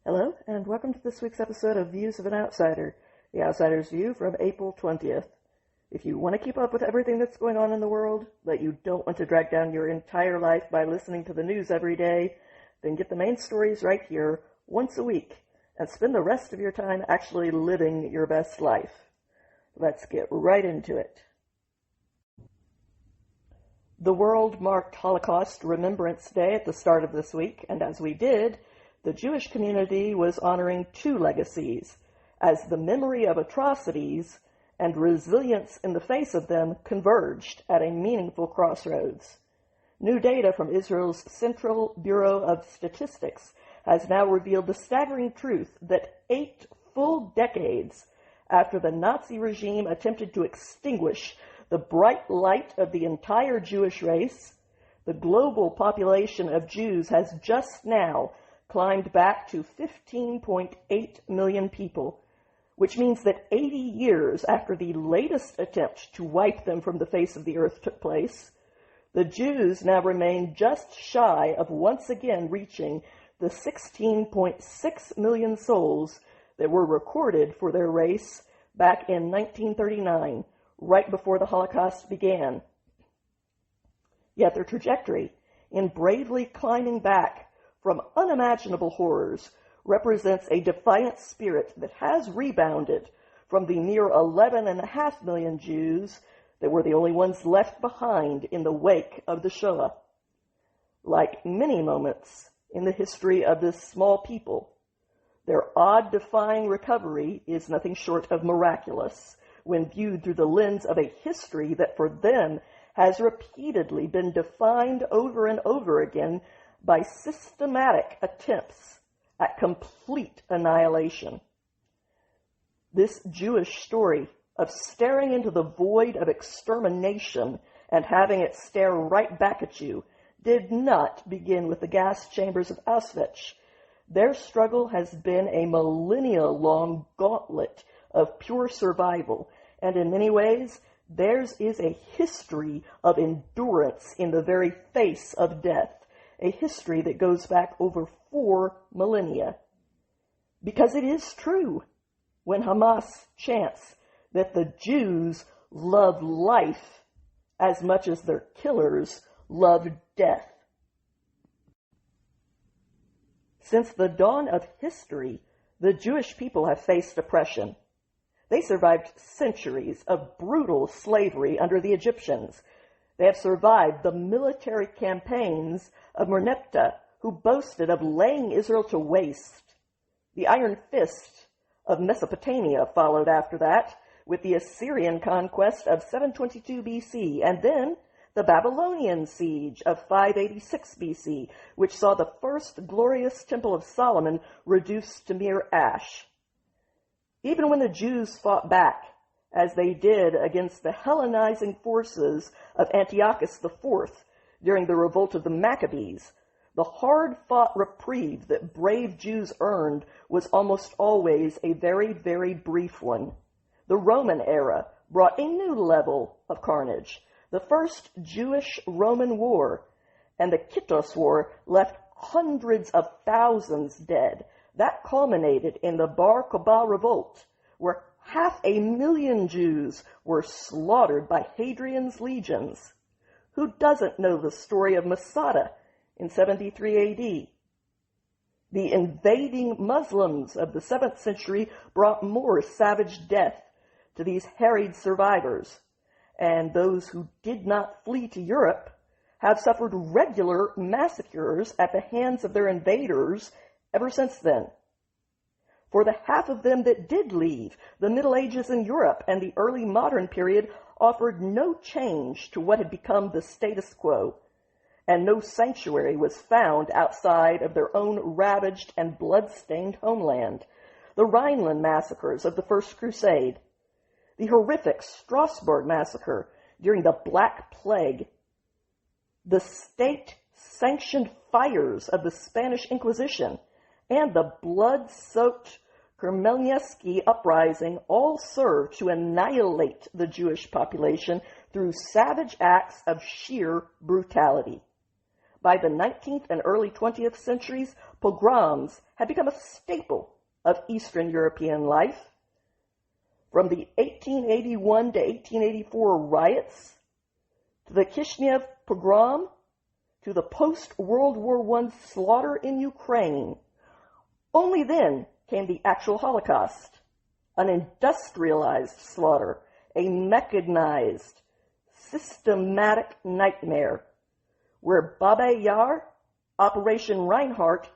Hello, and welcome to this week's episode of Views of an Outsider, the Outsider's View from April 20th. If you want to keep up with everything that's going on in the world, but you don't want to drag down your entire life by listening to the news every day, then get the main stories right here once a week, and spend the rest of your time actually living your best life. Let's get right into it. The world marked Holocaust Remembrance Day at the start of this week, and as we did, the Jewish community was honoring two legacies, as the memory of atrocities and resilience in the face of them converged at a meaningful crossroads. New data from Israel's Central Bureau of Statistics has now revealed the staggering truth that 8 full decades after the Nazi regime attempted to extinguish the bright light of the entire Jewish race, the global population of Jews has just now climbed back to 15.8 million people, which means that 80 years after the latest attempt to wipe them from the face of the earth took place, the Jews now remain just shy of once again reaching the 16.6 million souls that were recorded for their race back in 1939, right before the Holocaust began. Yet their trajectory in bravely climbing back from unimaginable horrors represents a defiant spirit that has rebounded from the mere 11.5 million Jews that were the only ones left behind in the wake of the Shoah. Like many moments in the history of this small people, their odd-defying recovery is nothing short of miraculous when viewed through the lens of a history that for them has repeatedly been defined over and over again by systematic attempts at complete annihilation. This Jewish story of staring into the void of extermination and having it stare right back at you did not begin with the gas chambers of Auschwitz. Their struggle has been a millennia-long gauntlet of pure survival, and in many ways, theirs is a history of endurance in the very face of death, a history that goes back over 4 millennia. Because it is true when Hamas chants that the Jews love life as much as their killers loved death. Since the dawn of history, the Jewish people have faced oppression. They survived centuries of brutal slavery under the Egyptians. They have survived the military campaigns of Merneptah, who boasted of laying Israel to waste. The iron fist of Mesopotamia followed after that, with the Assyrian conquest of 722 BC, and then the Babylonian siege of 586 BC, which saw the first glorious Temple of Solomon reduced to mere ash. Even when the Jews fought back, as they did against the Hellenizing forces of Antiochus IV during the revolt of the Maccabees, the hard-fought reprieve that brave Jews earned was almost always a very, very brief one. The Roman era brought a new level of carnage, the First Jewish-Roman War, and the Kittos War left hundreds of thousands dead. That culminated in the Bar Kokhba revolt, where 500,000 Jews were slaughtered by Hadrian's legions. Who doesn't know the story of Masada in 73 AD? The invading Muslims of the 7th century brought more savage death to these harried survivors, and those who did not flee to Europe have suffered regular massacres at the hands of their invaders ever since then. For the half of them that did leave, the Middle Ages in Europe and the early modern period offered no change to what had become the status quo, and no sanctuary was found outside of their own ravaged and blood-stained homeland. The Rhineland massacres of the First Crusade, the horrific Strasbourg massacre during the Black Plague, the state-sanctioned fires of the Spanish Inquisition, and the blood-soaked Khmelnytsky uprising all served to annihilate the Jewish population through savage acts of sheer brutality. By the 19th and early 20th centuries, pogroms had become a staple of Eastern European life. From the 1881 to 1884 riots, to the Kishinev pogrom, to the post-World War I slaughter in Ukraine, only then came the actual Holocaust, an industrialized slaughter, a mechanized, systematic nightmare, where Babi Yar, Operation Reinhardt,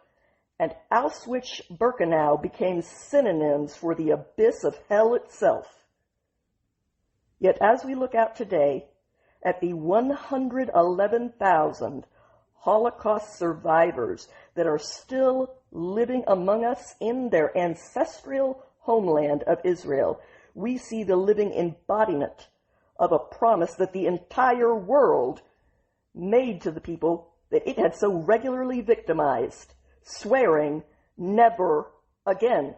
and Auschwitz-Birkenau became synonyms for the abyss of hell itself. Yet as we look out today at the 111,000 Holocaust survivors that are still living among us in their ancestral homeland of Israel, we see the living embodiment of a promise that the entire world made to the people that it had so regularly victimized, swearing never again.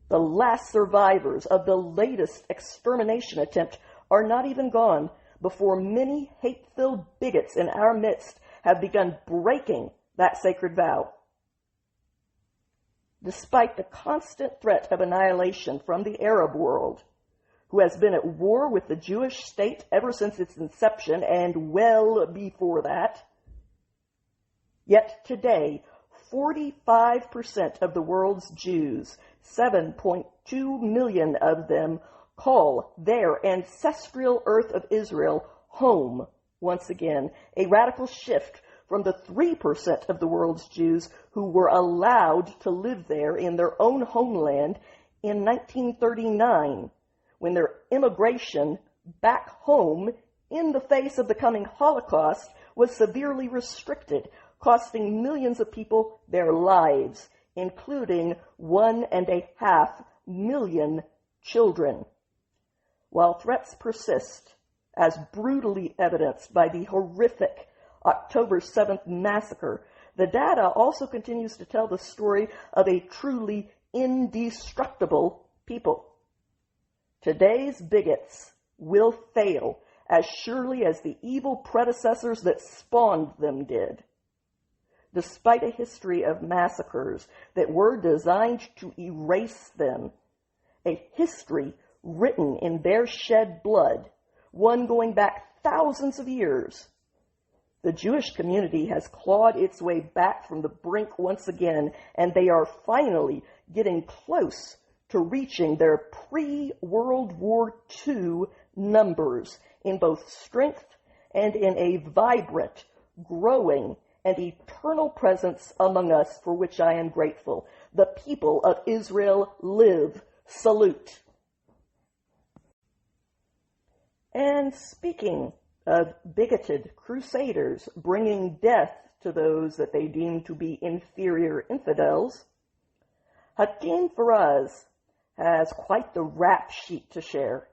The last survivors of the latest extermination attempt are not even gone before many hate-filled bigots in our midst have begun breaking that sacred vow. Despite the constant threat of annihilation from the Arab world, who has been at war with the Jewish state ever since its inception and well before that, yet today, 45% of the world's Jews, 7.2 million of them, call their ancestral earth of Israel home once again, a radical shift from the 3% of the world's Jews who were allowed to live there in their own homeland in 1939, when their immigration back home in the face of the coming Holocaust was severely restricted, costing millions of people their lives, including 1.5 million children. While threats persist, as brutally evidenced by the horrific October 7th massacre, the data also continues to tell the story of a truly indestructible people. Today's bigots will fail as surely as the evil predecessors that spawned them did. Despite a history of massacres that were designed to erase them, a history written in their shed blood, one going back thousands of years, the Jewish community has clawed its way back from the brink once again, and they are finally getting close to reaching their pre-World War II numbers in both strength and in a vibrant, growing, and eternal presence among us, for which I am grateful. The people of Israel live. Salute. And speaking of bigoted crusaders bringing death to those that they deem to be inferior infidels, Hatim Faraz has quite the rap sheet to share.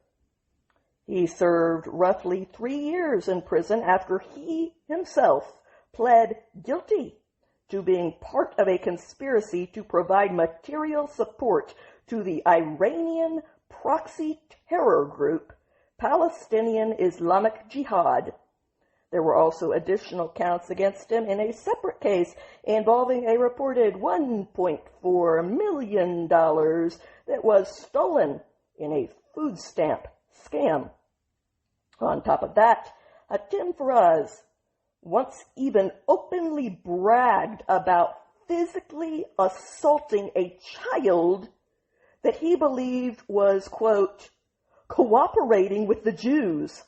He served roughly 3 years in prison after he himself pled guilty to being part of a conspiracy to provide material support to the Iranian proxy terror group Palestinian Islamic Jihad. There were also additional counts against him in a separate case involving a reported $1.4 million that was stolen in a food stamp scam. On top of that, Hatim Faraz once even openly bragged about physically assaulting a child that he believed was, quote, cooperating with the Jews,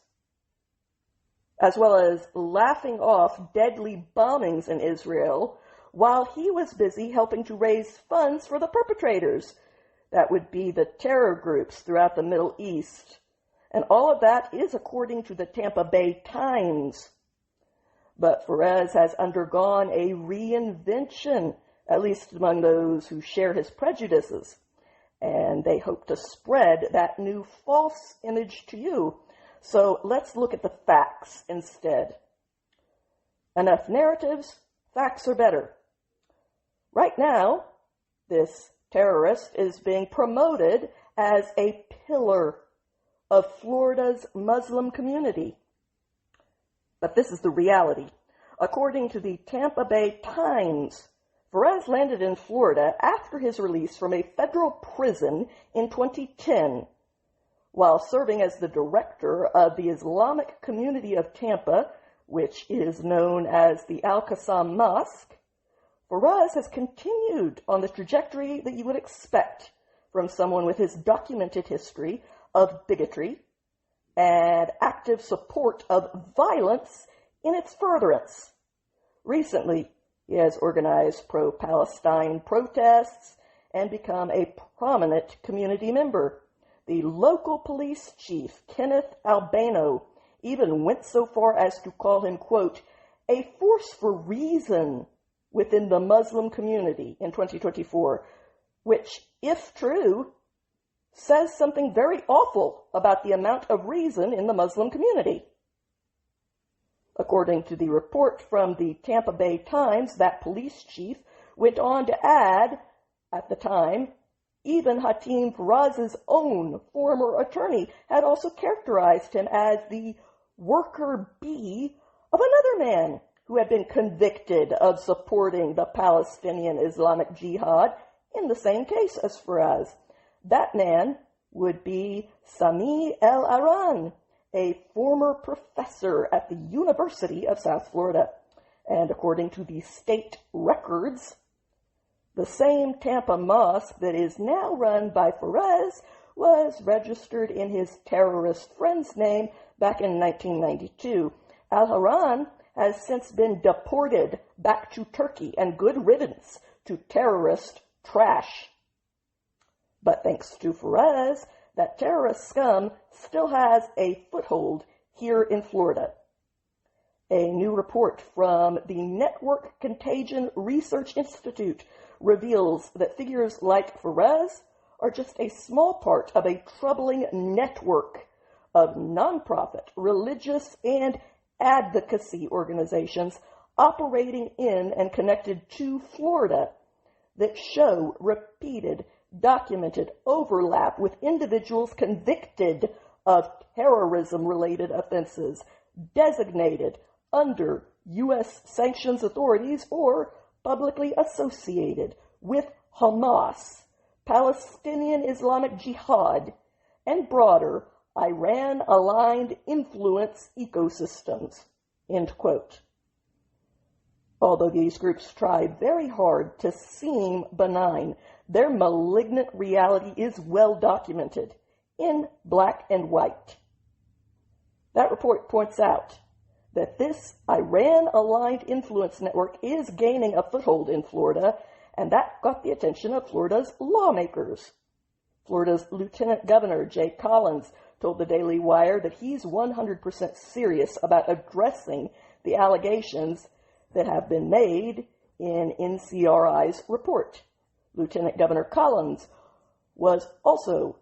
as well as laughing off deadly bombings in Israel while he was busy helping to raise funds for the perpetrators. That would be the terror groups throughout the Middle East. And all of that is according to the Tampa Bay Times. But Faraz has undergone a reinvention, at least among those who share his prejudices. And they hope to spread that new false image to you. So let's look at the facts instead. Enough narratives, facts are better. Right now, this terrorist is being promoted as a pillar of Florida's Muslim community. But this is the reality. According to the Tampa Bay Times, Perez landed in Florida after his release from a federal prison in 2010. While serving as the director of the Islamic community of Tampa, which is known as the Al-Qassam Mosque, Perez has continued on the trajectory that you would expect from someone with his documented history of bigotry and active support of violence in its furtherance. Recently, he has organized pro-Palestine protests and become a prominent community member. The local police chief, Kenneth Albano, even went so far as to call him, quote, a force for reason within the Muslim community in 2024, which, if true, says something very awful about the amount of reason in the Muslim community. According to the report from the Tampa Bay Times, that police chief went on to add, at the time, even Hatim Perez's own former attorney had also characterized him as the worker bee of another man who had been convicted of supporting the Palestinian Islamic Jihad in the same case as Perez. That man would be Sami El-Aran, a former professor at the University of South Florida. And according to the state records, the same Tampa mosque that is now run by Perez was registered in his terrorist friend's name back in 1992. Al-Haran has since been deported back to Turkey, and good riddance to terrorist trash. But thanks to Perez, that terrorist scum still has a foothold here in Florida. A new report from the Network Contagion Research Institute reveals that figures like Perez are just a small part of a troubling network of nonprofit, religious, and advocacy organizations operating in and connected to Florida that show repeated, documented overlap with individuals convicted of terrorism-related offenses designated under U.S. sanctions authorities or publicly associated with Hamas, Palestinian Islamic Jihad, and broader Iran-aligned influence ecosystems, end quote. Although these groups try very hard to seem benign, their malignant reality is well documented in black and white. That report points out that this Iran-aligned influence network is gaining a foothold in Florida, and that got the attention of Florida's lawmakers. Florida's Lieutenant Governor Jay Collins told the Daily Wire that he's 100% serious about addressing the allegations that have been made in NCRI's report. Lieutenant Governor Collins was also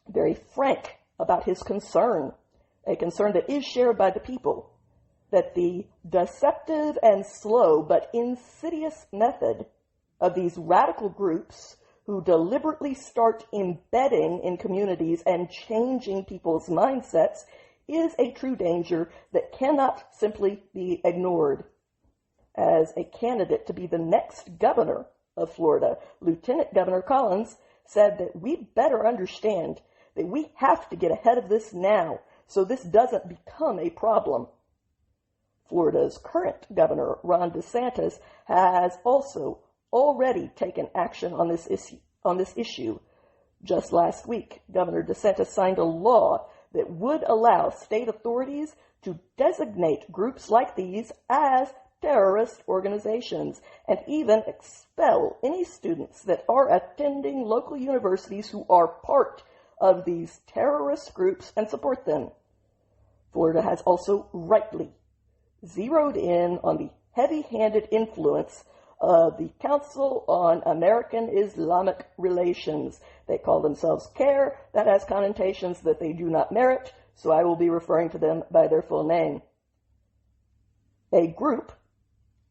very frank about his concern, a concern that is shared by the people, that the deceptive and slow but insidious method of these radical groups who deliberately start embedding in communities and changing people's mindsets is a true danger that cannot simply be ignored. As a candidate to be the next governor of Florida, Lieutenant Governor Collins said that we better understand that we have to get ahead of this now so this doesn't become a problem. Florida's current governor, Ron DeSantis, has also already taken action on this issue. Just last week, Governor DeSantis signed a law that would allow state authorities to designate groups like these as terrorist organizations and even expel any students that are attending local universities who are part of these terrorist groups and support them. Florida has also rightly zeroed in on the heavy-handed influence of the Council on American Islamic Relations. They call themselves CARE. That has connotations that they do not merit, so I will be referring to them by their full name. A group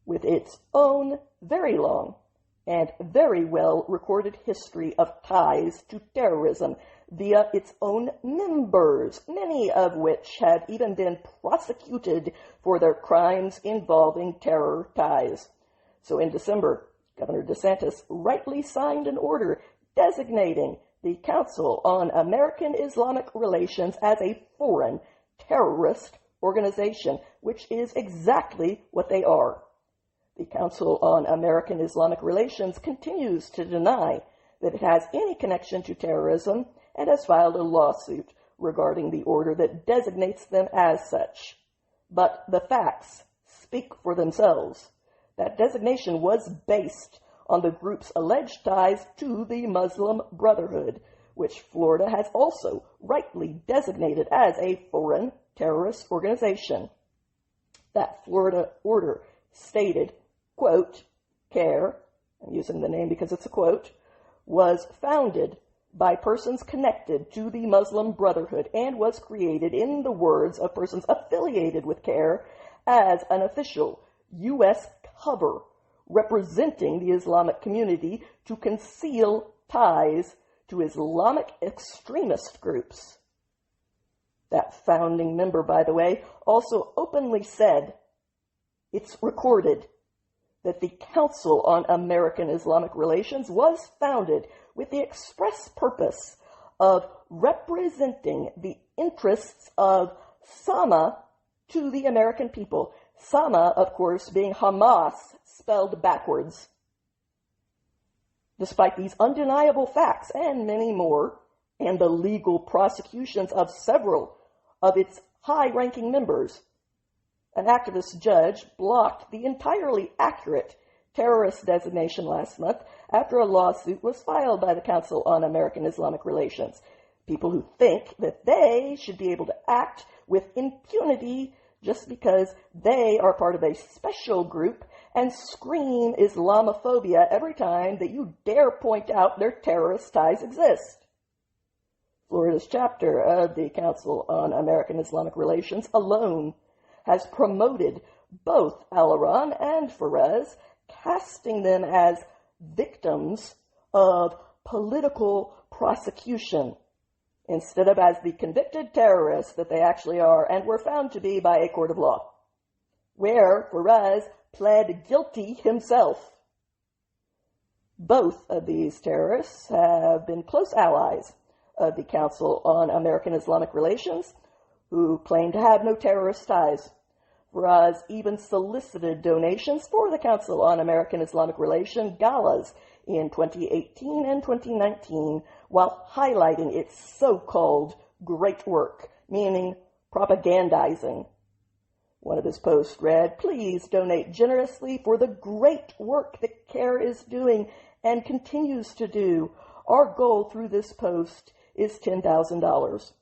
with its own very long and very well recorded history of ties to terrorism via its own members, many of which have even been prosecuted for their crimes involving terror ties. So in December, Governor DeSantis rightly signed an order designating the Council on American Islamic Relations as a foreign terrorist organization, which is exactly what they are. The Council on American Islamic Relations continues to deny that it has any connection to terrorism and has filed a lawsuit regarding the order that designates them as such. But the facts speak for themselves. That designation was based on the group's alleged ties to the Muslim Brotherhood, which Florida has also rightly designated as a foreign terrorist organization. That Florida order stated, quote, CARE, I'm using the name because it's a quote, was founded by persons connected to the Muslim Brotherhood and was created, in the words of persons affiliated with CARE, as an official U.S. cover representing the Islamic community to conceal ties to Islamic extremist groups. That founding member, by the way, also openly said, it's recorded, that the Council on American Islamic Relations was founded with the express purpose of representing the interests of Sama to the American people. Sama, of course, being Hamas, spelled backwards. Despite these undeniable facts and many more, and the legal prosecutions of several of its high-ranking members, an activist judge blocked the entirely accurate terrorist designation last month after a lawsuit was filed by the Council on American Islamic Relations. People who think that they should be able to act with impunity just because they are part of a special group and scream Islamophobia every time that you dare point out their terrorist ties exist. Florida's chapter of the Council on American Islamic Relations alone has promoted both Al-Iran and Faraz, casting them as victims of political prosecution instead of as the convicted terrorists that they actually are and were found to be by a court of law, where Faraz pled guilty himself. Both of these terrorists have been close allies of the Council on American Islamic Relations, who claim to have no terrorist ties. Faraz even solicited donations for the Council on American Islamic Relations galas in 2018 and 2019 while highlighting its so-called great work, meaning propagandizing. One of his posts read, "Please donate generously for the great work that CARE is doing and continues to do. Our goal through this post is $10,000.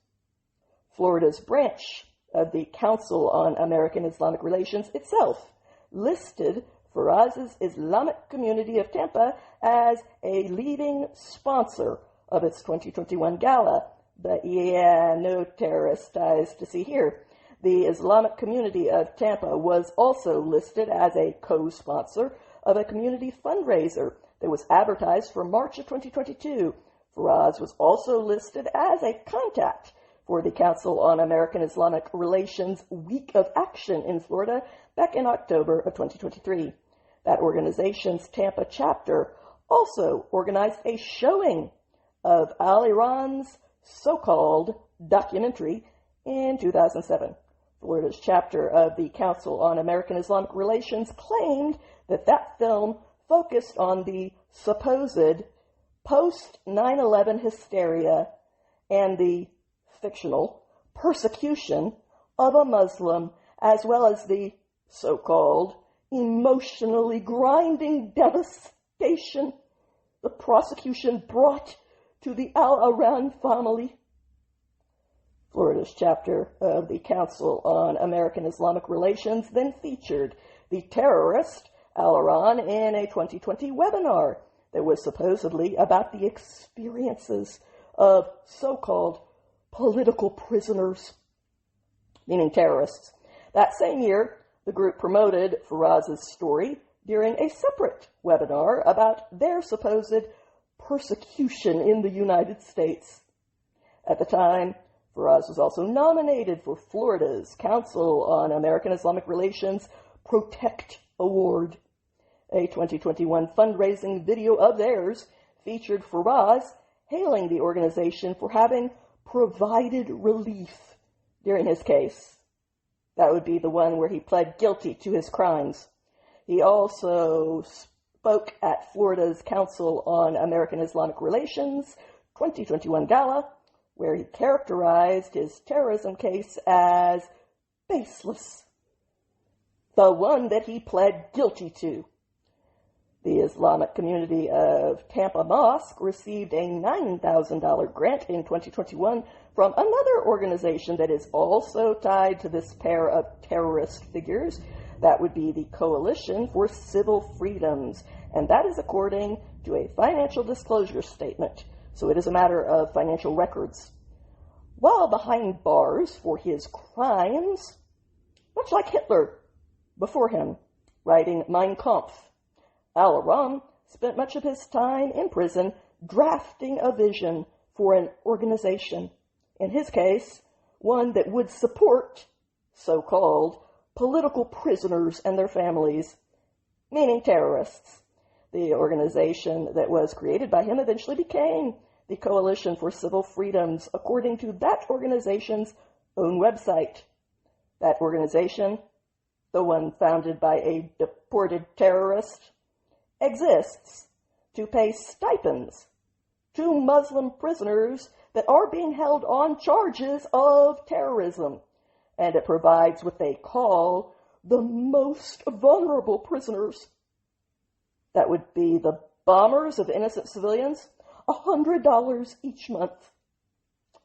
Florida's branch of the Council on American Islamic Relations itself listed Faraz's Islamic Community of Tampa as a leading sponsor of its 2021 gala. But yeah, no terrorist ties to see here. The Islamic Community of Tampa was also listed as a co-sponsor of a community fundraiser that was advertised for March of 2022. Faraz was also listed as a contact for the Council on American Islamic Relations Week of Action in Florida back in October of 2023. That organization's Tampa chapter also organized a showing of Al-Iran's so-called documentary in 2007. Florida's chapter of the Council on American Islamic Relations claimed that that film focused on the supposed post-9/11 hysteria and the fictional persecution of a Muslim, as well as the so-called emotionally grinding devastation the prosecution brought to the Al-Iran family. Florida's chapter of the Council on American Islamic Relations then featured the terrorist Al-Iran in a 2020 webinar that was supposedly about the experiences of so-called political prisoners, meaning terrorists. That same year, the group promoted Faraz's story, during a separate webinar about their supposed persecution in the United States. At the time, Faraz was also nominated for Florida's Council on American Islamic Relations Protect Award. A 2021 fundraising video of theirs featured Faraz hailing the organization for having provided relief during his case. That would be the one where he pled guilty to his crimes. He also spoke at Florida's Council on American Islamic Relations 2021 gala, where he characterized his terrorism case as baseless, the one that he pled guilty to. The Islamic community of Tampa Mosque received a $9,000 grant in 2021 from another organization that is also tied to this pair of terrorist figures. That would be the Coalition for Civil Freedoms, and that is according to a financial disclosure statement, so it is a matter of financial records. While behind bars for his crimes, much like Hitler before him, writing Mein Kampf, Al-Aram spent much of his time in prison drafting a vision for an organization, in his case, one that would support so-called political prisoners and their families, meaning terrorists. The organization that was created by him eventually became the Coalition for Civil Freedoms, according to that organization's own website. That organization, the one founded by a deported terrorist, exists to pay stipends to Muslim prisoners that are being held on charges of terrorism, and it provides what they call the most vulnerable prisoners. That would be the bombers of innocent civilians, $100 each month,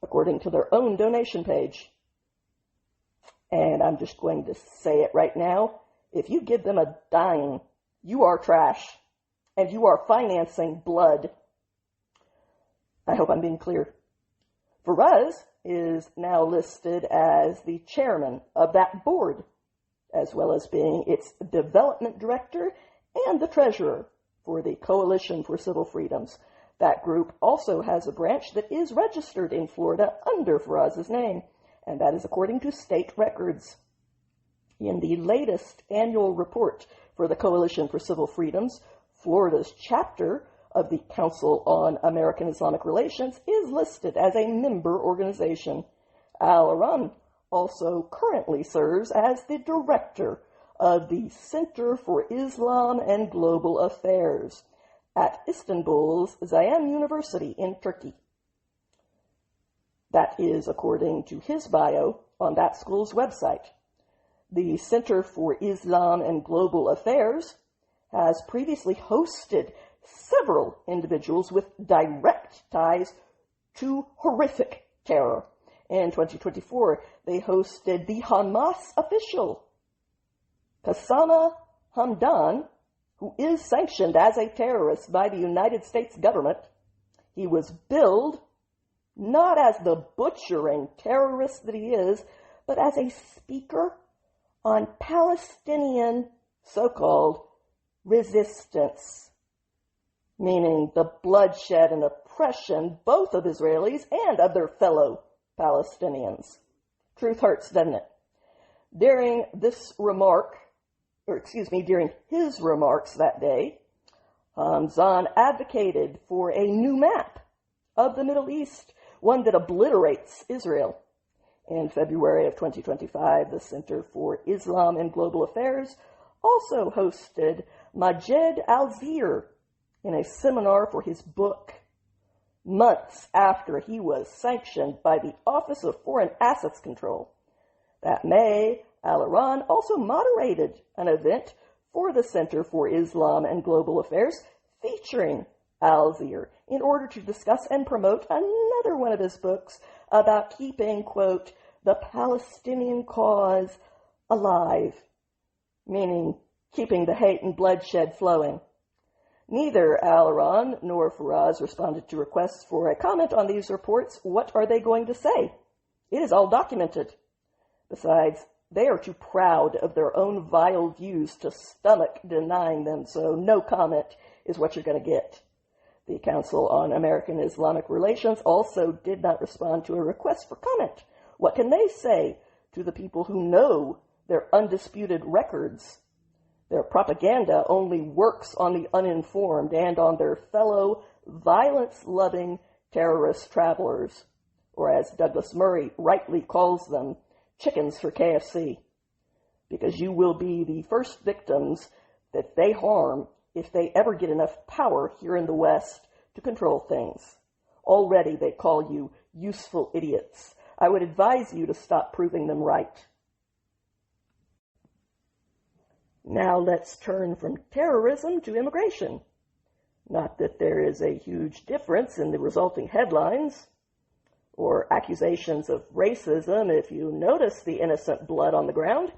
according to their own donation page. And I'm just going to say it right now. If you give them a dime, you are trash, and you are financing blood. I hope I'm being clear. Faraz is now listed as the chairman of that board, as well as being its development director and the treasurer for the Coalition for Civil Freedoms. That group also has a branch that is registered in Florida under Faraz's name, and that is according to state records. In the latest annual report for the Coalition for Civil Freedoms, Florida's chapter of the Council on American Islamic Relations is listed as a member organization. Al-Aram also currently serves as the director of the Center for Islam and Global Affairs at Istanbul's Zayan University in Turkey. That is according to his bio on that school's website. The Center for Islam and Global Affairs has previously hosted several individuals with direct ties to horrific terror. In 2024, they hosted the Hamas official, Hasan Hamdan, who is sanctioned as a terrorist by the United States government. He was billed not as the butchering terrorist that he is, but as a speaker on Palestinian so-called resistance, meaning the bloodshed and oppression both of Israelis and of their fellow Palestinians. Truth hurts, doesn't it? During his remarks that day, Hamdan advocated for a new map of the Middle East, one that obliterates Israel. In February of 2025, the Center for Islam and Global Affairs also hosted Majed al-Zir in a seminar for his book, months after he was sanctioned by the Office of Foreign Assets Control. That May, Al-Iran also moderated an event for the Center for Islam and Global Affairs featuring al-Zir in order to discuss and promote another one of his books about keeping, quote, the Palestinian cause alive, meaning keeping the hate and bloodshed flowing. Neither Al-Iran nor Faraz responded to requests for a comment on these reports. What are they going to say? It is all documented. Besides, They are too proud of their own vile views to stomach denying them, so no comment is what you're going to get. The Council on American Islamic Relations also did not respond to a request for comment. What can they say to the people who know their undisputed records? Their propaganda only works on the uninformed and on their fellow violence-loving terrorist travelers, or as Douglas Murray rightly calls them, chickens for KFC, because you will be the first victims that they harm if they ever get enough power here in the West to control things. Already they call you useful idiots. I would advise you to stop proving them right. Now let's turn from terrorism to immigration. Not that there is a huge difference in the resulting headlines or accusations of racism if you notice the innocent blood on the ground.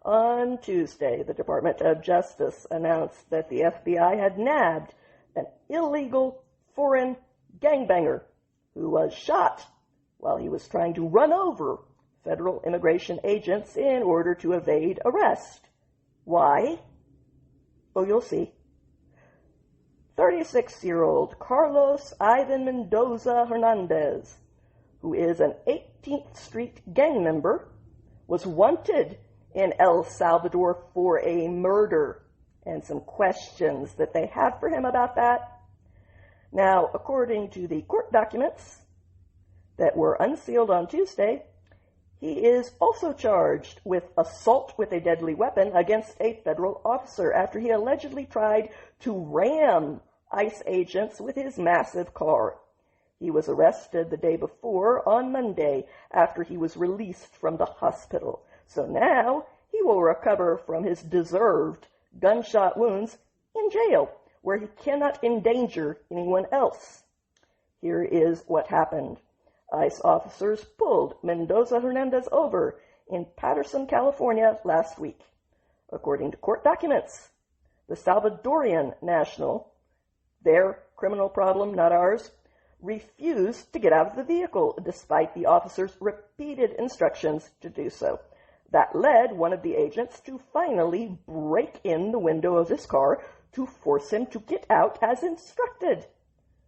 On Tuesday, the Department of Justice announced that the FBI had nabbed an illegal foreign gangbanger who was shot while he was trying to run over federal immigration agents in order to evade arrest. Why? Oh, you'll see. 36-year-old Carlos Ivan Mendoza Hernandez, who is an 18th Street gang member, was wanted in El Salvador for a murder, and some questions that they have for him about that. Now, according to the court documents that were unsealed on Tuesday, he is also charged with assault with a deadly weapon against a federal officer after he allegedly tried to ram ICE agents with his massive car. He was arrested the day before, on Monday, after he was released from the hospital. So now he will recover from his deserved gunshot wounds in jail, where he cannot endanger anyone else. Here is what happened. ICE officers pulled Mendoza Hernandez over in Patterson, California last week. According to court documents, the Salvadorian national, their criminal problem, not ours, refused to get out of the vehicle despite the officers' repeated instructions to do so. That led one of the agents to finally break in the window of his car to force him to get out as instructed.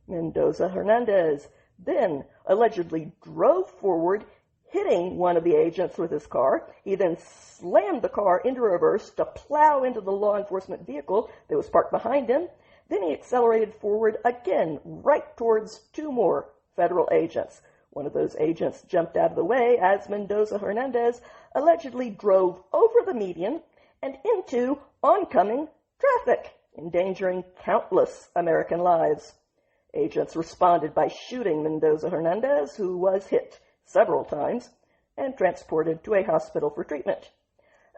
Mendoza Hernandez then allegedly drove forward, hitting one of the agents with his car. He then slammed the car into reverse to plow into the law enforcement vehicle that was parked behind him. Then he accelerated forward again, right towards two more federal agents. One of those agents jumped out of the way as Mendoza Hernandez allegedly drove over the median and into oncoming traffic, endangering countless American lives. Agents responded by shooting Mendoza Hernandez, who was hit several times and transported to a hospital for treatment.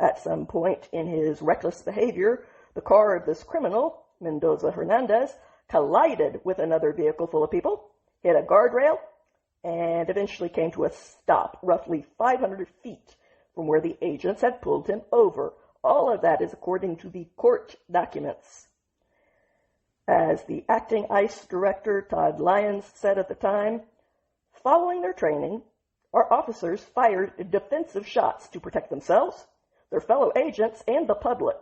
At some point in his reckless behavior, the car of this criminal, Mendoza Hernandez, collided with another vehicle full of people, hit a guardrail, and eventually came to a stop roughly 500 feet from where the agents had pulled him over. All of that is according to the court documents. As the acting ICE director, Todd Lyons, said at the time, following their training, our officers fired defensive shots to protect themselves, their fellow agents, and the public.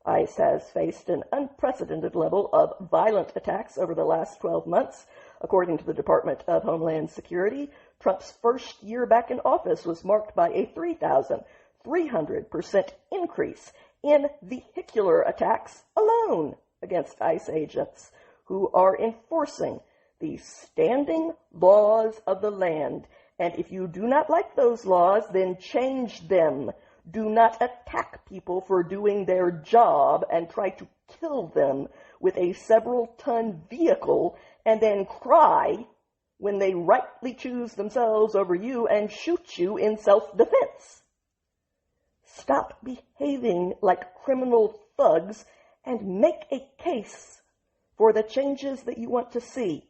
ICE has faced an unprecedented level of violent attacks over the last 12 months. According to the Department of Homeland Security, Trump's first year back in office was marked by a 3,300% increase in vehicular attacks alone against ICE agents who are enforcing the standing laws of the land. And if you do not like those laws, then change them. Do not attack people for doing their job and try to kill them with a several-ton vehicle and then cry when they rightly choose themselves over you and shoot you in self-defense. Stop behaving like criminal thugs and make a case for the changes that you want to see,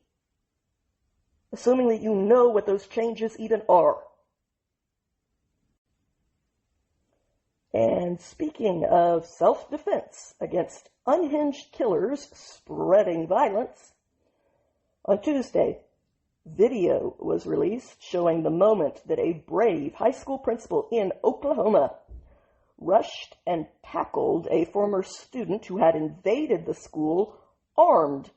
assuming that you know what those changes even are. And speaking of self-defense against unhinged killers spreading violence, on Tuesday, Video was released showing the moment that a brave high school principal in Oklahoma rushed and tackled a former student who had invaded the school armed,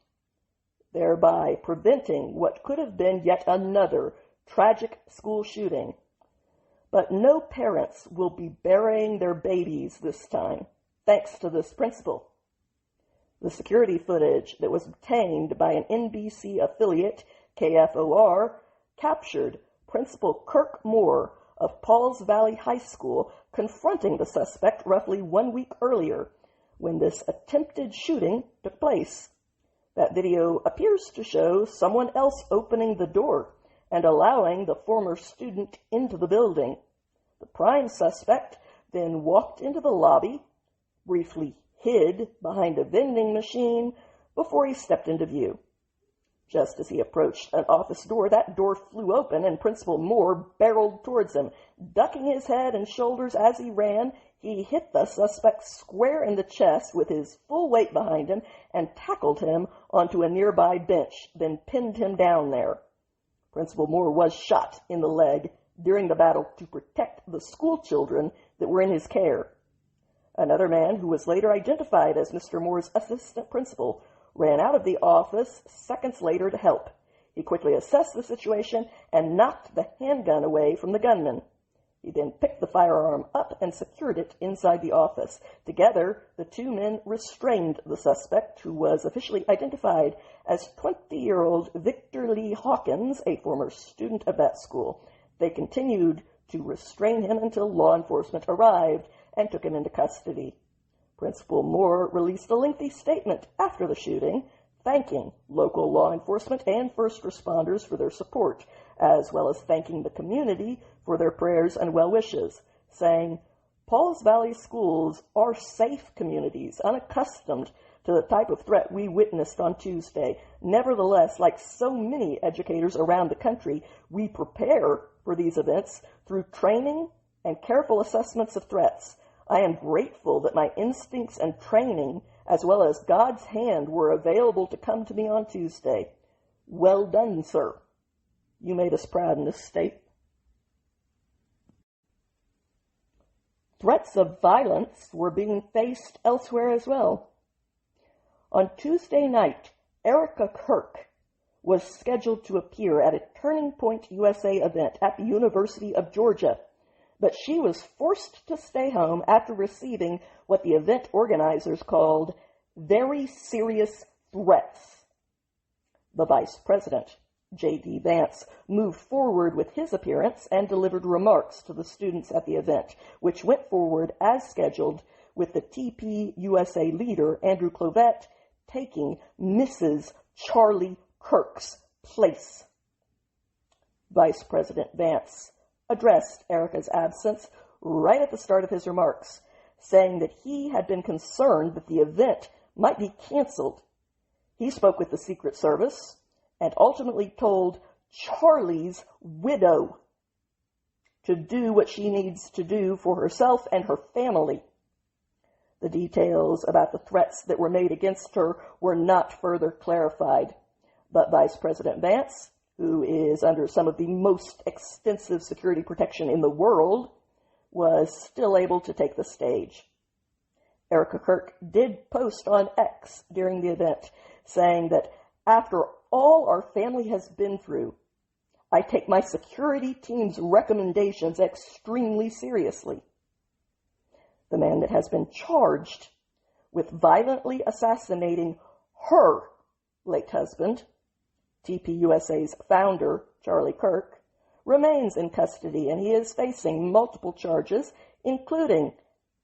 thereby preventing what could have been yet another tragic school shooting. But no parents will be burying their babies this time, thanks to this principal. The security footage that was obtained by an NBC affiliate, KFOR, captured Principal Kirk Moore of Pauls Valley High School confronting the suspect roughly 1 week earlier when this attempted shooting took place. That video appears to show someone else opening the door and allowing the former student into the building. The prime suspect then walked into the lobby, briefly hid behind a vending machine before he stepped into view. Just as he approached an office door, that door flew open and Principal Moore barreled towards him. Ducking his head and shoulders as he ran, he hit the suspect square in the chest with his full weight behind him and tackled him onto a nearby bench, then pinned him down there. Principal Moore was shot in the leg during the battle to protect the school children that were in his care. Another man, who was later identified as Mr. Moore's assistant principal, ran out of the office seconds later to help. He quickly assessed the situation and knocked the handgun away from the gunman. He then picked the firearm up and secured it inside the office. Together, the two men restrained the suspect, who was officially identified as 20-year-old Victor Lee Hawkins, a former student of that school. They continued to restrain him until law enforcement arrived and took him into custody. Principal Moore released a lengthy statement after the shooting, thanking local law enforcement and first responders for their support, as well as thanking the community for their prayers and well wishes, saying, "Pauls Valley schools are safe communities, unaccustomed to the type of threat we witnessed on Tuesday. Nevertheless, like so many educators around the country, we prepare for these events through training and careful assessments of threats. I am grateful that my instincts and training, as well as God's hand, were available to come to me on Tuesday. Well done, sir. You made us proud in this state." Threats of violence were being faced elsewhere as well. On Tuesday night, Erika Kirk was scheduled to appear at a Turning Point USA event at the University of Georgia, but she was forced to stay home after receiving what the event organizers called very serious threats. The Vice President, J.D. Vance, moved forward with his appearance and delivered remarks to the students at the event, which went forward as scheduled, with the TPUSA leader, Andrew Clovette, taking Mrs. Charlie Kirk's place. Vice President Vance addressed Erika's absence right at the start of his remarks, saying that he had been concerned that the event might be canceled. He spoke with the Secret Service and ultimately told Charlie's widow to do what she needs to do for herself and her family. The details about the threats that were made against her were not further clarified, but Vice President Vance, who is under some of the most extensive security protection in the world, was still able to take the stage. Erika Kirk did post on X during the event, saying that after all our family has been through, I take my security team's recommendations extremely seriously. The man that has been charged with violently assassinating her late husband, TPUSA's founder, Charlie Kirk, remains in custody, and he is facing multiple charges, including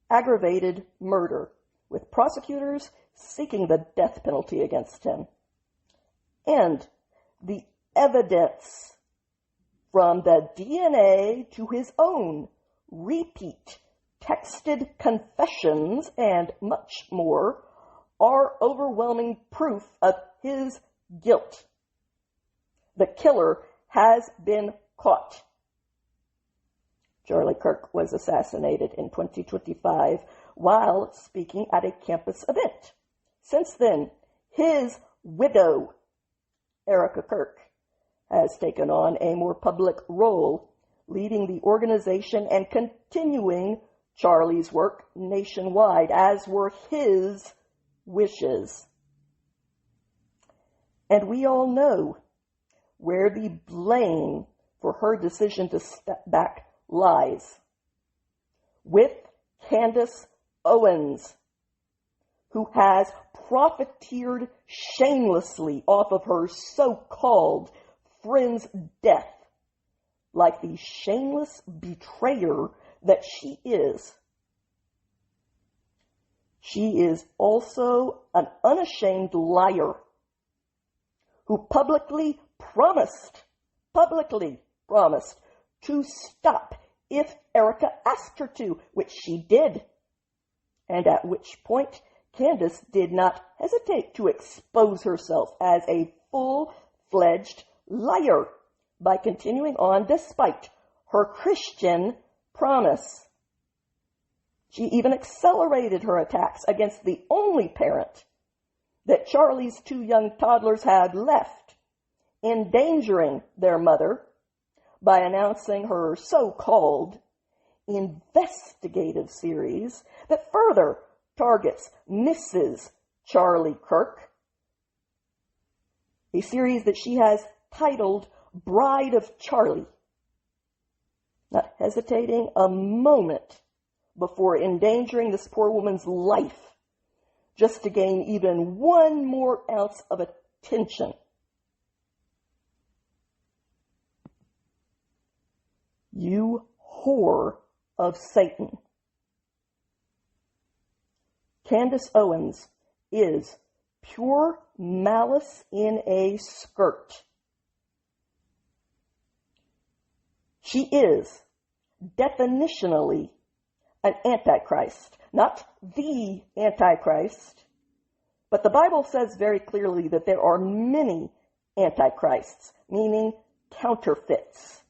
aggravated murder, with prosecutors seeking the death penalty against him. And the evidence from the DNA to his own repeat texted confessions and much more are overwhelming proof of his guilt. The killer has been caught. Charlie Kirk was assassinated in 2025 while speaking at a campus event. Since then, his widow, Erika Kirk, has taken on a more public role, leading the organization and continuing Charlie's work nationwide, as were his wishes. And we all know where the blame for her decision to step back lies. With Candace Owens, who has profiteered shamelessly off of her so-called friend's death, like the shameless betrayer that she is. She is also an unashamed liar who publicly promised to stop if Erika asked her to, which she did, and at which point Candace did not hesitate to expose herself as a full-fledged liar by continuing on despite her Christian promise. She even accelerated her attacks against the only parent that Charlie's two young toddlers had left, endangering their mother by announcing her so-called investigative series that further targets Mrs. Charlie Kirk, a series that she has titled Bride of Charlie, not hesitating a moment before endangering this poor woman's life just to gain even one more ounce of attention. You whore of Satan. Candace Owens is pure malice in a skirt. She is definitionally an antichrist, not the antichrist, but the Bible says very clearly that there are many antichrists, meaning counterfeits,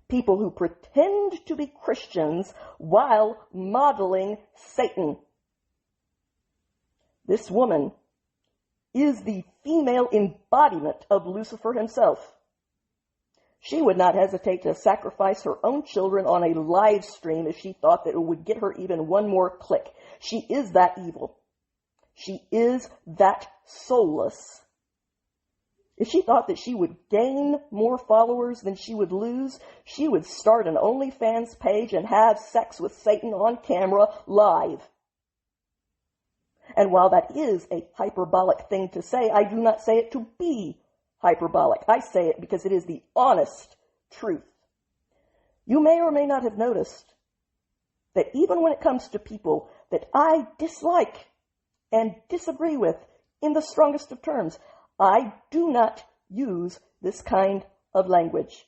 people who pretend to be Christians while modeling Satan. This woman is the female embodiment of Lucifer himself. She would not hesitate to sacrifice her own children on a live stream if she thought that it would get her even one more click. She is that evil. She is that soulless. If she thought that she would gain more followers than she would lose, she would start an OnlyFans page and have sex with Satan on camera live. And while that is a hyperbolic thing to say, I do not say it to be hyperbolic. I say it because it is the honest truth. You may or may not have noticed that even when it comes to people that I dislike and disagree with in the strongest of terms, I do not use this kind of language.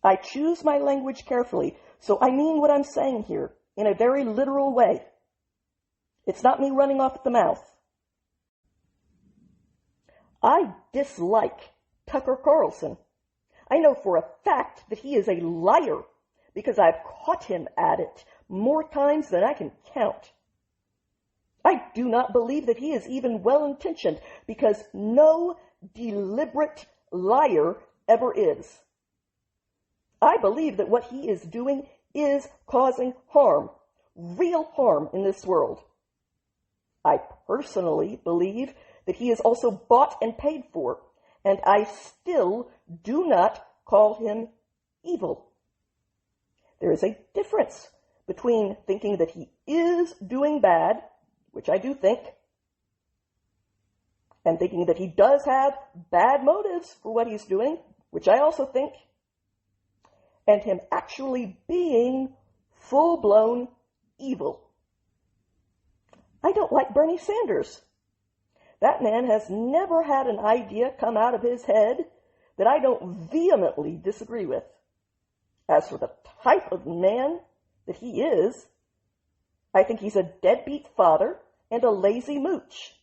I choose my language carefully, so I mean what I'm saying here in a very literal way. It's not me running off at the mouth. I dislike Tucker Carlson. I know for a fact that he is a liar because I've caught him at it more times than I can count. I do not believe that he is even well-intentioned because no deliberate liar ever is. I believe that what he is doing is causing harm, real harm in this world. I personally believe that he is also bought and paid for, and I still do not call him evil. There is a difference between thinking that he is doing bad, which I do think, and thinking that he does have bad motives for what he's doing, which I also think, and him actually being full-blown evil. I don't like Bernie Sanders. That man has never had an idea come out of his head that I don't vehemently disagree with. As for the type of man that he is, I think he's a deadbeat father and a lazy mooch.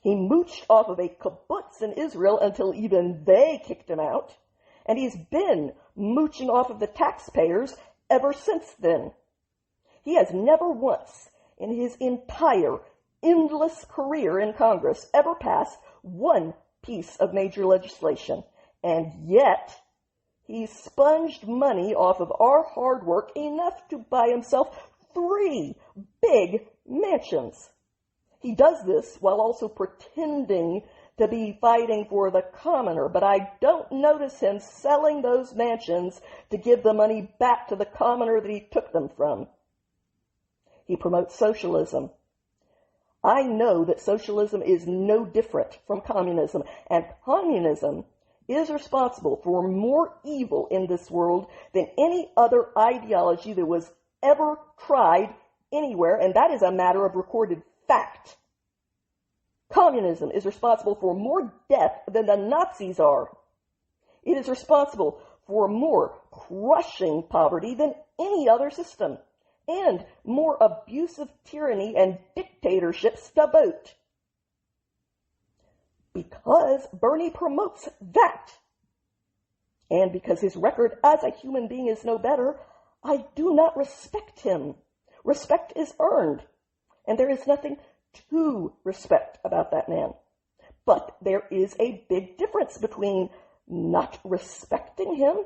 He mooched off of a kibbutz in Israel until even they kicked him out, and he's been mooching off of the taxpayers ever since then. He has never once in his entire endless career in Congress ever passed one piece of major legislation. And yet, he sponged money off of our hard work enough to buy himself 3 big mansions. He does this while also pretending to be fighting for the commoner, but I don't notice him selling those mansions to give the money back to the commoner that he took them from. He promotes socialism. I know that socialism is no different from communism, and communism is responsible for more evil in this world than any other ideology that was ever tried anywhere, and that is a matter of recorded fact. Communism is responsible for more death than the Nazis are. It is responsible for more crushing poverty than any other system, and more abusive tyranny and dictatorships to boot. Because Bernie promotes that, and because his record as a human being is no better, I do not respect him. Respect is earned, and there is nothing to respect about that man. But there is a big difference between not respecting him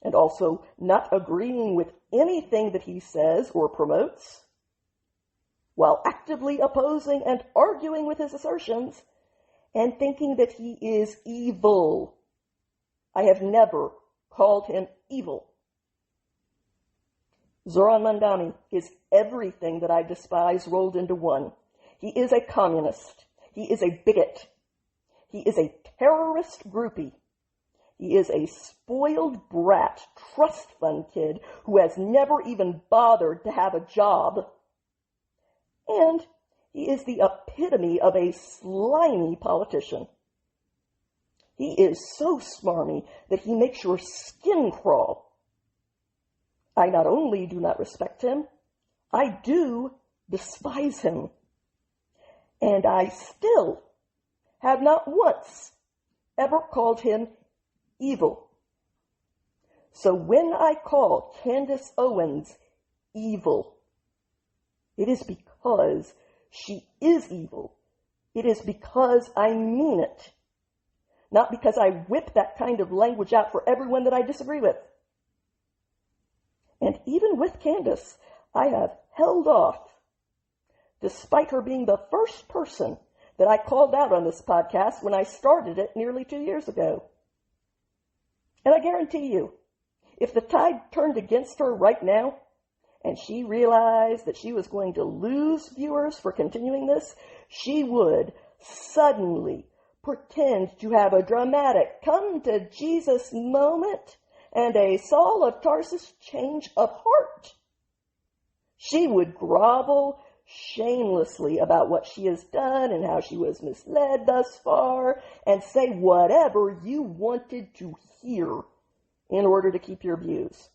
and also not agreeing with anything that he says or promotes, while actively opposing and arguing with his assertions and thinking that he is evil. I have never called him evil. Zoran Mamdani is everything that I despise rolled into one. He is a communist. He is a bigot. He is a terrorist groupie. He is a spoiled brat, trust fund kid who has never even bothered to have a job. And he is the epitome of a slimy politician. He is so smarmy that he makes your skin crawl. I not only do not respect him, I do despise him. And I still have not once ever called him evil. So when I call Candace Owens evil, it is because she is evil. It is because I mean it. Not because I whip that kind of language out for everyone that I disagree with. And even with Candace, I have held off, despite her being the first person that I called out on this podcast when I started it nearly 2 years ago. And I guarantee you, if the tide turned against her right now, and she realized that she was going to lose viewers for continuing this, she would suddenly pretend to have a dramatic come to Jesus moment and a Saul of Tarsus change of heart. She would grovel shamelessly about what she has done and how she was misled thus far and say whatever you wanted to hear in order to keep your views.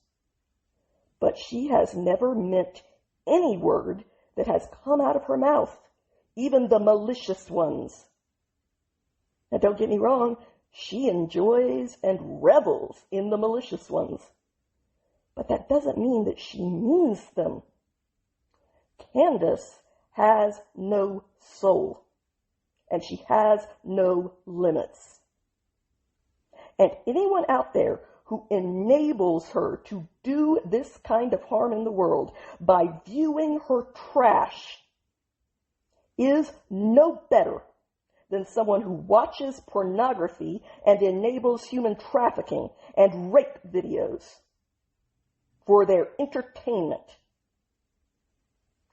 But she has never meant any word that has come out of her mouth, even the malicious ones. Now don't get me wrong, she enjoys and revels in the malicious ones. But that doesn't mean that she means them. Candace has no soul, and she has no limits. And anyone out there who enables her to do this kind of harm in the world by viewing her trash is no better than someone who watches pornography and enables human trafficking and rape videos for their entertainment.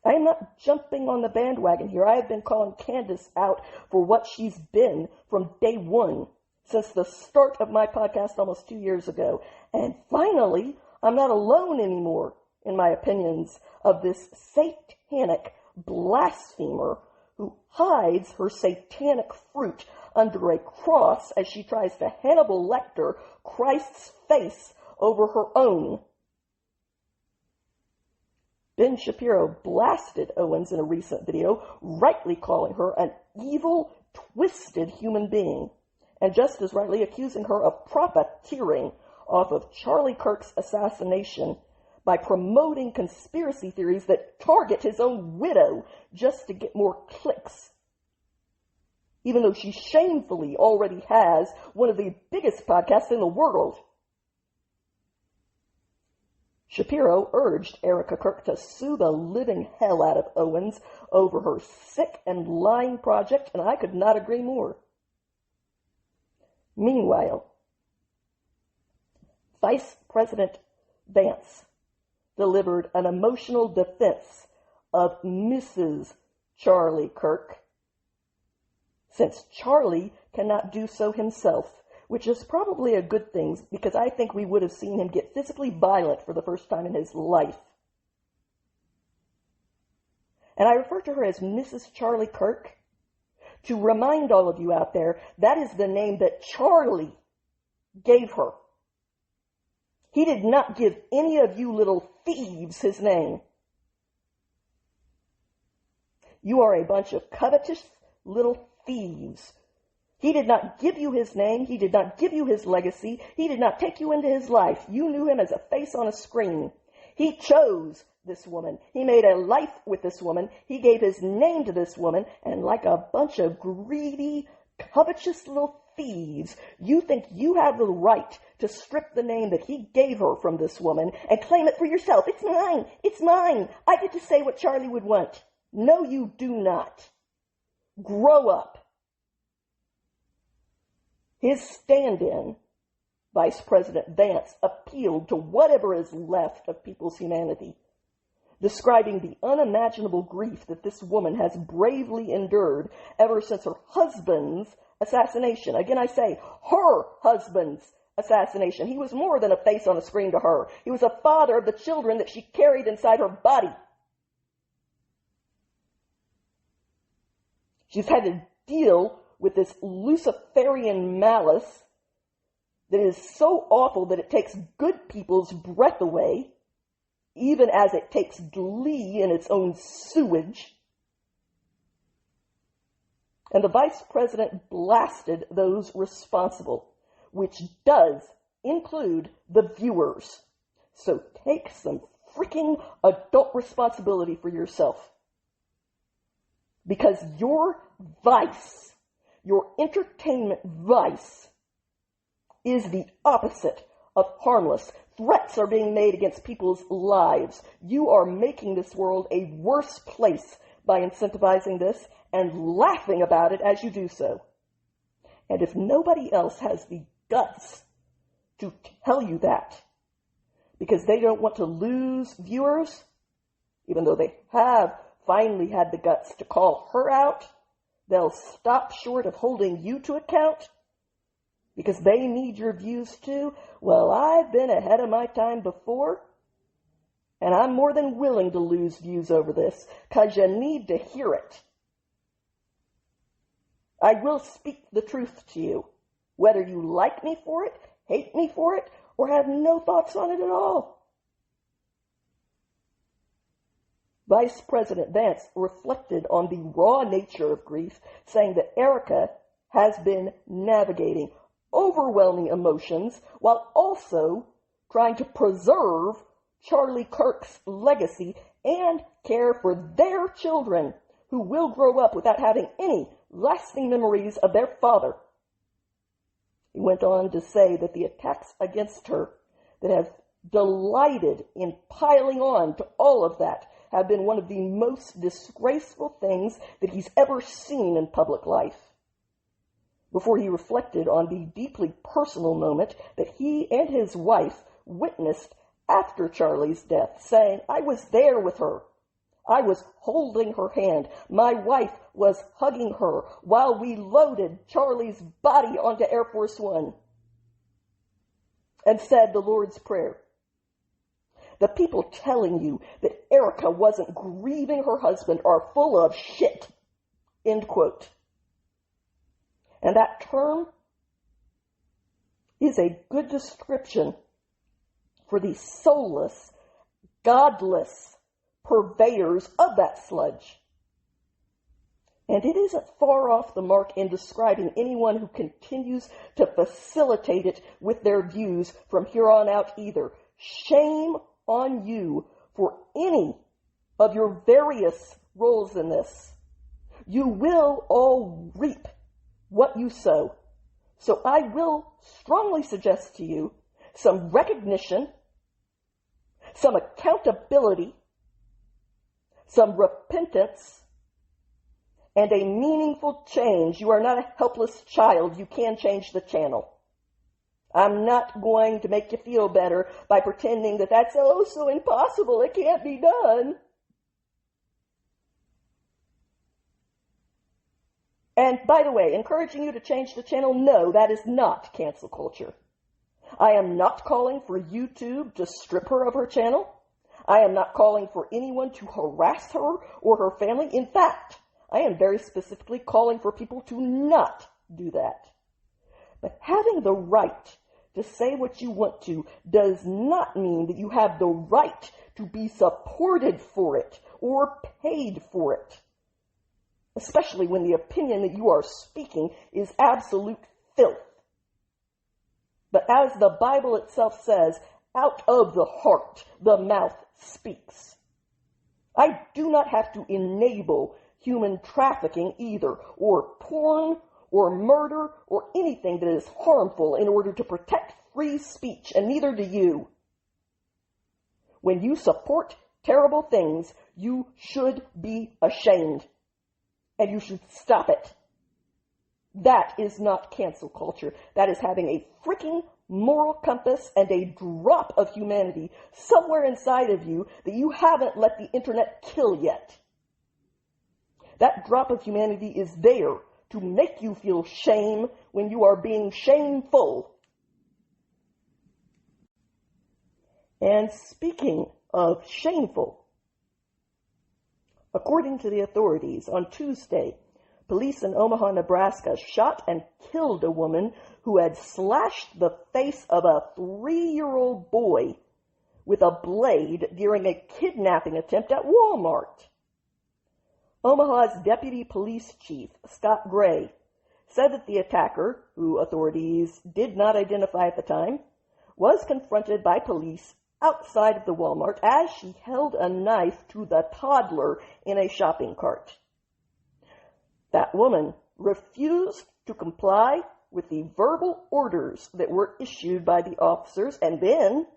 I am not jumping on the bandwagon here. I have been calling Candace out for what she's been from day one, since the start of my podcast almost 2 years ago. And finally, I'm not alone anymore in my opinions of this satanic blasphemer who hides her satanic fruit under a cross as she tries to Hannibal Lecter Christ's face over her own. Ben Shapiro blasted Owens in a recent video, rightly calling her an evil, twisted human being, and just as rightly accusing her of profiteering off of Charlie Kirk's assassination by promoting conspiracy theories that target his own widow just to get more clicks. even though she shamefully already has one of the biggest podcasts in the world. Shapiro urged Erika Kirk to sue the living hell out of Owens over her sick and lying project, and I could not agree more. Meanwhile, Vice President Vance delivered an emotional defense of Mrs. Charlie Kirk, since Charlie cannot do so himself, which is probably a good thing, because I think we would have seen him get physically violent for the first time in his life. And I refer to her as Mrs. Charlie Kirk to remind all of you out there, that is the name that Charlie gave her. He did not give any of you little thieves his name. You are a bunch of covetous little thieves. He did not give you his name. He did not give you his legacy. He did not take you into his life. You knew him as a face on a screen. He chose this woman. He made a life with this woman. He gave his name to this woman. And like a bunch of greedy, covetous little thieves, you think you have the right to strip the name that he gave her from this woman and claim it for yourself. It's mine. It's mine. I get to say what Charlie would want. No, you do not. Grow up. His stand-in, Vice President Vance, appealed to whatever is left of people's humanity, describing the unimaginable grief that this woman has bravely endured ever since her husband's assassination. Again, I say, her husband's assassination. He was more than a face on a screen to her. He was a father of the children that she carried inside her body. She's had to deal with this Luciferian malice that is so awful that it takes good people's breath away, even as it takes glee in its own sewage. And the vice president blasted those responsible, which does include the viewers. So take some freaking adult responsibility for yourself. Because your vice, your entertainment vice, is the opposite of harmless. Threats are being made against people's lives. You are making this world a worse place by incentivizing this and laughing about it as you do so. And if nobody else has the guts to tell you that, because they don't want to lose viewers, even though they have finally had the guts to call her out, they'll stop short of holding you to account because they need your views too. Well, I've been ahead of my time before, and I'm more than willing to lose views over this because you need to hear it. I will speak the truth to you, whether you like me for it, hate me for it, or have no thoughts on it at all. Vice President Vance reflected on the raw nature of grief, saying that Erika has been navigating overwhelming emotions while also trying to preserve Charlie Kirk's legacy and care for their children who will grow up without having any lasting memories of their father. He went on to say that the attacks against her that have delighted in piling on to all of that have been one of the most disgraceful things that he's ever seen in public life. Before he reflected on the deeply personal moment that he and his wife witnessed after Charlie's death, saying, I was there with her. I was holding her hand. My wife was hugging her while we loaded Charlie's body onto Air Force One, and said the Lord's Prayer. The people telling you that Erika wasn't grieving her husband are full of shit. End quote. And that term is a good description for the soulless, godless purveyors of that sludge. And it isn't far off the mark in describing anyone who continues to facilitate it with their views from here on out either. Shame on you for any of your various roles in this. You will all reap what you sow. So I will strongly suggest to you some recognition, some accountability, some repentance, and a meaningful change. You are not a helpless child. You can change the channel. I'm not going to make you feel better by pretending that that's oh so impossible. It can't be done. And by the way, encouraging you to change the channel, no, that is not cancel culture. I am not calling for YouTube to strip her of her channel. I am not calling for anyone to harass her or her family. In fact, I am very specifically calling for people to not do that. But having the right to say what you want to does not mean that you have the right to be supported for it or paid for it, especially when the opinion that you are speaking is absolute filth. But as the Bible itself says, out of the heart, the mouth speaks. I do not have to enable human trafficking either, or porn, or murder, or anything that is harmful in order to protect free speech, and neither do you. When you support terrible things, you should be ashamed, and you should stop it. That is not cancel culture. That is having a freaking moral compass and a drop of humanity somewhere inside of you that you haven't let the internet kill yet. That drop of humanity is there to make you feel shame when you are being shameful. And speaking of shameful, according to the authorities, on Tuesday, police in Omaha, Nebraska shot and killed a woman who had slashed the face of a 3-year-old boy with a blade during a kidnapping attempt at Walmart. Omaha's deputy police chief, Scott Gray, said that the attacker, who authorities did not identify at the time, was confronted by police outside of the Walmart as she held a knife to the toddler in a shopping cart. That woman refused to comply with the verbal orders that were issued by the officers, and then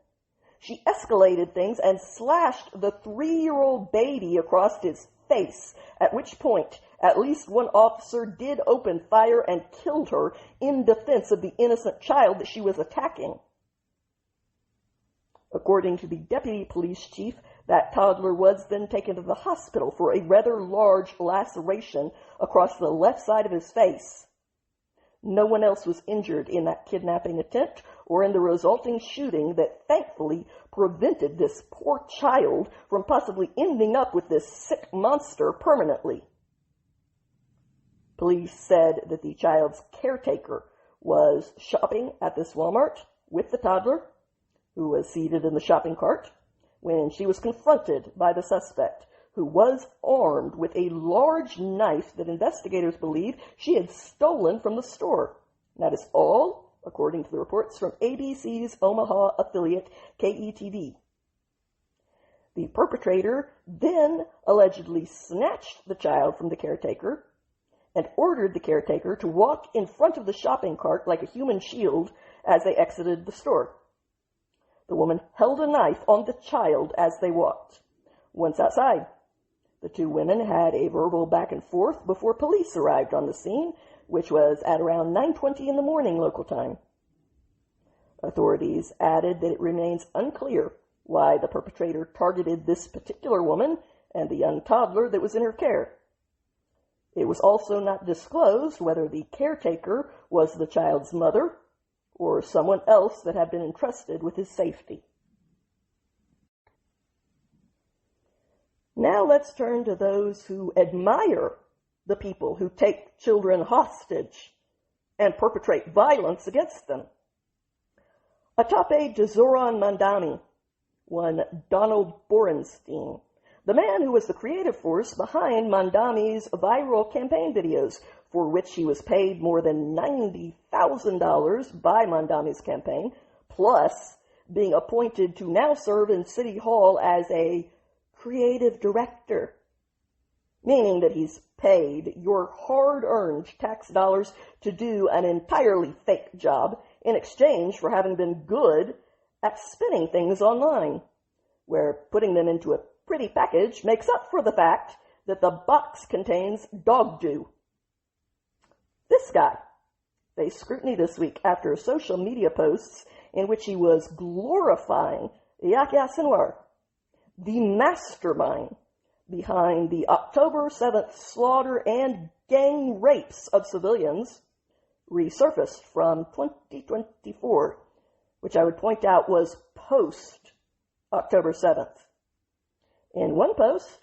she escalated things and slashed the 3-year-old baby across his face, at which point at least one officer did open fire and killed her in defense of the innocent child that she was attacking. According to the deputy police chief, that toddler was then taken to the hospital for a rather large laceration across the left side of his face. No one else was injured in that kidnapping attempt or in the resulting shooting that thankfully prevented this poor child from possibly ending up with this sick monster permanently. Police said that the child's caretaker was shopping at this Walmart with the toddler, who was seated in the shopping cart, when she was confronted by the suspect, who was armed with a large knife that investigators believe she had stolen from the store. That is all, according to the reports from ABC's Omaha affiliate, KETV. The perpetrator then allegedly snatched the child from the caretaker and ordered the caretaker to walk in front of the shopping cart like a human shield as they exited the store. The woman held a knife on the child as they walked. Once outside, the two women had a verbal back and forth before police arrived on the scene, which was at around 9:20 in the morning local time. Authorities added that it remains unclear why the perpetrator targeted this particular woman and the young toddler that was in her care. It was also not disclosed whether the caretaker was the child's mother or someone else that had been entrusted with his safety. Now let's turn to those who admire the people who take children hostage and perpetrate violence against them. Atop aide to Zoran Mamdani, one Donald Borenstein, the man who was the creative force behind Mamdani's viral campaign videos, for which he was paid more than $90,000 by Mamdani's campaign, plus being appointed to now serve in City Hall as a creative director. meaning that he's paid your hard-earned tax dollars to do an entirely fake job in exchange for having been good at spinning things online, where putting them into a pretty package makes up for the fact that the box contains dog dew. This guy faced scrutiny this week after social media posts in which he was glorifying Yahya Sinwar, the mastermind behind the October 7th slaughter and gang rapes of civilians, resurfaced from 2024, which I would point out was post-October 7th. In one post,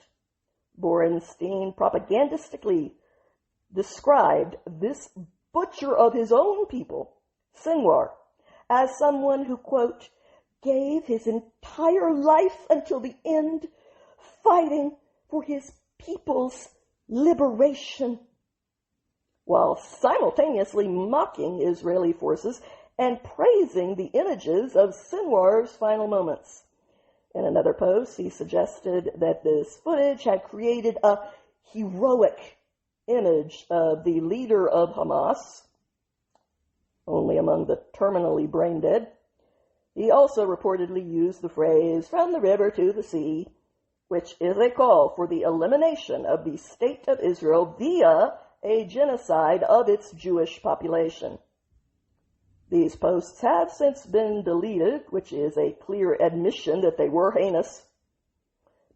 Borenstein propagandistically described this butcher of his own people, Sinwar, as someone who, quote, gave his entire life until the end, fighting for his people's liberation, while simultaneously mocking Israeli forces and praising the images of Sinwar's final moments. In another post, he suggested that this footage had created a heroic image of the leader of Hamas, only among the terminally brain dead. He also reportedly used the phrase, from the river to the sea, which is a call for the elimination of the State of Israel via a genocide of its Jewish population. These posts have since been deleted, which is a clear admission that they were heinous.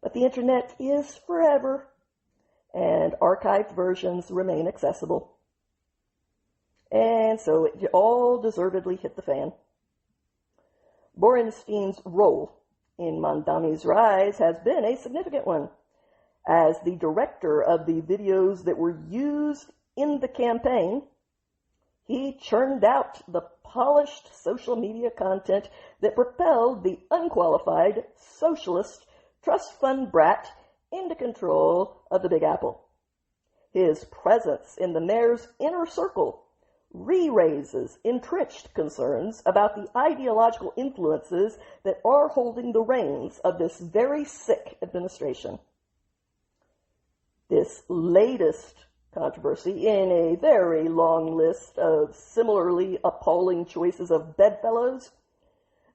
But the internet is forever, and archived versions remain accessible. And so it all deservedly hit the fan. Borenstein's role in Mamdani's rise has been a significant one. As the director of the videos that were used in the campaign, he churned out the polished social media content that propelled the unqualified socialist trust fund brat into control of the Big Apple. His presence in the mayor's inner circle re-raises entrenched concerns about the ideological influences that are holding the reins of this very sick administration. This latest controversy in a very long list of similarly appalling choices of bedfellows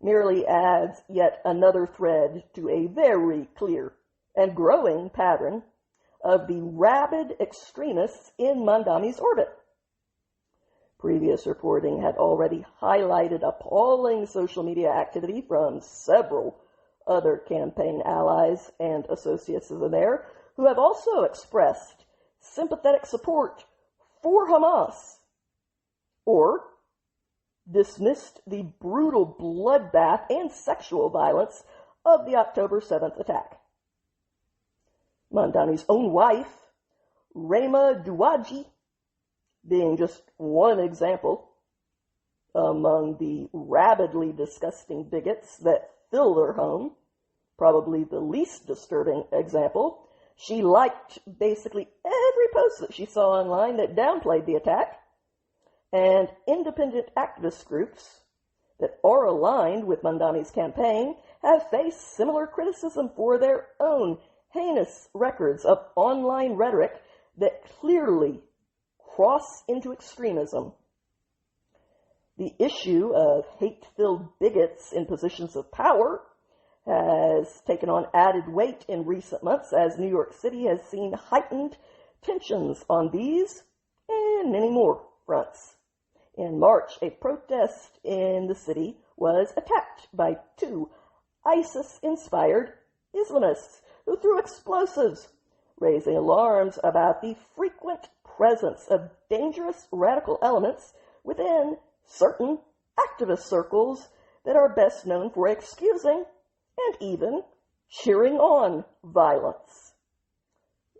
merely adds yet another thread to a very clear and growing pattern of the rabid extremists in Mamdani's orbit. Previous reporting had already highlighted appalling social media activity from several other campaign allies and associates of the mayor who have also expressed sympathetic support for Hamas, or dismissed the brutal bloodbath and sexual violence of the October 7th attack. Mamdani's own wife, Rema Douaji, being just one example among the rabidly disgusting bigots that fill their home, probably the least disturbing example. She liked basically every post that she saw online that downplayed the attack, and independent activist groups that are aligned with Mamdani's campaign have faced similar criticism for their own heinous records of online rhetoric that clearly cross into extremism. The issue of hate-filled bigots in positions of power has taken on added weight in recent months as New York City has seen heightened tensions on these and many more fronts. In March, a protest in the city was attacked by two ISIS-inspired Islamists who threw explosives, raising alarms about the frequent presence of dangerous radical elements within certain activist circles that are best known for excusing and even cheering on violence.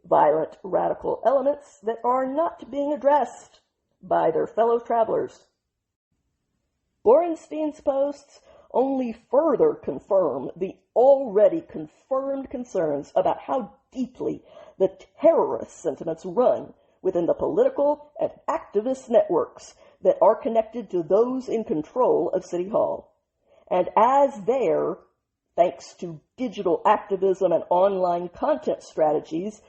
Violent radical elements that are not being addressed by their fellow travelers. Borenstein's posts only further confirm the already confirmed concerns about how deeply the terrorist sentiments run within the political and activist networks that are connected to those in control of City Hall. And as there, thanks to digital activism and online content strategies,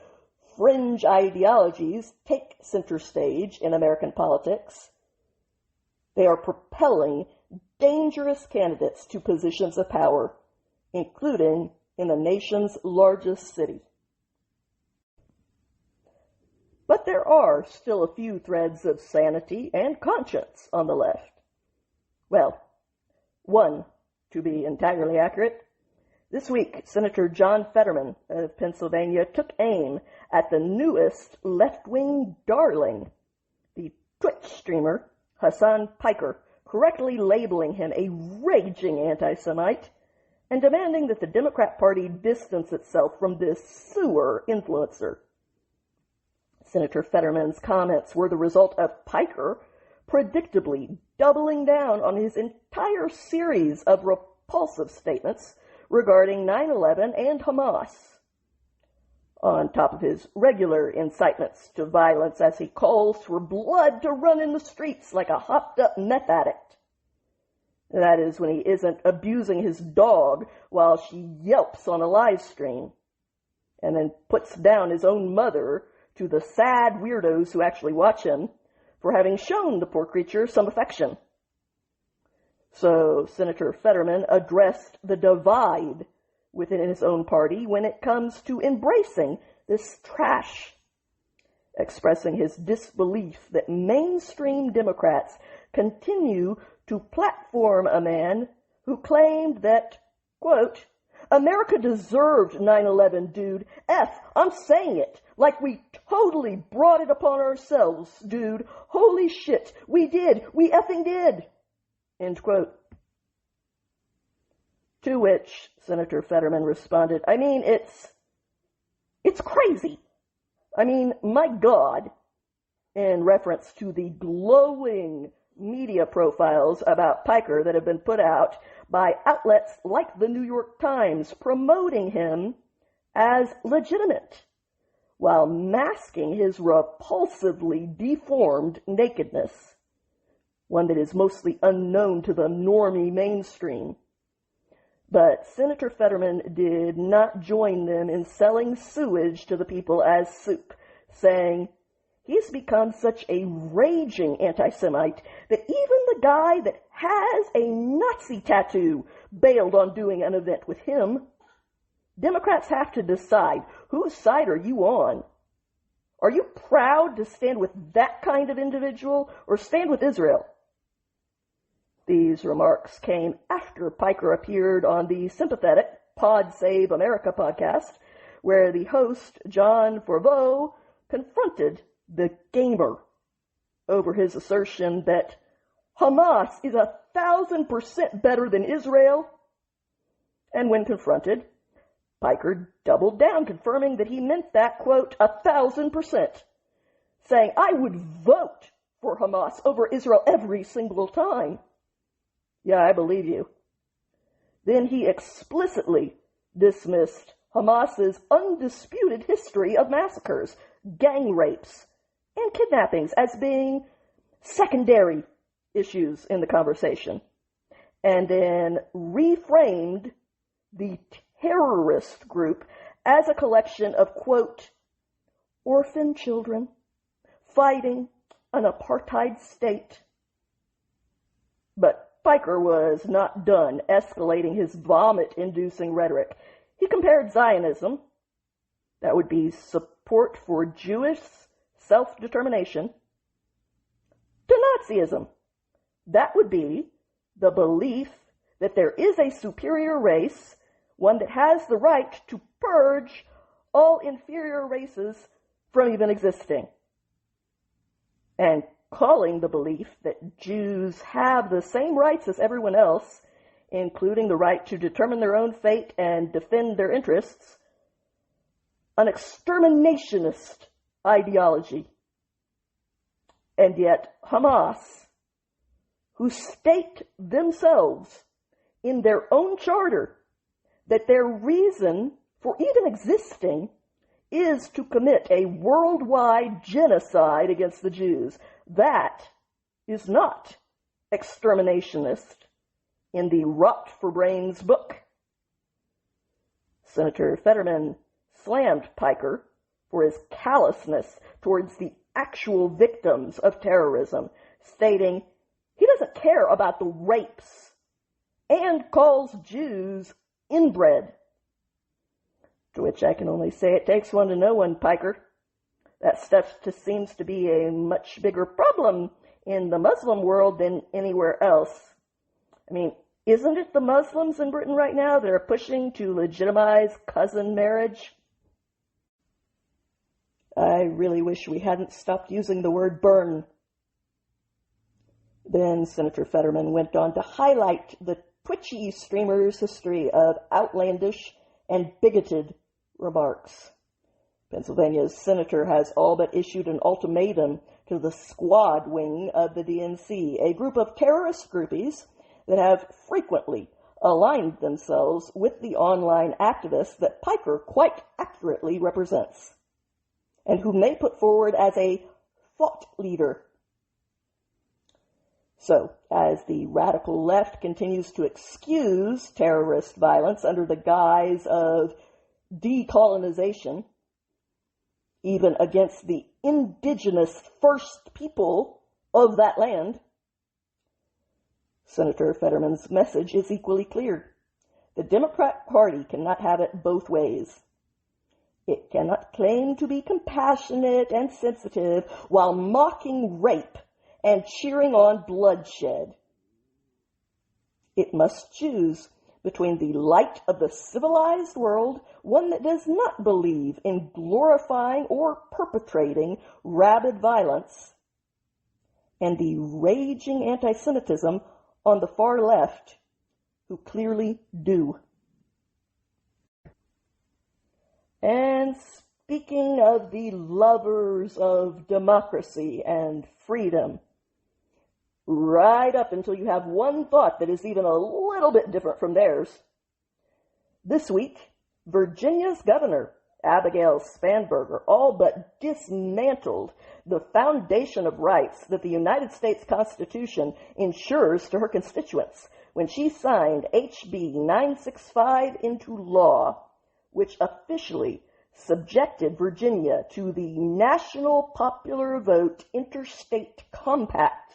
fringe ideologies take center stage in American politics, they are propelling dangerous candidates to positions of power, including in the nation's largest city. But there are still a few threads of sanity and conscience on the left. Well, one, to be entirely accurate. This week, Senator John Fetterman of Pennsylvania took aim at the newest left-wing darling, the Twitch streamer Hasan Piker, correctly labeling him a raging anti-Semite and demanding that the Democrat Party distance itself from this sewer influencer. Senator Fetterman's comments were the result of Piker predictably doubling down on his entire series of repulsive statements regarding 9/11 and Hamas, on top of his regular incitements to violence as he calls for blood to run in the streets like a hopped-up meth addict. That is, when he isn't abusing his dog while she yelps on a live stream, and then puts down his own mother to the sad weirdos who actually watch him for having shown the poor creature some affection. So Senator Fetterman addressed the divide within his own party when it comes to embracing this trash, expressing his disbelief that mainstream Democrats continue to platform a man who claimed that, quote, America deserved 9/11, dude. I'm saying it. Like we totally brought it upon ourselves, dude. Holy shit. We did. We effing did. End quote. To which Senator Fetterman responded, I mean, it's crazy. I mean, my God, in reference to the glowing media profiles about Piker that have been put out by outlets like the New York Times promoting him as legitimate, while masking his repulsively deformed nakedness, one that is mostly unknown to the normie mainstream. But Senator Fetterman did not join them in selling sewage to the people as soup, saying, he's become such a raging anti-Semite that even the guy that has a Nazi tattoo bailed on doing an event with him. Democrats have to decide, whose side are you on? Are you proud to stand with that kind of individual or stand with Israel? These remarks came after Piker appeared on the sympathetic Pod Save America podcast, where the host, John Forveau, confronted the gamer over his assertion that Hamas is 1,000% better than Israel. And when confronted, Piker doubled down, confirming that he meant that, quote, 1,000%, saying, I would vote for Hamas over Israel every single time. Yeah, I believe you. Then he explicitly dismissed Hamas's undisputed history of massacres, gang rapes, and kidnappings as being secondary issues in the conversation, and then reframed the terrorist group as a collection of, quote, orphan children fighting an apartheid state. But Piker was not done escalating his vomit-inducing rhetoric. He compared Zionism, that would be support for Jewish self-determination, to Nazism. That would be the belief that there is a superior race, one that has the right to purge all inferior races from even existing, and calling the belief that Jews have the same rights as everyone else, including the right to determine their own fate and defend their interests, an exterminationist ideology. And yet Hamas, who state themselves in their own charter that their reason for even existing is to commit a worldwide genocide against the Jews, that is not exterminationist in the Rot for Brains book. Senator Fetterman slammed Piker for his callousness towards the actual victims of terrorism, stating he doesn't care about the rapes and calls Jews inbred. To which I can only say it takes one to know one, Piker. That stuff just seems to be a much bigger problem in the Muslim world than anywhere else. I mean, isn't it the Muslims in Britain right now that are pushing to legitimize cousin marriage? I really wish we hadn't stopped using the word burn. Then Senator Fetterman went on to highlight the twitchy streamer's history of outlandish and bigoted remarks. Pennsylvania's senator has all but issued an ultimatum to the squad wing of the DNC, a group of terrorist groupies that have frequently aligned themselves with the online activists that Piker quite accurately represents, and whom they put forward as a thought leader. So, as the radical left continues to excuse terrorist violence under the guise of decolonization, even against the indigenous first people of that land, Senator Fetterman's message is equally clear. The Democrat Party cannot have it both ways. It cannot claim to be compassionate and sensitive while mocking rape and cheering on bloodshed. It must choose between the light of the civilized world, one that does not believe in glorifying or perpetrating rabid violence, and the raging anti-Semitism on the far left, who clearly do. And speaking of the lovers of democracy and freedom, right up until you have one thought that is even a little bit different from theirs. This week, Virginia's governor, Abigail Spanberger, all but dismantled the foundation of rights that the United States Constitution ensures to her constituents when she signed HB 965 into law, which officially subjected Virginia to the National Popular Vote Interstate Compact,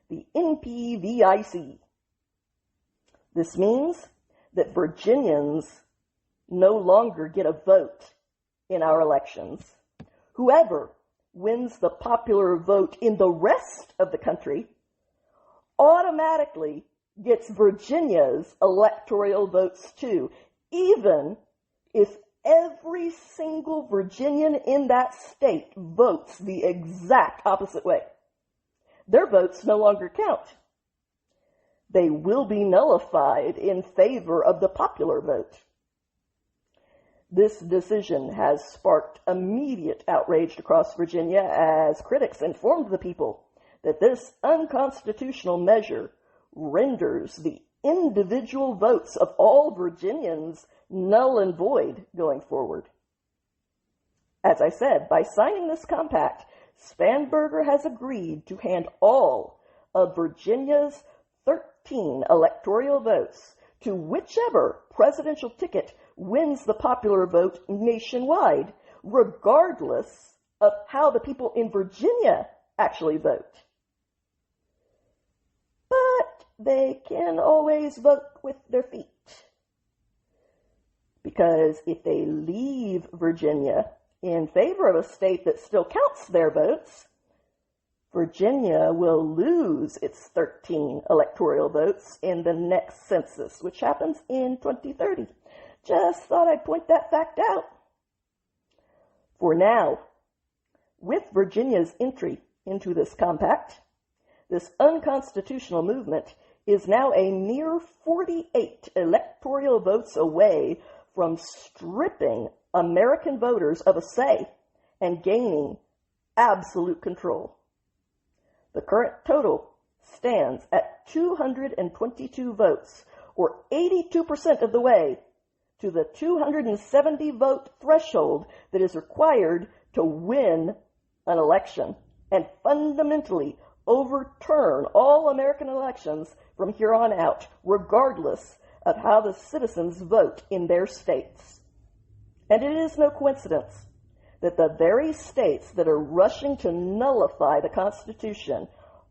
the NPVIC. This means that Virginians no longer get a vote in our elections. Whoever wins the popular vote in the rest of the country automatically gets Virginia's electoral votes too, even if every single Virginian in that state votes the exact opposite way. Their votes no longer count. They will be nullified in favor of the popular vote. This decision has sparked immediate outrage across Virginia as critics informed the people that this unconstitutional measure renders the individual votes of all Virginians null and void going forward. As I said, by signing this compact, Spanberger has agreed to hand all of Virginia's 13 electoral votes to whichever presidential ticket wins the popular vote nationwide, regardless of how the people in Virginia actually vote. But they can always vote with their feet, because if they leave Virginia in favor of a state that still counts their votes, Virginia will lose its 13 electoral votes in the next census, which happens in 2030. Just thought I'd point that fact out. For now, with Virginia's entry into this compact, this unconstitutional movement is now a mere 48 electoral votes away from stripping American voters of a say and gaining absolute control. The current total stands at 222 votes, or 82% of the way to the 270 vote threshold that is required to win an election and fundamentally overturn all American elections from here on out, regardless of how the citizens vote in their states. And it is no coincidence that the very states that are rushing to nullify the Constitution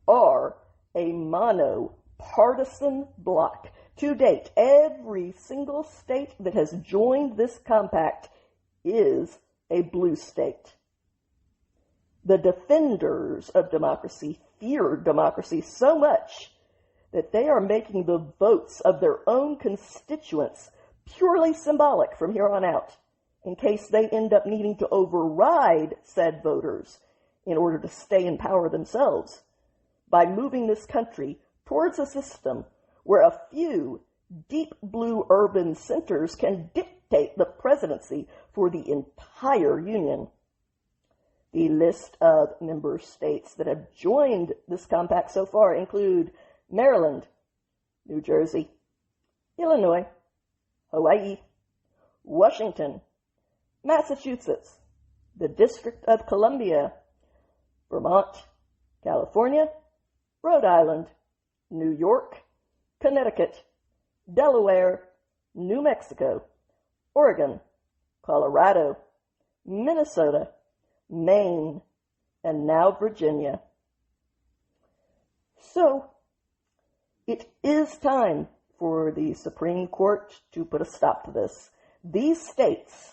are a mono-partisan bloc. To date, every single state that has joined this compact is a blue state. The defenders of democracy fear democracy so much that they are making the votes of their own constituents purely symbolic from here on out, in case they end up needing to override said voters in order to stay in power themselves, by moving this country towards a system where a few deep blue urban centers can dictate the presidency for the entire Union. The list of member states that have joined this compact so far include Maryland, New Jersey, Illinois, Hawaii, Washington, Massachusetts, the District of Columbia, Vermont, California, Rhode Island, New York, Connecticut, Delaware, New Mexico, Oregon, Colorado, Minnesota, Maine, and now Virginia. So, it is time for the Supreme Court to put a stop to this. These states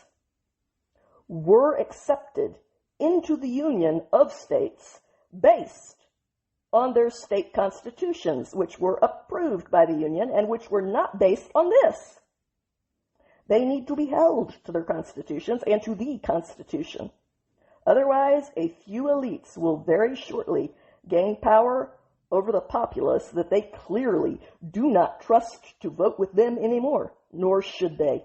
were accepted into the Union of States based on their state constitutions, which were approved by the Union and which were not based on this. They need to be held to their constitutions and to the Constitution. Otherwise, a few elites will very shortly gain power over the populace that they clearly do not trust to vote with them anymore, nor should they.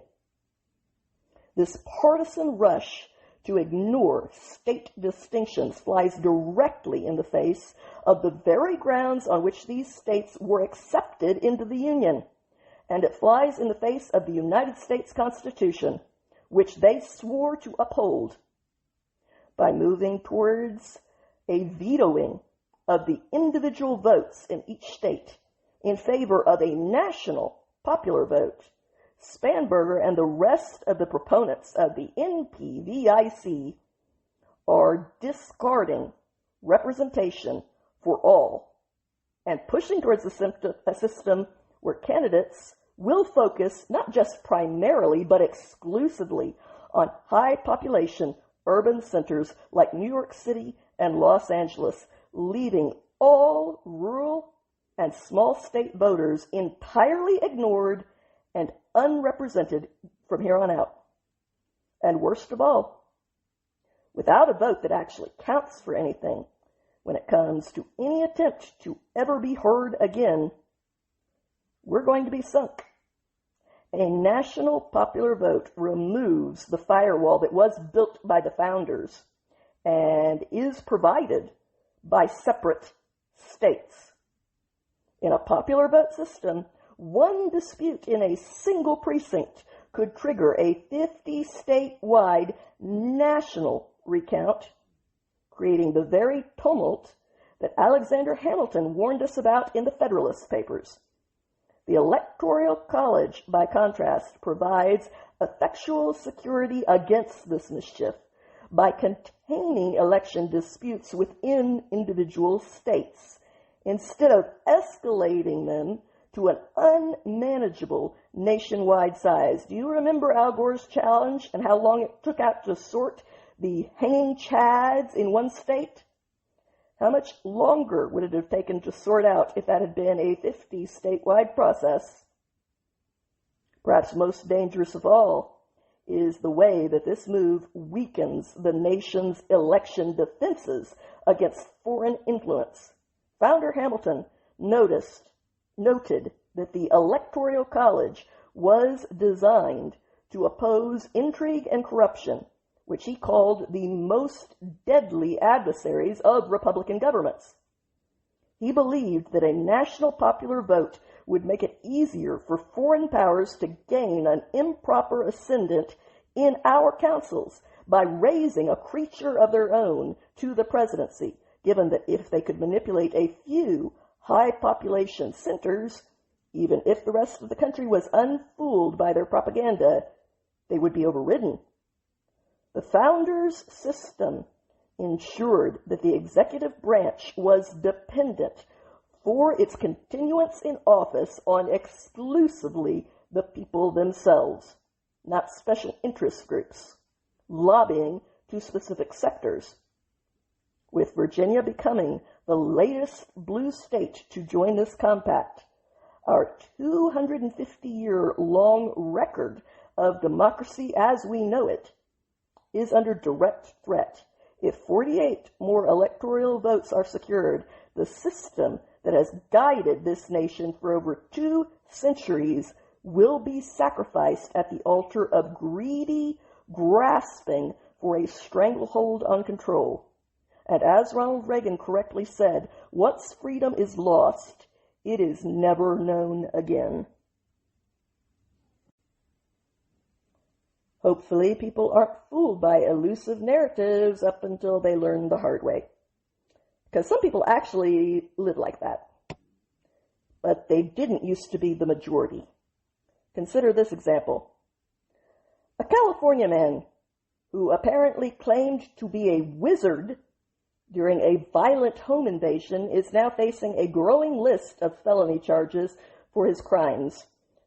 This partisan rush to ignore state distinctions flies directly in the face of the very grounds on which these states were accepted into the Union, and it flies in the face of the United States Constitution, which they swore to uphold. By moving towards a vetoing of the individual votes in each state in favor of a national popular vote, Spanberger and the rest of the proponents of the NPVIC are discarding representation for all and pushing towards a system where candidates will focus not just primarily but exclusively on high population urban centers like New York City and Los Angeles, leaving all rural and small state voters entirely ignored and unrepresented from here on out. And worst of all, without a vote that actually counts for anything when it comes to any attempt to ever be heard again, we're going to be sunk. A national popular vote removes the firewall that was built by the founders and is provided by separate states. In a popular vote system, one dispute in a single precinct could trigger a 50-state-wide national recount, creating the very tumult that Alexander Hamilton warned us about in the Federalist Papers. The Electoral College, by contrast, provides effectual security against this mischief by containing election disputes within individual states, instead of escalating them to an unmanageable nationwide size. Do you remember Al Gore's challenge and how long it took out to sort the hanging chads in one state? How much longer would it have taken to sort out if that had been a 50-statewide process? Perhaps most dangerous of all is the way that this move weakens the nation's election defenses against foreign influence. Founder Hamilton noted that the Electoral College was designed to oppose intrigue and corruption, which he called the most deadly adversaries of Republican governments. He believed that a national popular vote would make it easier for foreign powers to gain an improper ascendant in our councils by raising a creature of their own to the presidency, given that if they could manipulate a few high population centers, even if the rest of the country was unfooled by their propaganda, they would be overridden. The founders' system ensured that the executive branch was dependent for its continuance in office on exclusively the people themselves, not special interest groups, lobbying to specific sectors. With Virginia becoming the latest blue state to join this compact, our 250-year-long record of democracy as we know it is under direct threat. If 48 more electoral votes are secured, the system that has guided this nation for over 2 centuries will be sacrificed at the altar of greedy grasping for a stranglehold on control. And as Ronald Reagan correctly said, once freedom is lost, it is never known again. Hopefully, people aren't fooled by elusive narratives up until they learn the hard way. Because some people actually live like that. But they didn't used to be the majority. Consider this example. A California man who apparently claimed to be a wizard during a violent home invasion is now facing a growing list of felony charges for his crimes,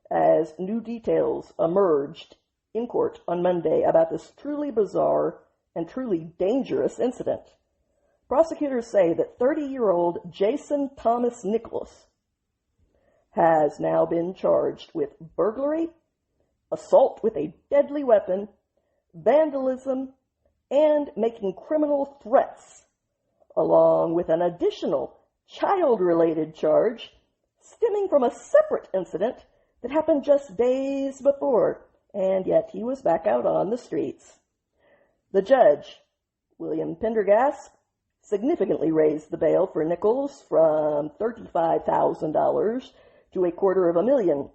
as new details emerged in court on Monday about this truly bizarre and truly dangerous incident. Prosecutors say that 30-year-old Jason Thomas Nicholas has now been charged with burglary, assault with a deadly weapon, vandalism, and making criminal threats, along with an additional child-related charge stemming from a separate incident that happened just days before, and yet he was back out on the streets. The judge, William Pendergast, significantly raised the bail for Nichols from $35,000 to $250,000,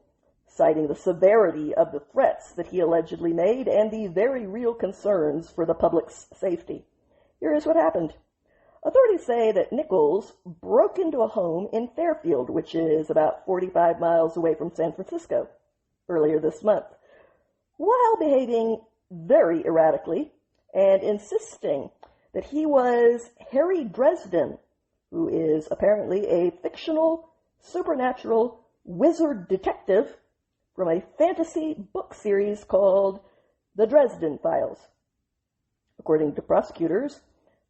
citing the severity of the threats that he allegedly made and the very real concerns for the public's safety. Here is what happened. Authorities say that Nichols broke into a home in Fairfield, which is about 45 miles away from San Francisco, earlier this month, while behaving very erratically and insisting that he was Harry Dresden, who is apparently a fictional, supernatural wizard detective from a fantasy book series called The Dresden Files. According to prosecutors,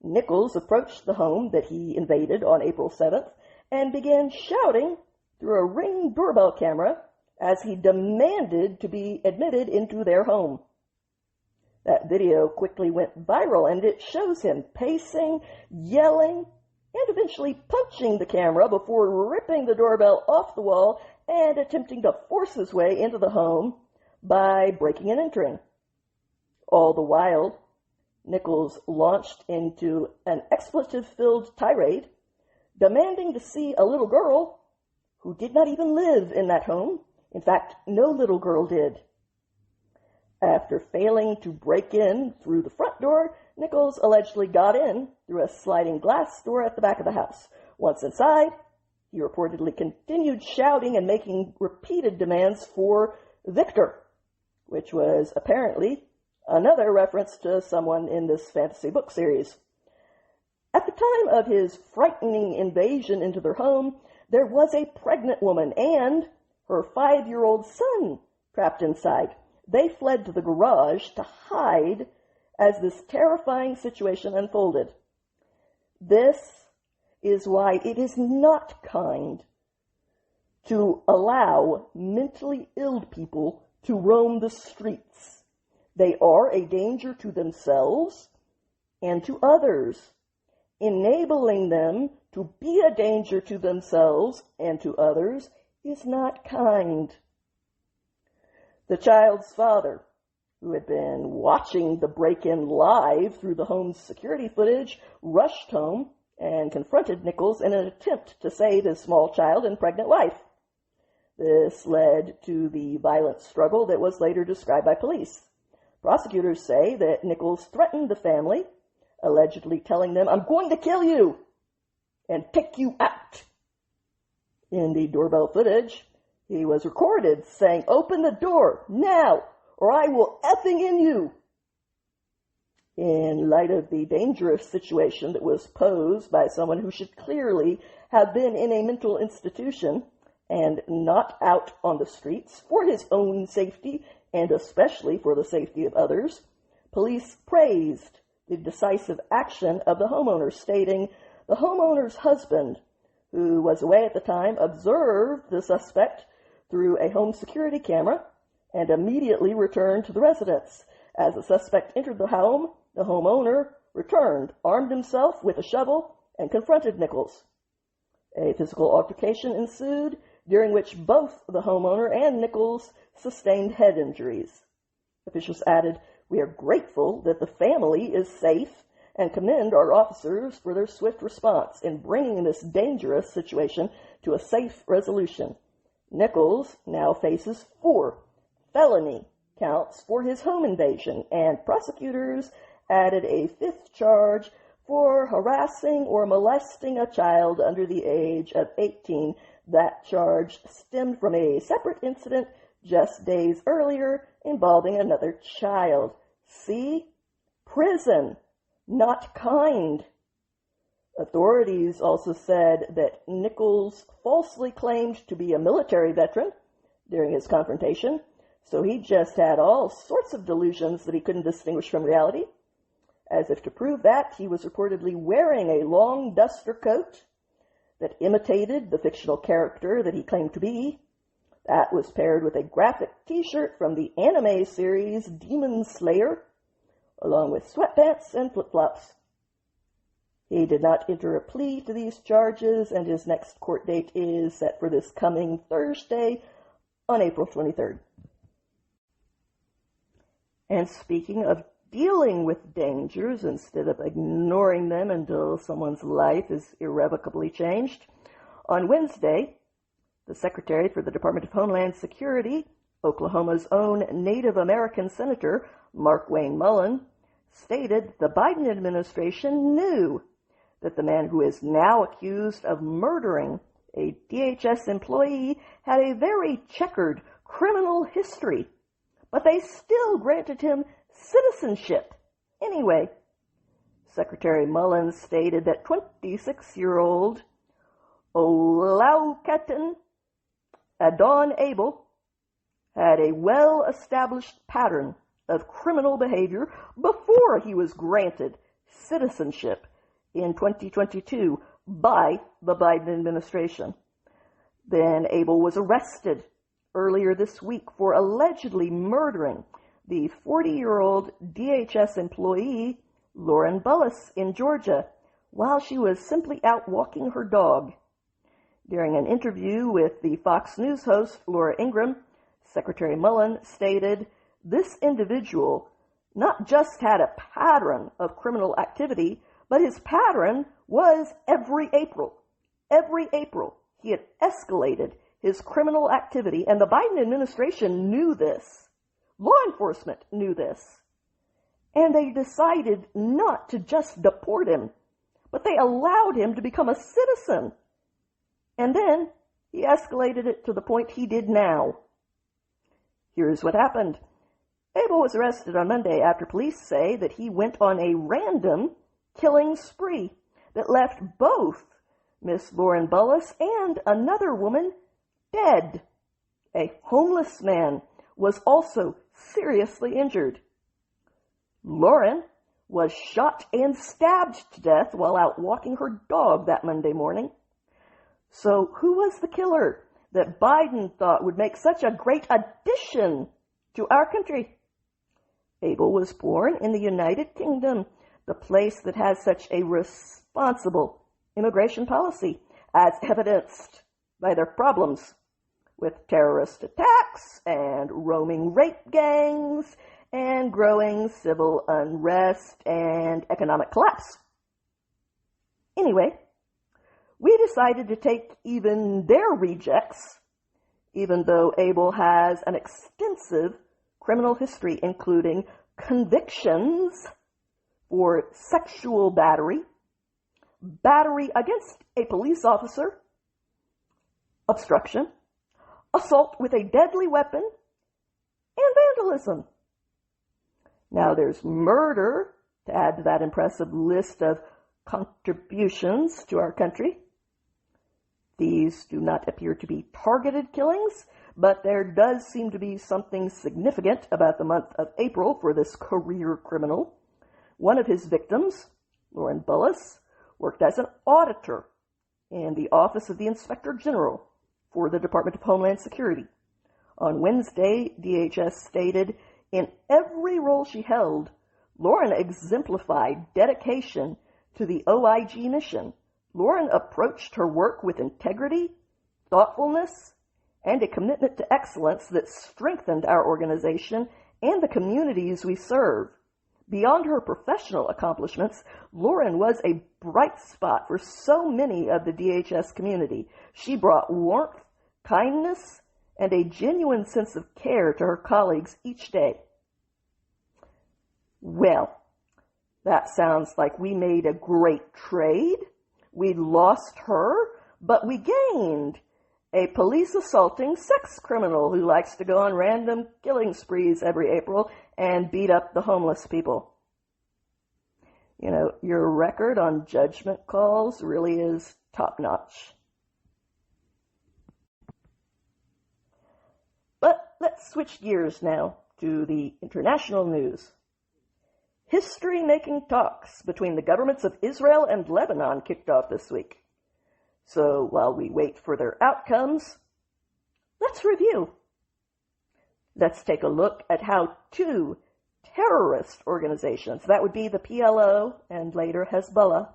Nichols approached the home that he invaded on April 7th and began shouting through a Ring doorbell camera as he demanded to be admitted into their home. That video quickly went viral, and it shows him pacing, yelling, and eventually punching the camera before ripping the doorbell off the wall and attempting to force his way into the home by breaking and entering. All the while, Nichols launched into an expletive-filled tirade, demanding to see a little girl who did not even live in that home. In fact, no little girl did. After failing to break in through the front door, Nichols allegedly got in through a sliding glass door at the back of the house. Once inside, he reportedly continued shouting and making repeated demands for Victor, which was apparently another reference to someone in this fantasy book series. At the time of his frightening invasion into their home, there was a pregnant woman and her 5-year-old son trapped inside. They fled to the garage to hide as this terrifying situation unfolded. This is why it is not kind to allow mentally ill people to roam the streets. They are a danger to themselves and to others. Enabling them to be a danger to themselves and to others is not kind. The child's father, who had been watching the break-in live through the home's security footage, rushed home and confronted Nichols in an attempt to save his small child and pregnant wife. This led to the violent struggle that was later described by police. Prosecutors say that Nichols threatened the family, allegedly telling them, "I'm going to kill you and take you out." In the doorbell footage, he was recorded saying, "Open the door now, or I will effing in you." in light of the dangerous situation that was posed by someone who should clearly have been in a mental institution and not out on the streets for his own safety and especially for the safety of others, police praised the decisive action of the homeowner, stating the homeowner's husband, who was away at the time, observed the suspect through a home security camera and immediately returned to the residence. As the suspect entered the home, the homeowner returned, armed himself with a shovel, and confronted Nichols. A physical altercation ensued, during which both the homeowner and Nichols sustained head injuries. Officials added, "We are grateful that the family is safe and commend our officers for their swift response in bringing this dangerous situation to a safe resolution." Nichols now faces 4 felony counts for his home invasion, and prosecutors added a 5th charge for harassing or molesting a child under the age of 18. That charge stemmed from a separate incident just days earlier involving another child. See? Prison. Not kind. Authorities also said that Nichols falsely claimed to be a military veteran during his confrontation, so he just had all sorts of delusions that he couldn't distinguish from reality. As if to prove that, he was reportedly wearing a long duster coat that imitated the fictional character that he claimed to be. That was paired with a graphic t-shirt from the anime series Demon Slayer, along with sweatpants and flip-flops. He did not enter a plea to these charges, and his next court date is set for this coming Thursday on April 23rd. And speaking of dealing with dangers instead of ignoring them until someone's life is irrevocably changed, on Wednesday, the Secretary for the Department of Homeland Security, Oklahoma's own Native American Senator Mark Wayne Mullen, stated the Biden administration knew that the man who is now accused of murdering a DHS employee had a very checkered criminal history, but they still granted him citizenship anyway. Secretary Mullen stated that 26-year-old Olaukaten Adon Abel had a well-established pattern of criminal behavior before he was granted citizenship in 2022 by the Biden administration. Then Abel was arrested earlier this week for allegedly murdering the 40-year-old DHS employee Lauren Bullis in Georgia while she was simply out walking her dog. During an interview with the Fox News host Laura Ingraham, Secretary Mullen stated, "This individual not just had a pattern of criminal activity, but his pattern was every April. Every April, he had escalated his criminal activity, and the Biden administration knew this. Law enforcement knew this. And they decided not to just deport him, but they allowed him to become a citizen. And then he escalated it to the point he did now." Here's what happened. Abel was arrested on Monday after police say that he went on a random killing spree that left both Miss Lauren Bullis and another woman dead. A homeless man was also seriously injured. Lauren was shot and stabbed to death while out walking her dog that Monday morning. So who was the killer that Biden thought would make such a great addition to our country? Abel was born in the United Kingdom, the place that has such a responsible immigration policy, as evidenced by their problems with terrorist attacks and roaming rape gangs and growing civil unrest and economic collapse. Anyway, we decided to take even their rejects, even though Abel has an extensive criminal history, including convictions for sexual battery, battery against a police officer, obstruction, assault with a deadly weapon, and vandalism. Now there's murder to add to that impressive list of contributions to our country. These do not appear to be targeted killings, but there does seem to be something significant about the month of April for this career criminal. One of his victims, Lauren Bullis, worked as an auditor in the Office of the Inspector General for the Department of Homeland Security. On Wednesday, DHS stated, in every role she held, Lauren exemplified dedication to the OIG mission. Lauren approached her work with integrity, thoughtfulness, and a commitment to excellence that strengthened our organization and the communities we serve. Beyond her professional accomplishments, Lauren was a bright spot for so many of the DHS community. She brought warmth, kindness, and a genuine sense of care to her colleagues each day. Well, that sounds like we made a great trade. We lost her, but we gained a police assaulting sex criminal who likes to go on random killing sprees every April and beat up the homeless people. You know, your record on judgment calls really is top-notch. But let's switch gears now to the international news. History-making talks between the governments of Israel and Lebanon kicked off this week. So while we wait for their outcomes, let's review. Let's take a look at how two terrorist organizations, that would be the PLO and later Hezbollah,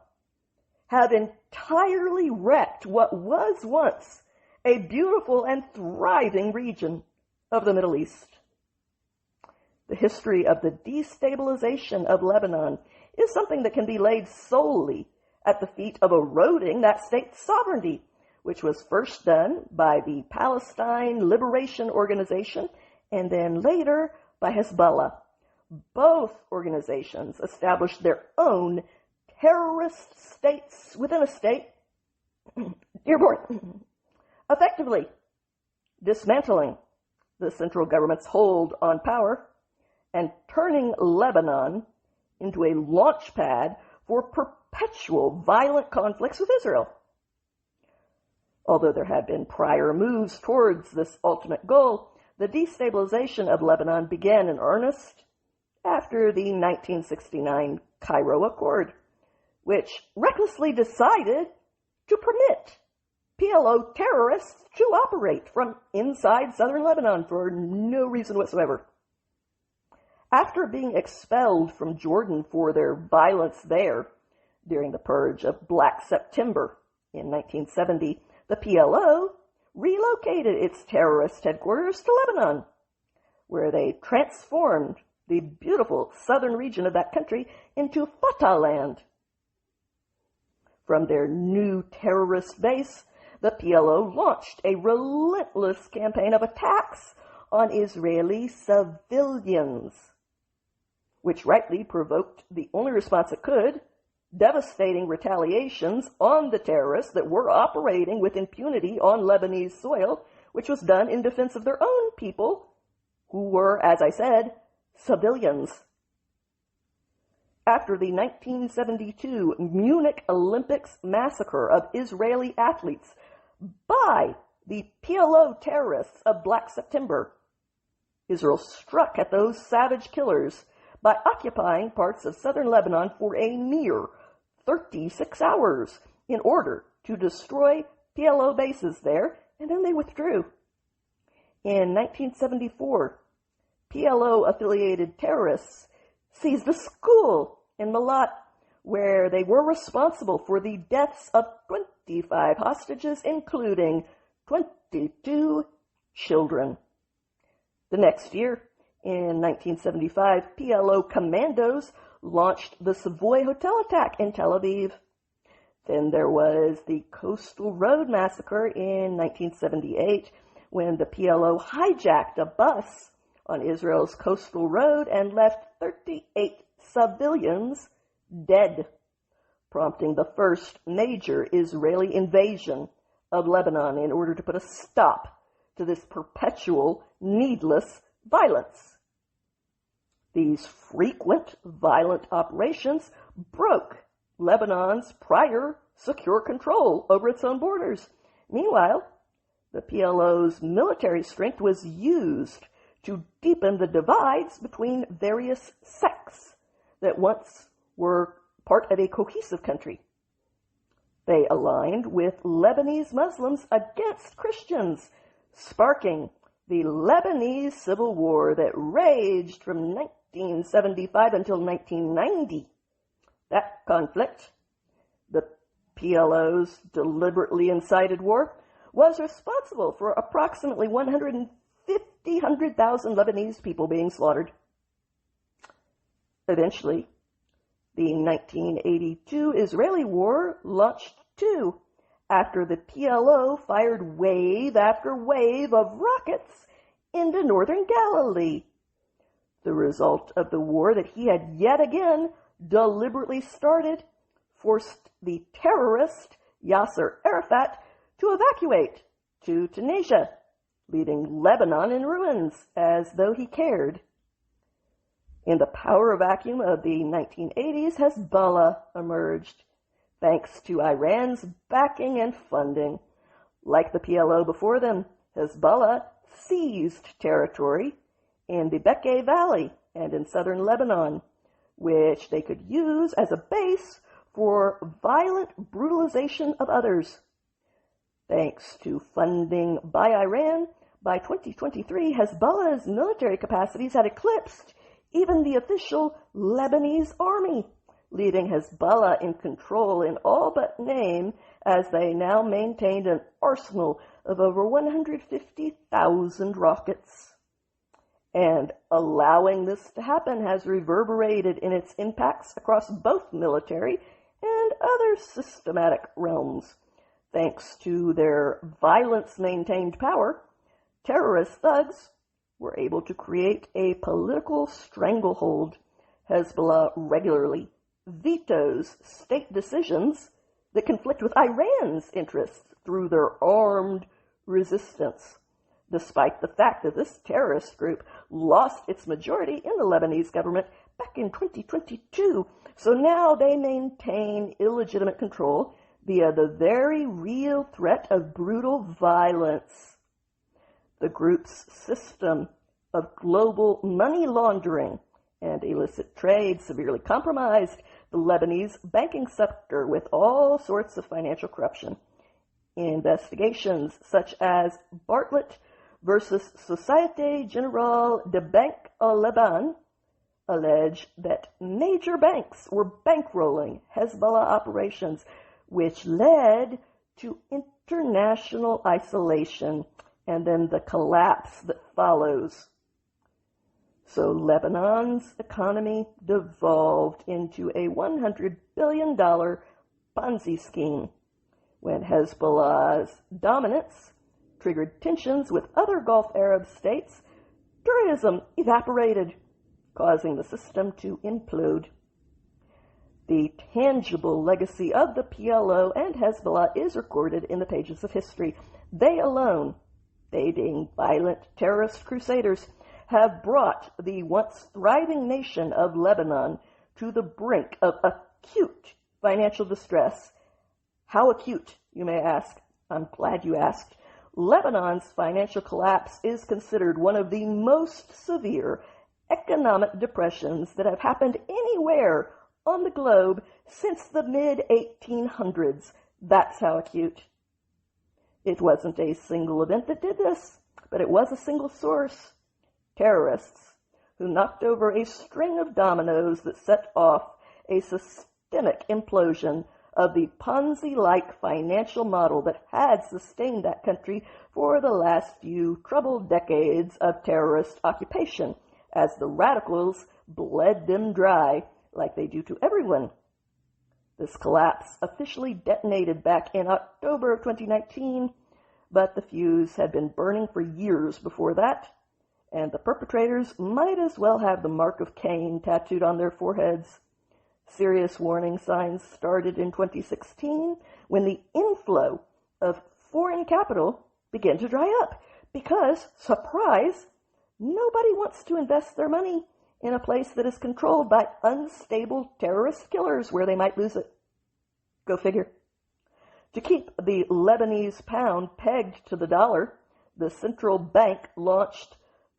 have entirely wrecked what was once a beautiful and thriving region of the Middle East. The history of the destabilization of Lebanon is something that can be laid solely at the feet of eroding that state's sovereignty, which was first done by the Palestine Liberation Organization and then later by Hezbollah. Both organizations established their own terrorist states within a state, effectively dismantling the central government's hold on power and turning Lebanon into a launch pad for perpetual violent conflicts with Israel. Although there had been prior moves towards this ultimate goal, the destabilization of Lebanon began in earnest after the 1969 Cairo Accord, which recklessly decided to permit PLO terrorists to operate from inside southern Lebanon for no reason whatsoever. After being expelled from Jordan for their violence there during the purge of Black September in 1970, the PLO relocated its terrorist headquarters to Lebanon, where they transformed the beautiful southern region of that country into Fatah land. From their new terrorist base, the PLO launched a relentless campaign of attacks on Israeli civilians, which rightly provoked the only response it could, devastating retaliations on the terrorists that were operating with impunity on Lebanese soil, which was done in defense of their own people, who were, as I said, civilians. After the 1972 Munich Olympics massacre of Israeli athletes by the PLO terrorists of Black September, Israel struck at those savage killers by occupying parts of southern Lebanon for a mere 36 hours in order to destroy PLO bases there, and then they withdrew. In 1974, PLO-affiliated terrorists seized a school in Malat, where they were responsible for the deaths of 25 hostages, including 22 children. The next year, in 1975, PLO commandos launched the Savoy Hotel attack in Tel Aviv. Then there was the Coastal Road massacre in 1978, when the PLO hijacked a bus on Israel's Coastal Road and left 38 civilians dead, prompting the first major Israeli invasion of Lebanon in order to put a stop to this perpetual, needless violence. These frequent violent operations broke Lebanon's prior secure control over its own borders. Meanwhile, the PLO's military strength was used to deepen the divides between various sects that once were part of a cohesive country. They aligned with Lebanese Muslims against Christians, sparking the Lebanese Civil War that raged from 1975 until 1990. That conflict, the PLO's deliberately incited war, was responsible for approximately 100,000 Lebanese people being slaughtered. Eventually, the 1982 Israeli war launched too, after the PLO fired wave after wave of rockets into northern Galilee. The result of the war that he had yet again deliberately started forced the terrorist Yasser Arafat to evacuate to Tunisia, leaving Lebanon in ruins, as though he cared. In the power vacuum of the 1980s, Hezbollah emerged, thanks to Iran's backing and funding. Like the PLO before them, Hezbollah seized territory in the Bekaa Valley and in southern Lebanon, which they could use as a base for violent brutalization of others. Thanks to funding by Iran, by 2023, Hezbollah's military capacities had eclipsed even the official Lebanese army, leaving Hezbollah in control in all but name, as they now maintained an arsenal of over 150,000 rockets. And allowing this to happen has reverberated in its impacts across both military and other systematic realms. Thanks to their violence-maintained power, terrorist thugs were able to create a political stranglehold. Hezbollah regularly vetoes state decisions that conflict with Iran's interests through their armed resistance, despite the fact that this terrorist group lost its majority in the Lebanese government back in 2022. So now they maintain illegitimate control via the very real threat of brutal violence. The group's system of global money laundering and illicit trade severely compromised the Lebanese banking sector with all sorts of financial corruption. Investigations such as Bartlett versus Société Générale de Banque au Liban allege that major banks were bankrolling Hezbollah operations, which led to international isolation and then the collapse that follows. So Lebanon's economy devolved into a $100 billion Ponzi scheme when Hezbollah's dominance triggered tensions with other Gulf Arab states. Tourism evaporated, causing the system to implode. The tangible legacy of the PLO and Hezbollah is recorded in the pages of history. They alone, they being violent terrorist crusaders, have brought the once thriving nation of Lebanon to the brink of acute financial distress. How acute, you may ask? I'm glad you asked. Lebanon's financial collapse is considered one of the most severe economic depressions that have happened anywhere on the globe since the mid-1800s. That's how acute. It wasn't a single event that did this, but it was a single source. Terrorists who knocked over a string of dominoes that set off a systemic implosion of the Ponzi-like financial model that had sustained that country for the last few troubled decades of terrorist occupation, as the radicals bled them dry like they do to everyone. This collapse officially detonated back in October of 2019, but the fuse had been burning for years before that, and the perpetrators might as well have the mark of Cain tattooed on their foreheads. Serious warning signs started in 2016 when the inflow of foreign capital began to dry up because, surprise, nobody wants to invest their money in a place that is controlled by unstable terrorist killers where they might lose it. Go figure. To keep the Lebanese pound pegged to the dollar, the central bank launched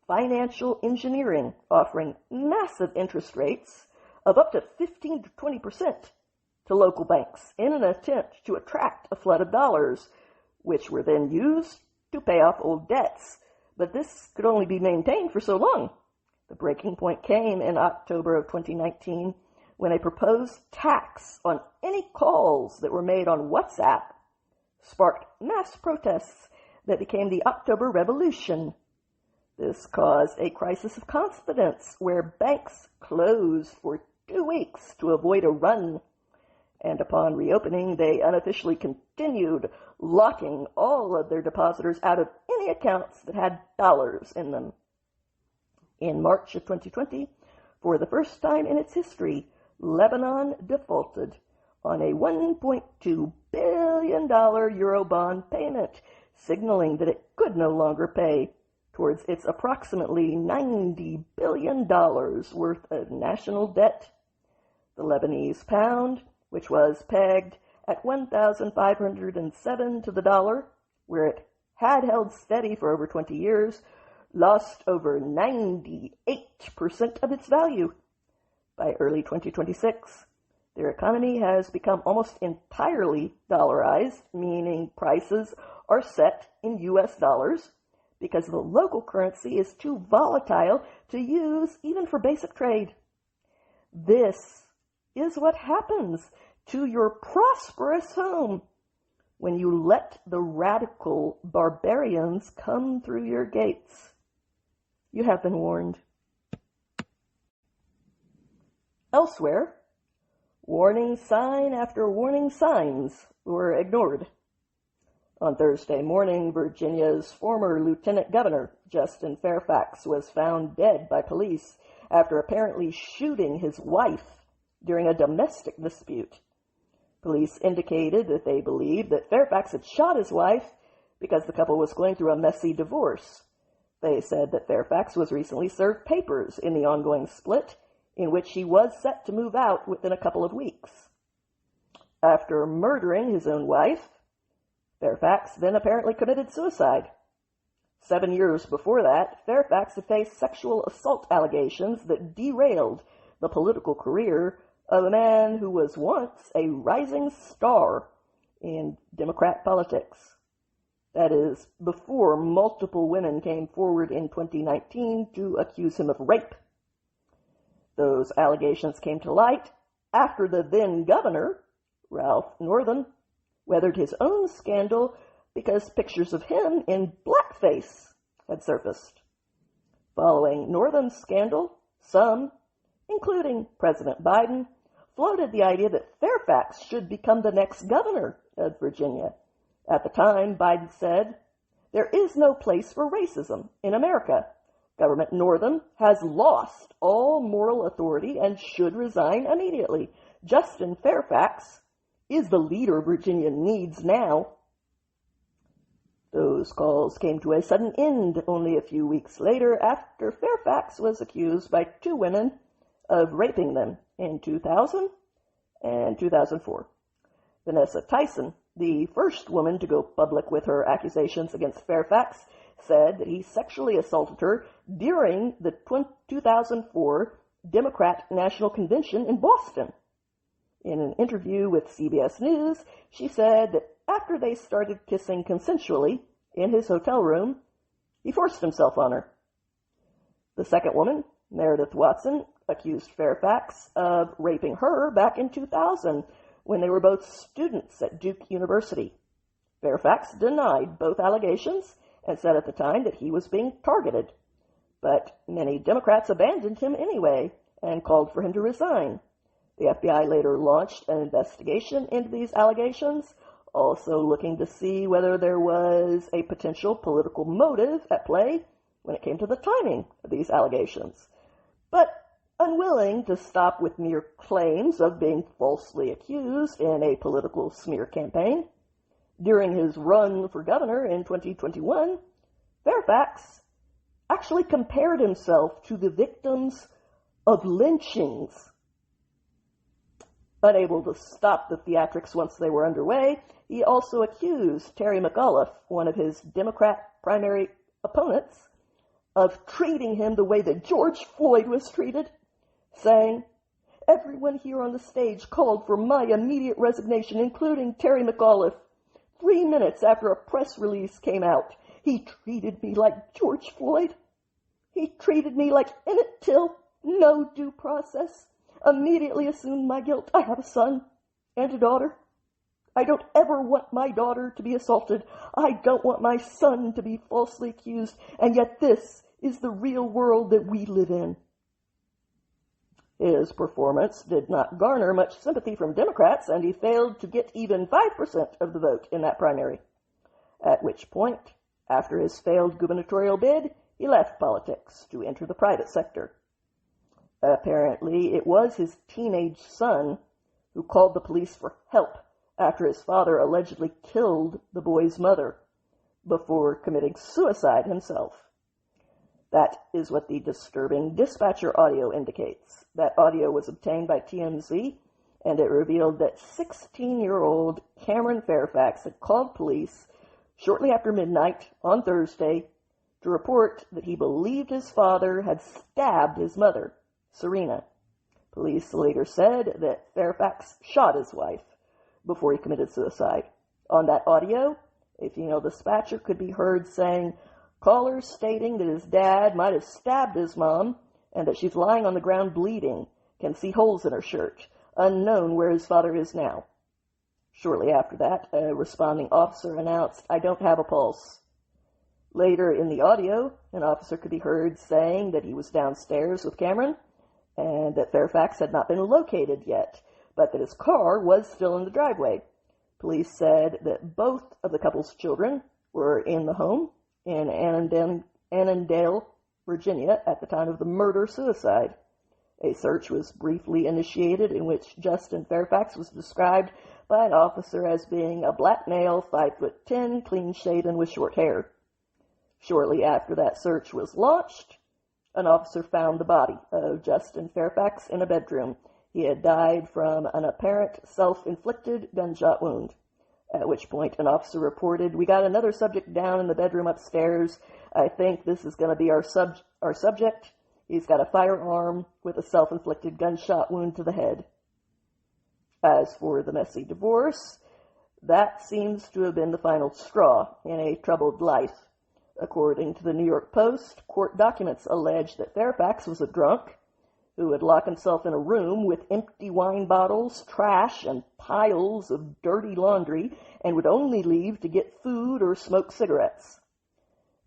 financial engineering, offering massive interest rates of up to 15 to 20% to local banks in an attempt to attract a flood of dollars, which were then used to pay off old debts. But this could only be maintained for so long. The breaking point came in October of 2019 when a proposed tax on any calls that were made on WhatsApp sparked mass protests that became the October Revolution. This caused a crisis of confidence where banks closed for 2 weeks to avoid a run, and upon reopening, they unofficially continued locking all of their depositors out of any accounts that had dollars in them. In March of 2020, for the first time in its history, Lebanon defaulted on a $1.2 billion Eurobond payment, signaling that it could no longer pay towards its approximately $90 billion worth of national debt. The Lebanese pound, which was pegged at 1,507 to the dollar, where it had held steady for over 20 years, lost over 98% of its value. By early 2026, their economy has become almost entirely dollarized, meaning prices are set in U.S. dollars because the local currency is too volatile to use even for basic trade. This is what happens to your prosperous home when you let the radical barbarians come through your gates. You have been warned. Elsewhere, warning sign after warning signs were ignored. On Thursday morning, Virginia's former lieutenant governor, Justin Fairfax, was found dead by police after apparently shooting his wife during a domestic dispute. Police indicated that they believed that Fairfax had shot his wife because the couple was going through a messy divorce. They said that Fairfax was recently served papers in the ongoing split, in which he was set to move out within a couple of weeks. After murdering his own wife, Fairfax then apparently committed suicide. 7 years before that, Fairfax had faced sexual assault allegations that derailed the political career of a man who was once a rising star in Democrat politics. That is, before multiple women came forward in 2019 to accuse him of rape. Those allegations came to light after the then governor, Ralph Northam, weathered his own scandal because pictures of him in blackface had surfaced. Following Northam's scandal, some, including President Biden, floated the idea that Fairfax should become the next governor of Virginia. At the time, Biden said, "There is no place for racism in America. Governor Northam has lost all moral authority and should resign immediately. Justin Fairfax is the leader Virginia needs now." Those calls came to a sudden end only a few weeks later after Fairfax was accused by 2 women of raping them in 2000 and 2004. Vanessa Tyson, the first woman to go public with her accusations against Fairfax, said that he sexually assaulted her during the 2004 Democrat National Convention in Boston. In an interview with CBS News, she said that after they started kissing consensually in his hotel room, he forced himself on her. The second woman, Meredith Watson, accused Fairfax of raping her back in 2000 when they were both students at Duke University. Fairfax denied both allegations and said at the time that he was being targeted. But many Democrats abandoned him anyway and called for him to resign. The FBI later launched an investigation into these allegations, also looking to see whether there was a potential political motive at play when it came to the timing of these allegations. But unwilling to stop with mere claims of being falsely accused in a political smear campaign, during his run for governor in 2021, Fairfax actually compared himself to the victims of lynchings. Unable to stop the theatrics once they were underway, he also accused Terry McAuliffe, one of his Democrat primary opponents, of treating him the way that George Floyd was treated, saying, "Everyone here on the stage called for my immediate resignation, including Terry McAuliffe. 3 minutes after a press release came out, he treated me like George Floyd. He treated me like Emmett Till, no due process. Immediately assumed my guilt. I have a son and a daughter. I don't ever want my daughter to be assaulted. I don't want my son to be falsely accused, and yet this is the real world that we live in." His performance did not garner much sympathy from Democrats, and he failed to get even 5% of the vote in that primary. At which point, after his failed gubernatorial bid, he left politics to enter the private sector. Apparently, it was his teenage son who called the police for help after his father allegedly killed the boy's mother before committing suicide himself. That is what the disturbing dispatcher audio indicates. That audio was obtained by TMZ, and it revealed that 16-year-old Cameron Fairfax had called police shortly after midnight on Thursday to report that he believed his father had stabbed his mother, Serena. Police later said that Fairfax shot his wife before he committed suicide. On that audio, a female dispatcher could be heard saying, "Callers stating that his dad might have stabbed his mom and that she's lying on the ground bleeding, can see holes in her shirt, unknown where his father is now." Shortly after that, a responding officer announced, "I don't have a pulse." Later in the audio, an officer could be heard saying that he was downstairs with Cameron and that Fairfax had not been located yet, but that his car was still in the driveway. Police said that both of the couple's children were in the home in Annandale, Virginia, at the time of the murder-suicide. A search was briefly initiated in which Justin Fairfax was described by an officer as being a black male, 5'10", clean-shaven with short hair. Shortly after that search was launched, an officer found the body of Justin Fairfax in a bedroom. He had died from an apparent self-inflicted gunshot wound, at which point an officer reported, "We got another subject down in the bedroom upstairs. I think this is going to be our subject. He's got a firearm with a self-inflicted gunshot wound to the head." As for the messy divorce, that seems to have been the final straw in a troubled life. According to the New York Post, court documents allege that Fairfax was a drunk who would lock himself in a room with empty wine bottles, trash, and piles of dirty laundry, and would only leave to get food or smoke cigarettes.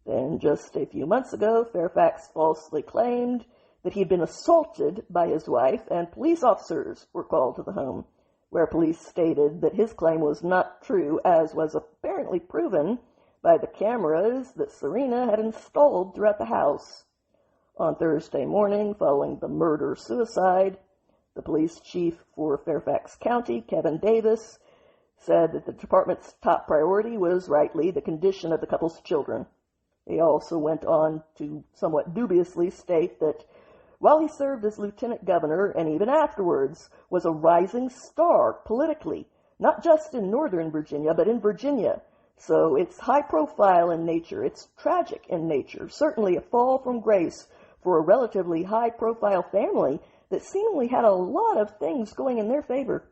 Then, just a few months ago, Fairfax falsely claimed that he had been assaulted by his wife, and police officers were called to the home, where police stated that his claim was not true, as was apparently proven by the cameras that Serena had installed throughout the house. On Thursday morning, following the murder-suicide, the police chief for Fairfax County, Kevin Davis, said that the department's top priority was rightly the condition of the couple's children. He also went on to somewhat dubiously state that while he served as lieutenant governor and even afterwards was a rising star politically, not just in Northern Virginia, but in Virginia. So it's high profile in nature, it's tragic in nature, certainly a fall from grace for a relatively high profile family that seemingly had a lot of things going in their favor.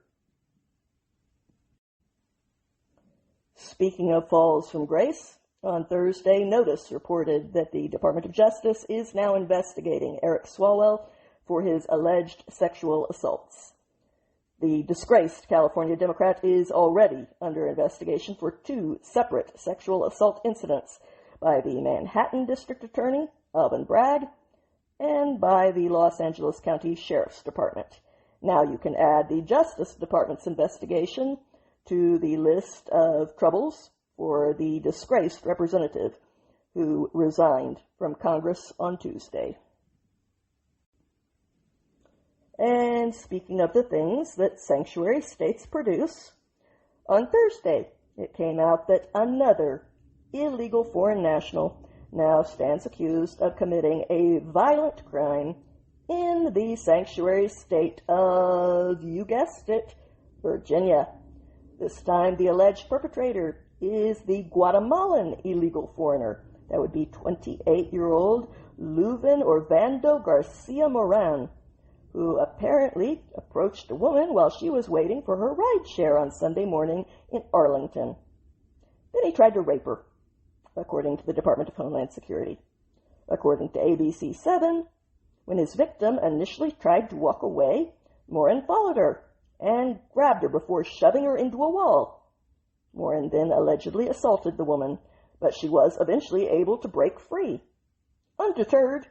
Speaking of falls from grace, on Thursday, Notice reported that the Department of Justice is now investigating Eric Swalwell for his alleged sexual assaults. The disgraced California Democrat is already under investigation for 2 separate sexual assault incidents by the Manhattan District Attorney, Alvin Bragg, and by the Los Angeles County Sheriff's Department. Now you can add the Justice Department's investigation to the list of troubles for the disgraced representative who resigned from Congress on Tuesday. And speaking of the things that sanctuary states produce, on Thursday it came out that another illegal foreign national now stands accused of committing a violent crime in the sanctuary state of, you guessed it, Virginia. This time the alleged perpetrator is the Guatemalan illegal foreigner. That would be 28-year-old Leuven Orvando Garcia Moran, who apparently approached a woman while she was waiting for her ride share on Sunday morning in Arlington. Then he tried to rape her, according to the Department of Homeland Security. According to ABC 7, when his victim initially tried to walk away, Moran followed her and grabbed her before shoving her into a wall. Moran then allegedly assaulted the woman, but she was eventually able to break free. Undeterred,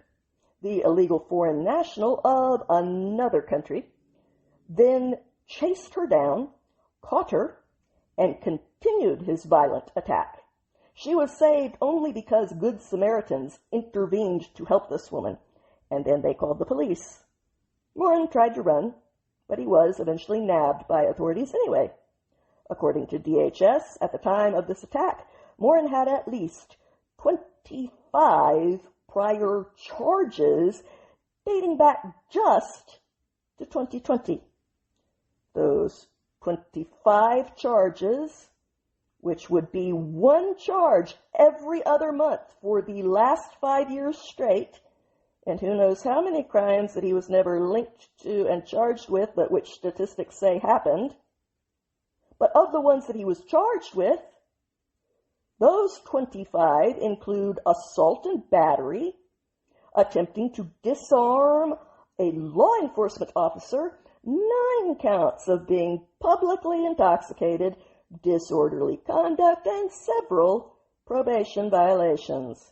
the illegal foreign national of another country then chased her down, caught her, and continued his violent attack. She was saved only because Good Samaritans intervened to help this woman, and then they called the police. Moran tried to run, but he was eventually nabbed by authorities anyway. According to DHS, at the time of this attack, Moran had at least 25 prior charges dating back just to 2020. Those 25 charges, which would be one charge every other month for the last 5 years straight, and who knows how many crimes that he was never linked to and charged with, but which statistics say happened. But of the ones that he was charged with, those 25 include assault and battery, attempting to disarm a law enforcement officer, 9 counts of being publicly intoxicated, disorderly conduct, and several probation violations.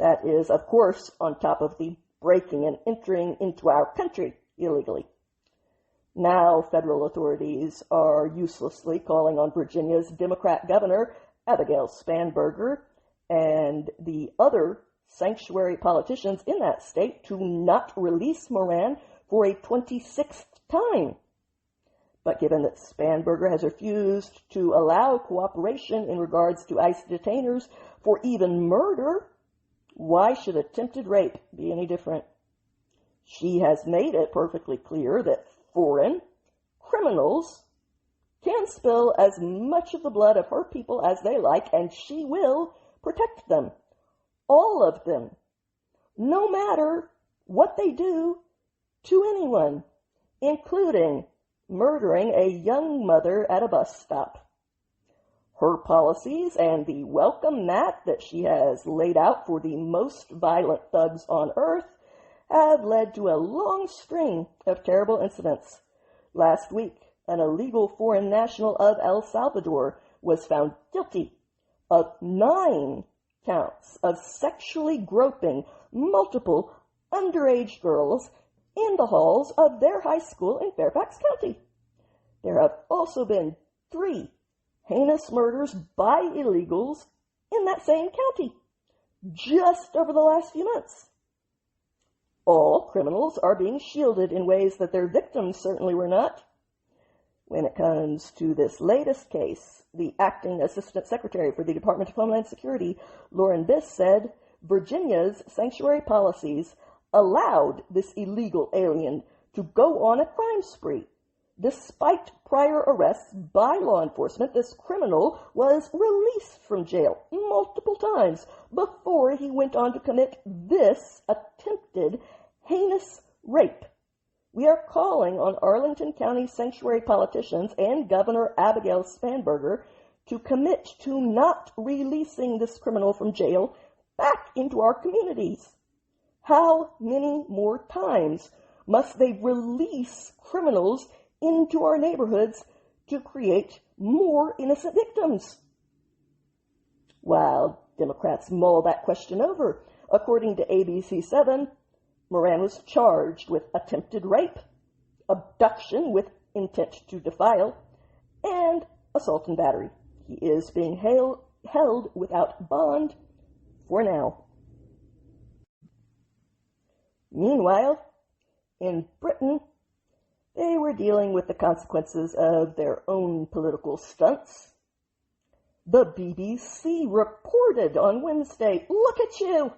That is, of course, on top of the breaking and entering into our country illegally. Now, federal authorities are uselessly calling on Virginia's Democrat governor, Abigail Spanberger, and the other sanctuary politicians in that state to not release Moran for a 26th time. But given that Spanberger has refused to allow cooperation in regards to ICE detainers for even murder, why should attempted rape be any different? She has made it perfectly clear that foreign criminals can spill as much of the blood of her people as they like, and she will protect them. All of them. No matter what they do to anyone, including murdering a young mother at a bus stop. Her policies and the welcome mat that she has laid out for the most violent thugs on earth have led to a long string of terrible incidents. Last week, an illegal foreign national of El Salvador was found guilty of 9 counts of sexually groping multiple underage girls in the halls of their high school in Fairfax County. There have also been 3 heinous murders by illegals in that same county just over the last few months. All criminals are being shielded in ways that their victims certainly were not. When it comes to this latest case, the acting Assistant Secretary for the Department of Homeland Security, Lauren Biss, said Virginia's sanctuary policies allowed this illegal alien to go on a crime spree. Despite prior arrests by law enforcement, this criminal was released from jail multiple times before he went on to commit this attempted heinous rape. We are calling on Arlington County sanctuary politicians and Governor Abigail Spanberger to commit to not releasing this criminal from jail back into our communities. How many more times must they release criminals into our neighborhoods to create more innocent victims? While Democrats mull that question over, according to ABC 7, Moran was charged with attempted rape, abduction with intent to defile, and assault and battery. He is being held without bond for now. Meanwhile, in Britain, they were dealing with the consequences of their own political stunts. The BBC reported on Wednesday, "Look at you!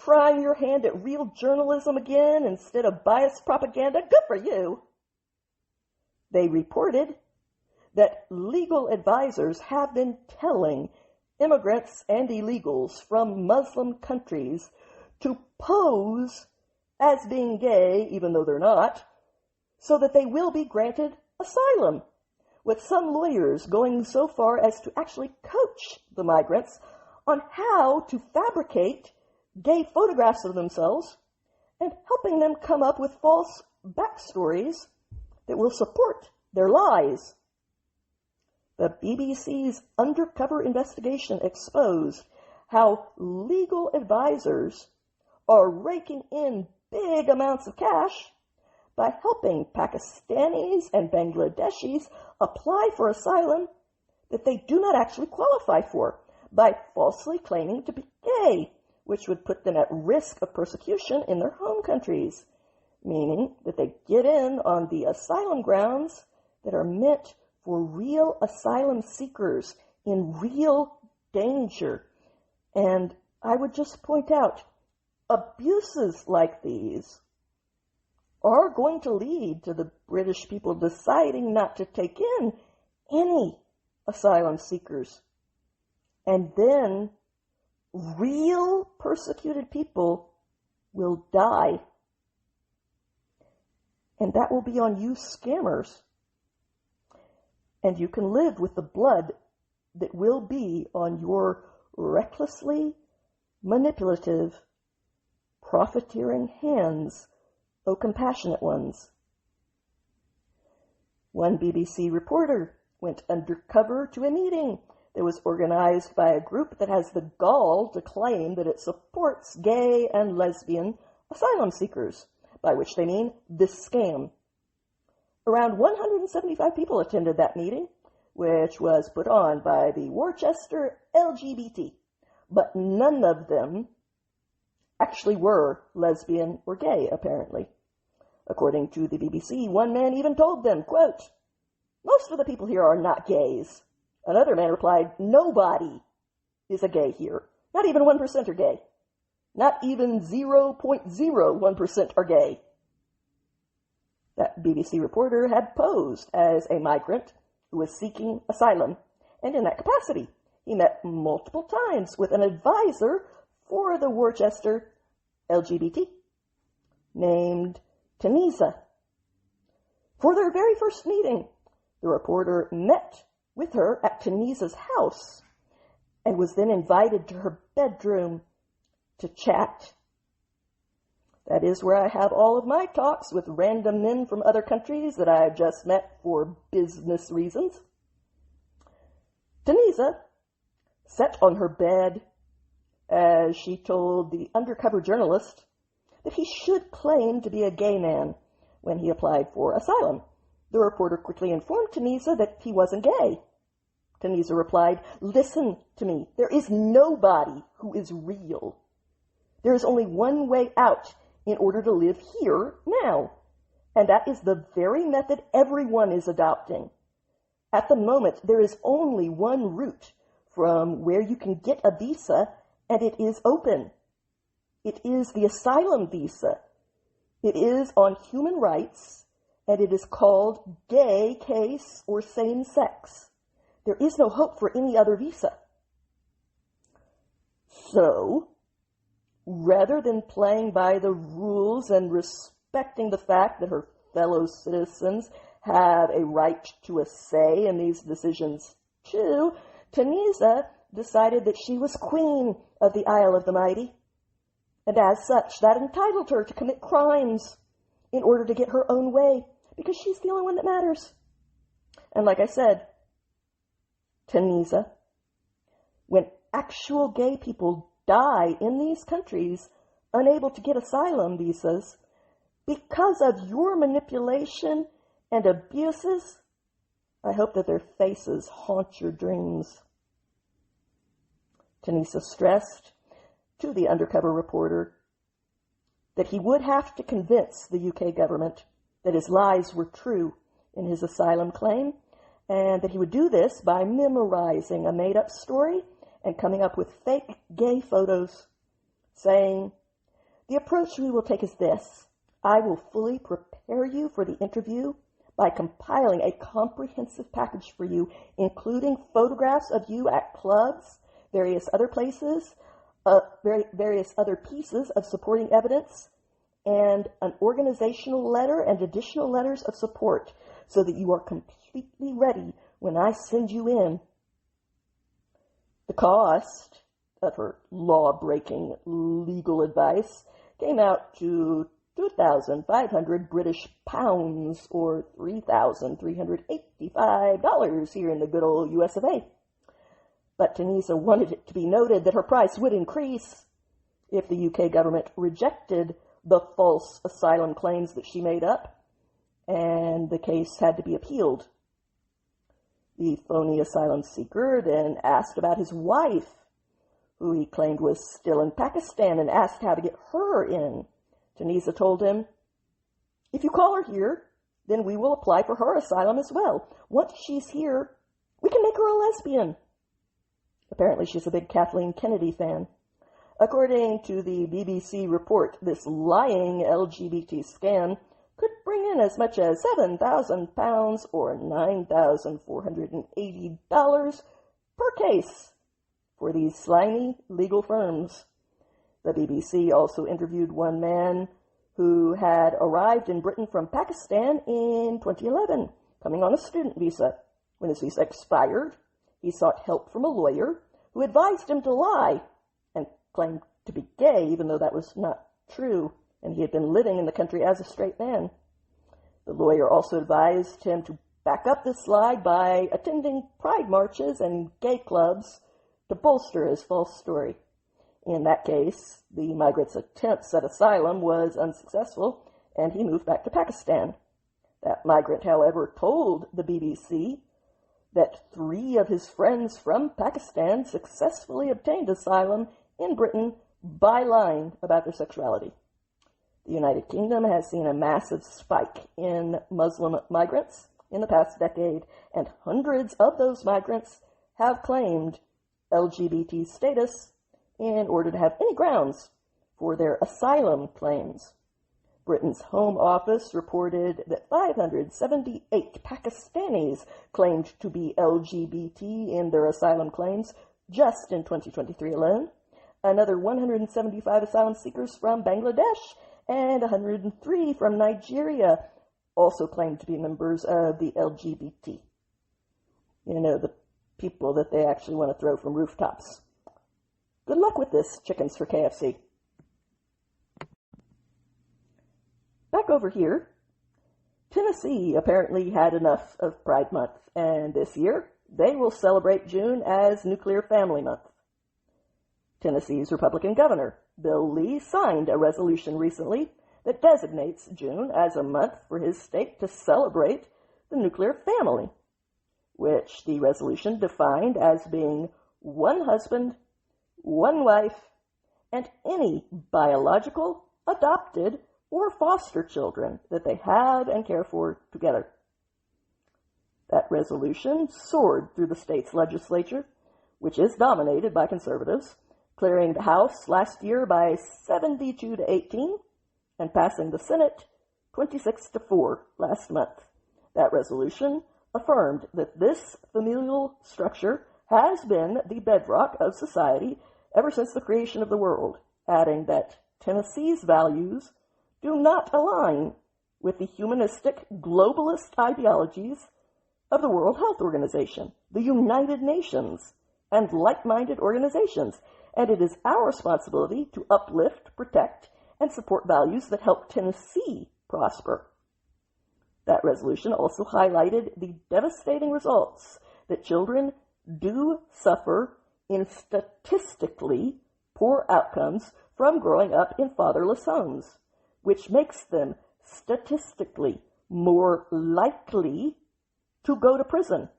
trying your hand at real journalism again instead of biased propaganda? Good for you. They reported that legal advisors have been telling immigrants and illegals from Muslim countries to pose as being gay, even though they're not, so that they will be granted asylum, with some lawyers going so far as to actually coach the migrants on how to fabricate gay photographs of themselves and helping them come up with false backstories that will support their lies. The BBC's undercover investigation exposed how legal advisors are raking in big amounts of cash by helping Pakistanis and Bangladeshis apply for asylum that they do not actually qualify for by falsely claiming to be gay, which would put them at risk of persecution in their home countries, meaning that they get in on the asylum grounds that are meant for real asylum seekers in real danger. And I would just point out, abuses like these are going to lead to the British people deciding not to take in any asylum seekers. And then real persecuted people will die. And that will be on you scammers. And you can live with the blood that will be on your recklessly manipulative, profiteering hands, O compassionate ones. One BBC reporter went undercover to a meeting that was organized by a group that has the gall to claim that it supports gay and lesbian asylum seekers, by which they mean this scam. Around 175 people attended that meeting, which was put on by the Worcester LGBT, but none of them actually were lesbian or gay, apparently. According to the BBC, one man even told them, quote, "Most of the people here are not gays." Another man replied, "Nobody is a gay here. Not even 1% are gay. Not even 0.01% are gay." That BBC reporter had posed as a migrant who was seeking asylum, and in that capacity, he met multiple times with an advisor for the Worcester LGBT named Tunisia. For their very first meeting, the reporter met with her at Tunisia's house and was then invited to her bedroom to chat. That is where I have all of my talks with random men from other countries that I have just met for business reasons. Tunisia sat on her bed as she told the undercover journalist that he should claim to be a gay man when he applied for asylum. The reporter quickly informed Tunisia that he wasn't gay. Tunisia replied, "Listen to me. There is nobody who is real. There is only one way out in order to live here now, and that is the very method everyone is adopting. At the moment, there is only one route from where you can get a visa, and it is open. It is the asylum visa. It is on human rights, and it is called gay case or same sex. There is no hope for any other visa." So, rather than playing by the rules and respecting the fact that her fellow citizens have a right to a say in these decisions too, Tunisia decided that she was queen of the Isle of the Mighty, and as such, that entitled her to commit crimes in order to get her own way, because she's the only one that matters. And like I said, Tunisia, when actual gay people die in these countries, unable to get asylum visas, because of your manipulation and abuses, I hope that their faces haunt your dreams. Tunisia stressed to the undercover reporter that he would have to convince the UK government that his lies were true in his asylum claim, and that he would do this by memorizing a made-up story and coming up with fake gay photos, saying The approach we will take is this. I will fully prepare you for the interview by compiling a comprehensive package for you, including photographs of you at clubs, various other places, various other pieces of supporting evidence, and an organizational letter and additional letters of support so that you are completely ready when I send you in. The cost of her law-breaking legal advice came out to 2,500 British pounds, or $3,385 here in the good old US of A. But Tunisia wanted it to be noted that her price would increase if the UK government rejected the false asylum claims that she made up, and the case had to be appealed. The phony asylum seeker then asked about his wife, who he claimed was still in Pakistan, and asked how to get her in. Tunisia told him, if you call her here, then we will apply for her asylum as well. Once she's here, we can make her a lesbian. Apparently she's a big Kathleen Kennedy fan. According to the BBC report, this lying LGBT scam could bring in as much as £7,000 or $9,480 per case for these slimy legal firms. The BBC also interviewed one man who had arrived in Britain from Pakistan in 2011, coming on a student visa. When his visa expired, he sought help from a lawyer who advised him to lie and claimed to be gay, even though that was not true, and he had been living in the country as a straight man. The lawyer also advised him to back up this lie by attending pride marches and gay clubs to bolster his false story. In that case, the migrant's attempts at asylum was unsuccessful, and he moved back to Pakistan. That migrant, however, told the BBC that 3 of his friends from Pakistan successfully obtained asylum in Britain by lying about their sexuality. The United Kingdom has seen a massive spike in Muslim migrants in the past decade, and hundreds of those migrants have claimed LGBT status in order to have any grounds for their asylum claims. Britain's Home Office reported that 578 Pakistanis claimed to be LGBT in their asylum claims just in 2023 alone. Another 175 asylum seekers from Bangladesh and 103 from Nigeria also claimed to be members of the LGBT. You know, the people that they actually want to throw from rooftops. Good luck with this, chickens for KFC. Back over here, Tennessee apparently had enough of Pride Month, and this year they will celebrate June as Nuclear Family Month. Tennessee's Republican governor, Bill Lee, signed a resolution recently that designates June as a month for his state to celebrate the nuclear family, which the resolution defined as being one husband, one wife, and any biological, adopted, or foster children that they have and care for together. That resolution soared through the state's legislature, which is dominated by conservatives, clearing the House last year by 72 to 18 and passing the Senate 26 to 4 last month. That resolution affirmed that this familial structure has been the bedrock of society ever since the creation of the world, adding that Tennessee's values do not align with the humanistic globalist ideologies of the World Health Organization, the United Nations, and like-minded organizations, and it is our responsibility to uplift, protect, and support values that help Tennessee prosper. That resolution also highlighted the devastating results that children do suffer in statistically poor outcomes from growing up in fatherless homes, which makes them statistically more likely to go to prison,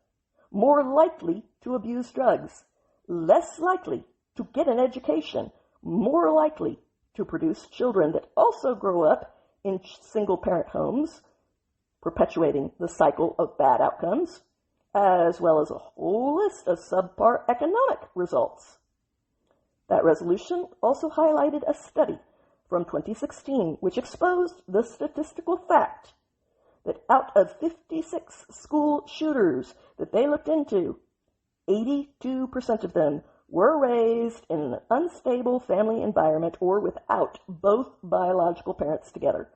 more likely to abuse drugs, less likely to get an education, more likely to produce children that also grow up in single-parent homes, perpetuating the cycle of bad outcomes, as well as a whole list of subpar economic results. That resolution also highlighted a study from 2016, which exposed the statistical fact that out of 56 school shooters that they looked into, 82% of them were raised in an unstable family environment or without both biological parents together.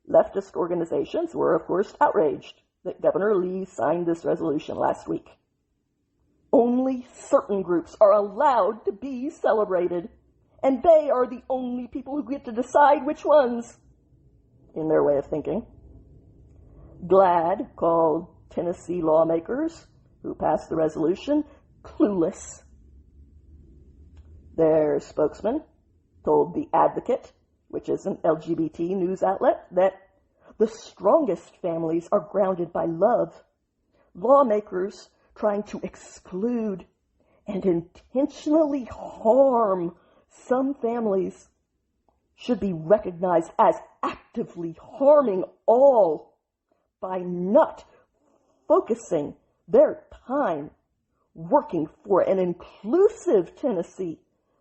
Leftist organizations were, of course, outraged that Governor Lee signed this resolution last week. Only certain groups are allowed to be celebrated, and they are the only people who get to decide which ones, in their way of thinking. GLAAD called Tennessee lawmakers who passed the resolution clueless. Their spokesman told The Advocate, which is an LGBT news outlet, that the strongest families are grounded by love. Lawmakers trying to exclude and intentionally harm some families should be recognized as actively harming all by not focusing their time working for an inclusive Tennessee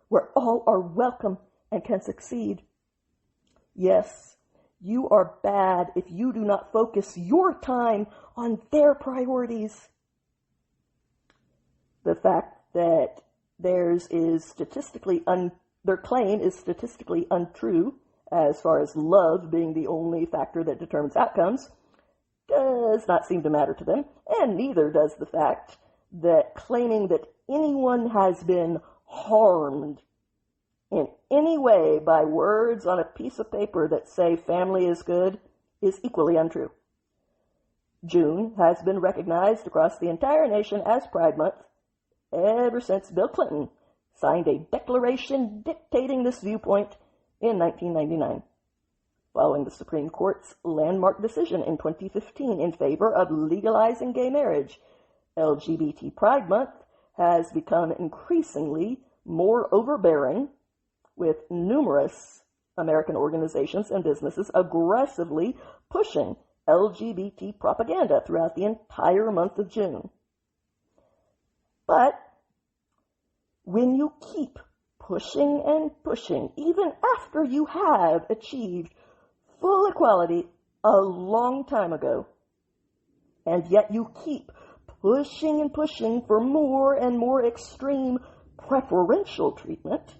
where all are welcome and can succeed. Yes, you are bad if you do not focus your time on their priorities. The fact that their claim is statistically untrue, as far as love being the only factor that determines outcomes, does not seem to matter to them, and neither does the fact that claiming that anyone has been harmed in any way by words on a piece of paper that say family is good is equally untrue. June has been recognized across the entire nation as Pride Month ever since Bill Clinton signed a declaration dictating this viewpoint in 1999. Following the Supreme Court's landmark decision in 2015 in favor of legalizing gay marriage, LGBT Pride Month has become increasingly more overbearing, with numerous American organizations and businesses aggressively pushing LGBT propaganda throughout the entire month of June. But when you keep pushing and pushing, even after you have achieved full equality a long time ago, and yet you keep pushing and pushing for more and more extreme preferential treatment,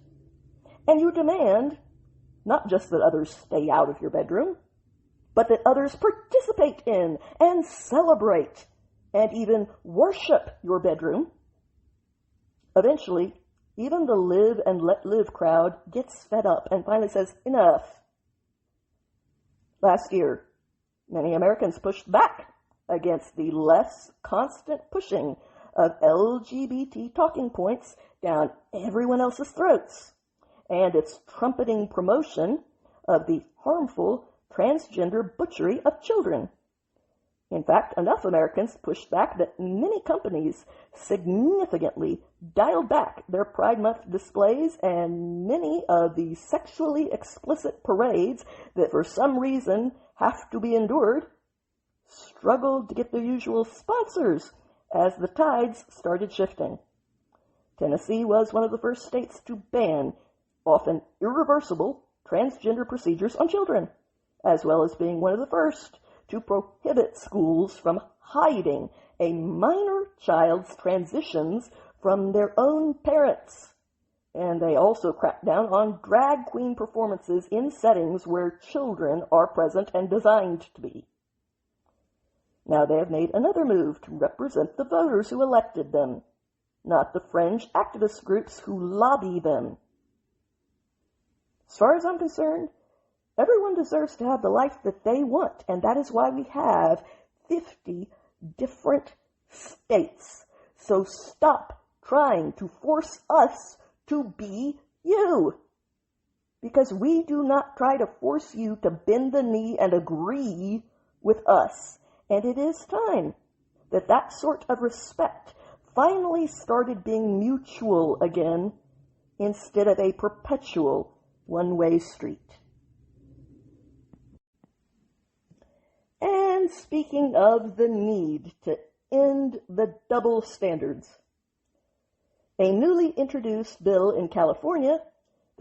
and you demand not just that others stay out of your bedroom, but that others participate in and celebrate and even worship your bedroom, eventually, even the live and let live crowd gets fed up and finally says, enough. Last year, many Americans pushed back against the less constant pushing of LGBT talking points down everyone else's throats and its trumpeting promotion of the harmful transgender butchery of children. In fact, enough Americans pushed back that many companies significantly dialed back their Pride Month displays, and many of the sexually explicit parades that for some reason have to be endured struggled to get their usual sponsors as the tides started shifting. Tennessee was one of the first states to ban often irreversible transgender procedures on children, as well as being one of the first to prohibit schools from hiding a minor child's transitions from their own parents. And they also cracked down on drag queen performances in settings where children are present and designed to be. Now they have made another move to represent the voters who elected them, not the fringe activist groups who lobby them. As far as I'm concerned, everyone deserves to have the life that they want, and that is why we have 50 different states. So stop trying to force us to be you, because we do not try to force you to bend the knee and agree with us. And it is time that that sort of respect finally started being mutual again instead of a perpetual one-way street. And speaking of the need to end the double standards, a newly introduced bill in California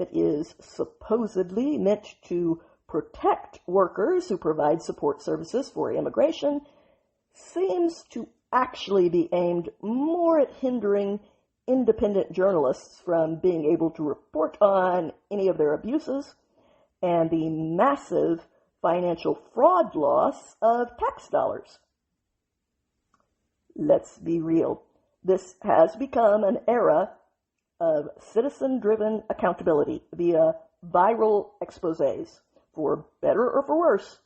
that is supposedly meant to protect workers who provide support services for immigration seems to actually be aimed more at hindering independent journalists from being able to report on any of their abuses and the massive financial fraud loss of tax dollars. Let's be real. This has become an era of citizen-driven accountability via viral exposés, for better or for worse.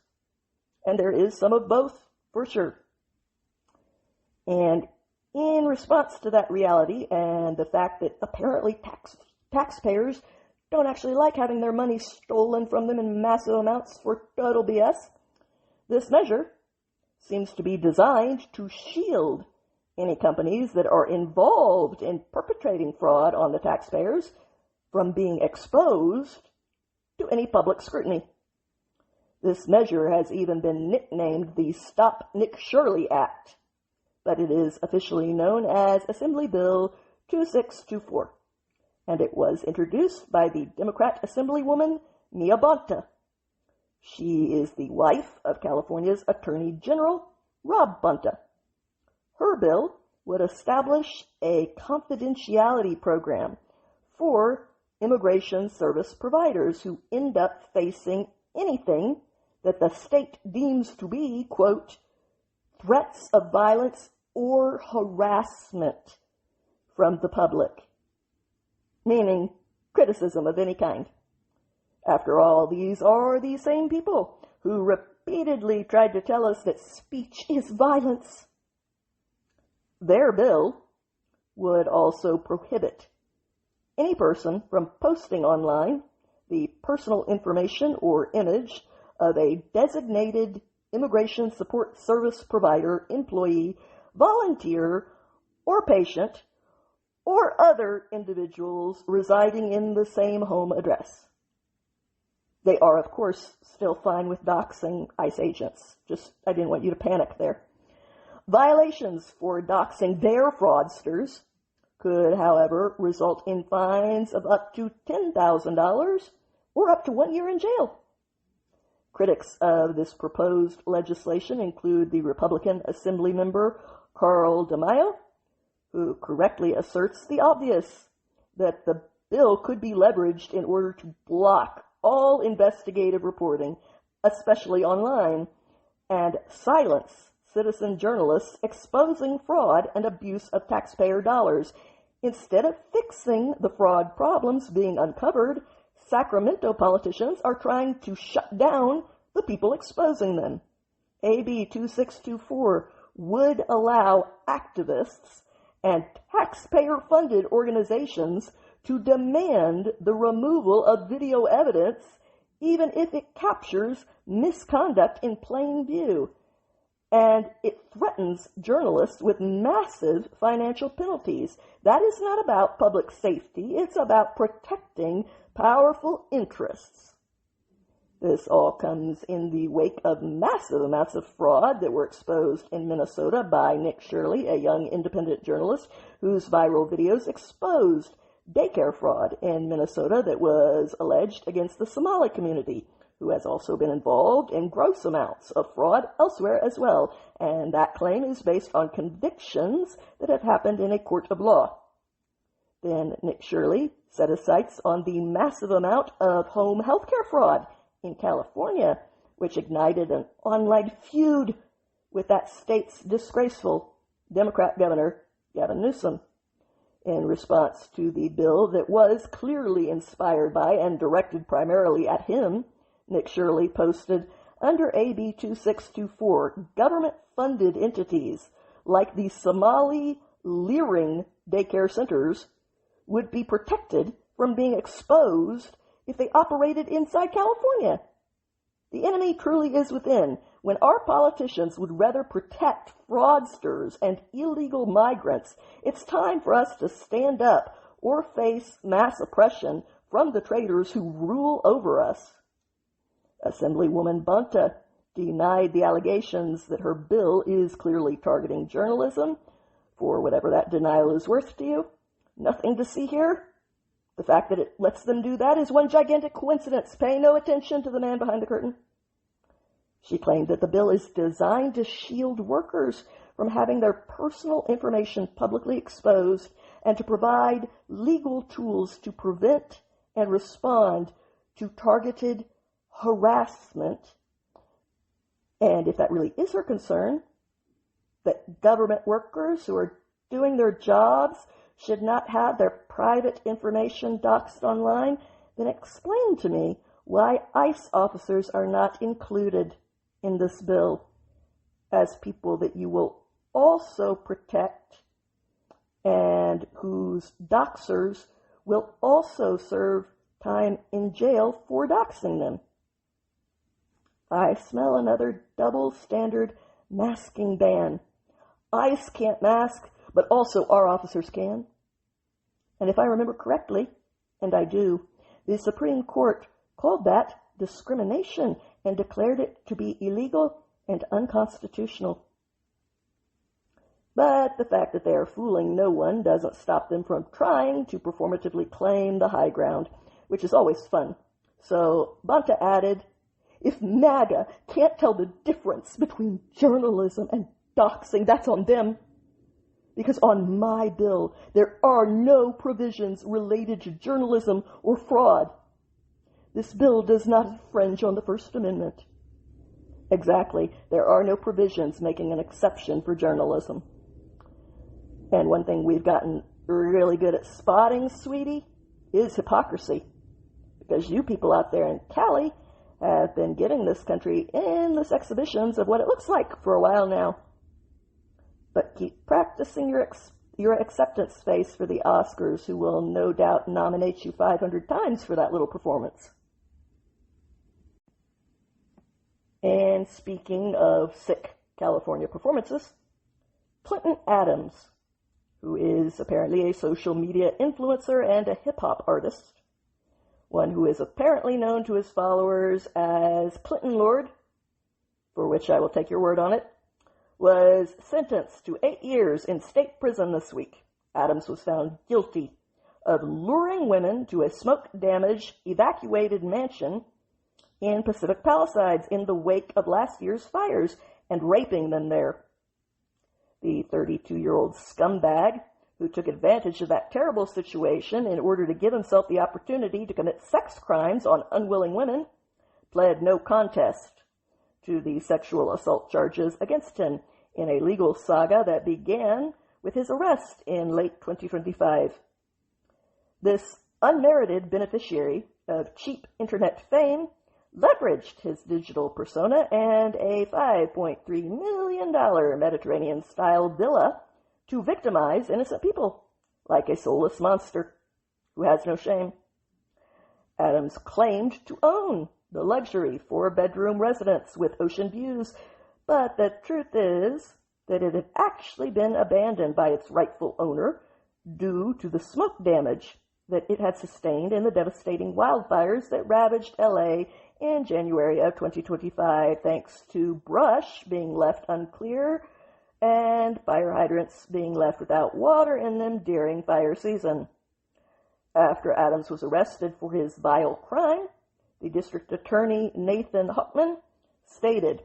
And there is some of both, for sure. And in response to that reality and the fact that apparently taxpayers don't actually like having their money stolen from them in massive amounts for total BS, this measure seems to be designed to shield any companies that are involved in perpetrating fraud on the taxpayers from being exposed to any public scrutiny. This measure has even been nicknamed the Stop Nick Shirley Act, but it is officially known as Assembly Bill 2624, and it was introduced by the Democrat Assemblywoman Mia Bonta. She is the wife of California's Attorney General Rob Bonta. Her bill would establish a confidentiality program for immigration service providers who end up facing anything that the state deems to be, quote, threats of violence or harassment from the public, meaning criticism of any kind. After all, these are the same people who repeatedly tried to tell us that speech is violence. Their bill would also prohibit any person from posting online the personal information or image of a designated immigration support service provider, employee, volunteer, or patient, or other individuals residing in the same home address. They are, of course, still fine with doxing ICE agents. I didn't want you to panic there. Violations for doxing their fraudsters could, however, result in fines of up to $10,000 or up to 1 year in jail. Critics of this proposed legislation include the Republican Assembly member Carl DeMaio, who correctly asserts the obvious, that the bill could be leveraged in order to block all investigative reporting, especially online, and silence citizen journalists exposing fraud and abuse of taxpayer dollars. Instead of fixing the fraud problems being uncovered, Sacramento politicians are trying to shut down the people exposing them. AB 2624 would allow activists and taxpayer-funded organizations to demand the removal of video evidence, even if it captures misconduct in plain view. And it threatens journalists with massive financial penalties. That is not about public safety. It's about protecting powerful interests. This all comes in the wake of massive amounts of fraud that were exposed in Minnesota by Nick Shirley, a young independent journalist whose viral videos exposed daycare fraud in Minnesota that was alleged against the Somali community, who has also been involved in gross amounts of fraud elsewhere as well, and that claim is based on convictions that have happened in a court of law. Then Nick Shirley set his sights on the massive amount of home health care fraud in California, which ignited an online feud with that state's disgraceful Democrat governor, Gavin Newsom. In response to the bill that was clearly inspired by and directed primarily at him, Nick Shirley posted, under AB 2624, government-funded entities like the Somali Leering daycare centers would be protected from being exposed if they operated inside California. The enemy truly is within. When our politicians would rather protect fraudsters and illegal migrants, it's time for us to stand up or face mass oppression from the traitors who rule over us. Assemblywoman Bonta denied the allegations that her bill is clearly targeting journalism, for whatever that denial is worth to you. Nothing to see here, The fact that it lets them do that is one gigantic coincidence. Pay no attention to the man behind the curtain. She claimed that the bill is designed to shield workers from having their personal information publicly exposed and to provide legal tools to prevent and respond to targeted harassment. And if that really is her concern, that government workers who are doing their jobs should not have their private information doxed online, then explain to me why ICE officers are not included in this bill as people that you will also protect and whose doxers will also serve time in jail for doxing them. I smell another double standard masking ban. ICE can't mask, but also our officers can. And if I remember correctly, and I do, the Supreme Court called that discrimination and declared it to be illegal and unconstitutional. But the fact that they are fooling no one doesn't stop them from trying to performatively claim the high ground, which is always fun. So Bonta added, if MAGA can't tell the difference between journalism and doxing, that's on them. Because on my bill, there are no provisions related to journalism or fraud. This bill does not infringe on the First Amendment. Exactly. There are no provisions making an exception for journalism. And one thing we've gotten really good at spotting, sweetie, is hypocrisy. Because you people out there in Cali have been giving this country endless exhibitions of what it looks like for a while now. But keep practicing your acceptance face for the Oscars, who will no doubt nominate you 500 times for that little performance. And speaking of sick California performances, Clinton Adams, who is apparently a social media influencer and a hip-hop artist, one who is apparently known to his followers as Clinton Lord, for which I will take your word on it, was sentenced to 8 years in state prison this week. Adams was found guilty of luring women to a smoke-damaged, evacuated mansion in Pacific Palisades in the wake of last year's fires and raping them there. The 32-year-old scumbag, who took advantage of that terrible situation in order to give himself the opportunity to commit sex crimes on unwilling women, pled no contest to the sexual assault charges against him in a legal saga that began with his arrest in late 2025. This unmerited beneficiary of cheap internet fame leveraged his digital persona and a $5.3 million Mediterranean-style villa to victimize innocent people, like a soulless monster who has no shame. Adams claimed to own the luxury 4-bedroom residence with ocean views, but the truth is that it had actually been abandoned by its rightful owner due to the smoke damage that it had sustained in the devastating wildfires that ravaged LA in January of 2025, thanks to brush being left unclear and fire hydrants being left without water in them during fire season. After Adams was arrested for his vile crime, the district attorney, Nathan Huckman, stated,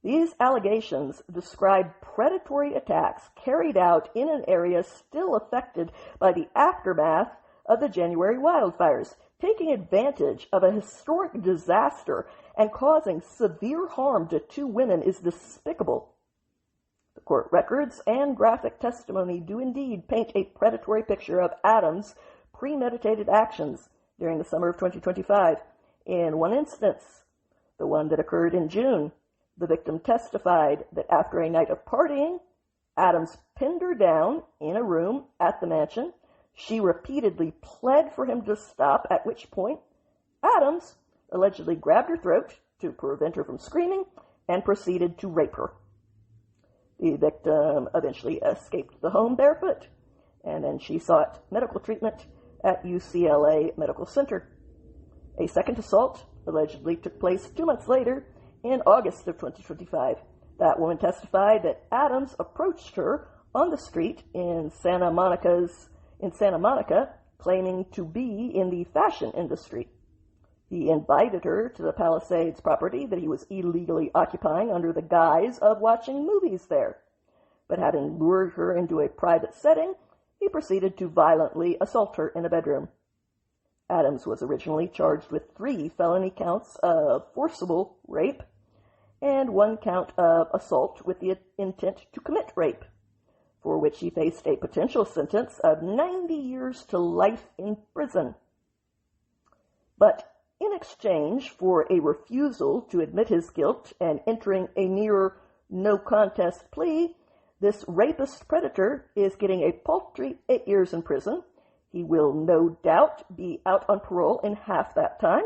"These allegations describe predatory attacks carried out in an area still affected by the aftermath of the January wildfires. Taking advantage of a historic disaster and causing severe harm to 2 women is despicable. The court records and graphic testimony do indeed paint a predatory picture of Adams' premeditated actions during the summer of 2025. In one instance, the one that occurred in June, the victim testified that after a night of partying, Adams pinned her down in a room at the mansion. She repeatedly pled for him to stop, at which point Adams allegedly grabbed her throat to prevent her from screaming and proceeded to rape her. The victim eventually escaped the home barefoot, and then she sought medical treatment at UCLA Medical Center. A second assault allegedly took place 2 months later in August of 2025. That woman testified that Adams approached her on the street in Santa Monica claiming to be in the fashion industry. He invited her to the Palisades property that he was illegally occupying under the guise of watching movies there. But having lured her into a private setting, he proceeded to violently assault her in a bedroom. Adams was originally charged with 3 felony counts of forcible rape and 1 count of assault with the intent to commit rape, for which he faced a potential sentence of 90 years to life in prison. But in exchange for a refusal to admit his guilt and entering a near no-contest plea, this rapist predator is getting a paltry 8 years in prison. He will no doubt be out on parole in half that time,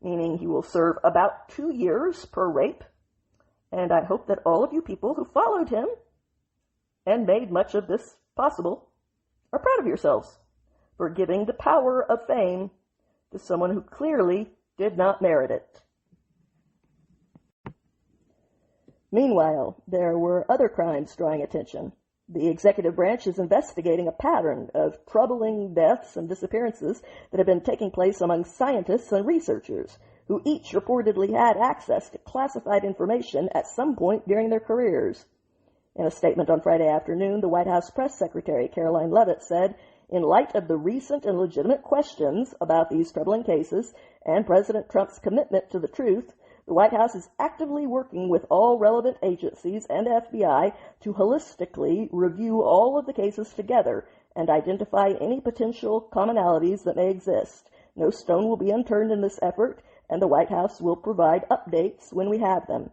meaning he will serve about 2 years per rape. And I hope that all of you people who followed him and made much of this possible are proud of yourselves for giving the power of fame to someone who clearly did not merit it. Meanwhile, there were other crimes drawing attention. The executive branch is investigating a pattern of troubling deaths and disappearances that have been taking place among scientists and researchers, who each reportedly had access to classified information at some point during their careers. In a statement on Friday afternoon, the White House press secretary, Caroline Leavitt, said, "In light of the recent and legitimate questions about these troubling cases and President Trump's commitment to the truth, the White House is actively working with all relevant agencies and FBI to holistically review all of the cases together and identify any potential commonalities that may exist. No stone will be unturned in this effort, and the White House will provide updates when we have them."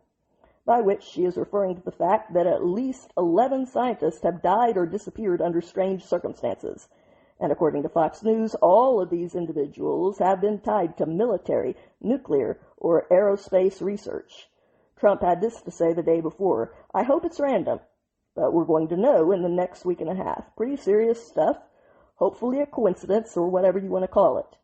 By which she is referring to the fact that at least 11 scientists have died or disappeared under strange circumstances. And according to Fox News, all of these individuals have been tied to military, nuclear, or aerospace research. Trump had this to say the day before: "I hope it's random, but we're going to know in the next week and a half. Pretty serious stuff, hopefully a coincidence or whatever you want to call it."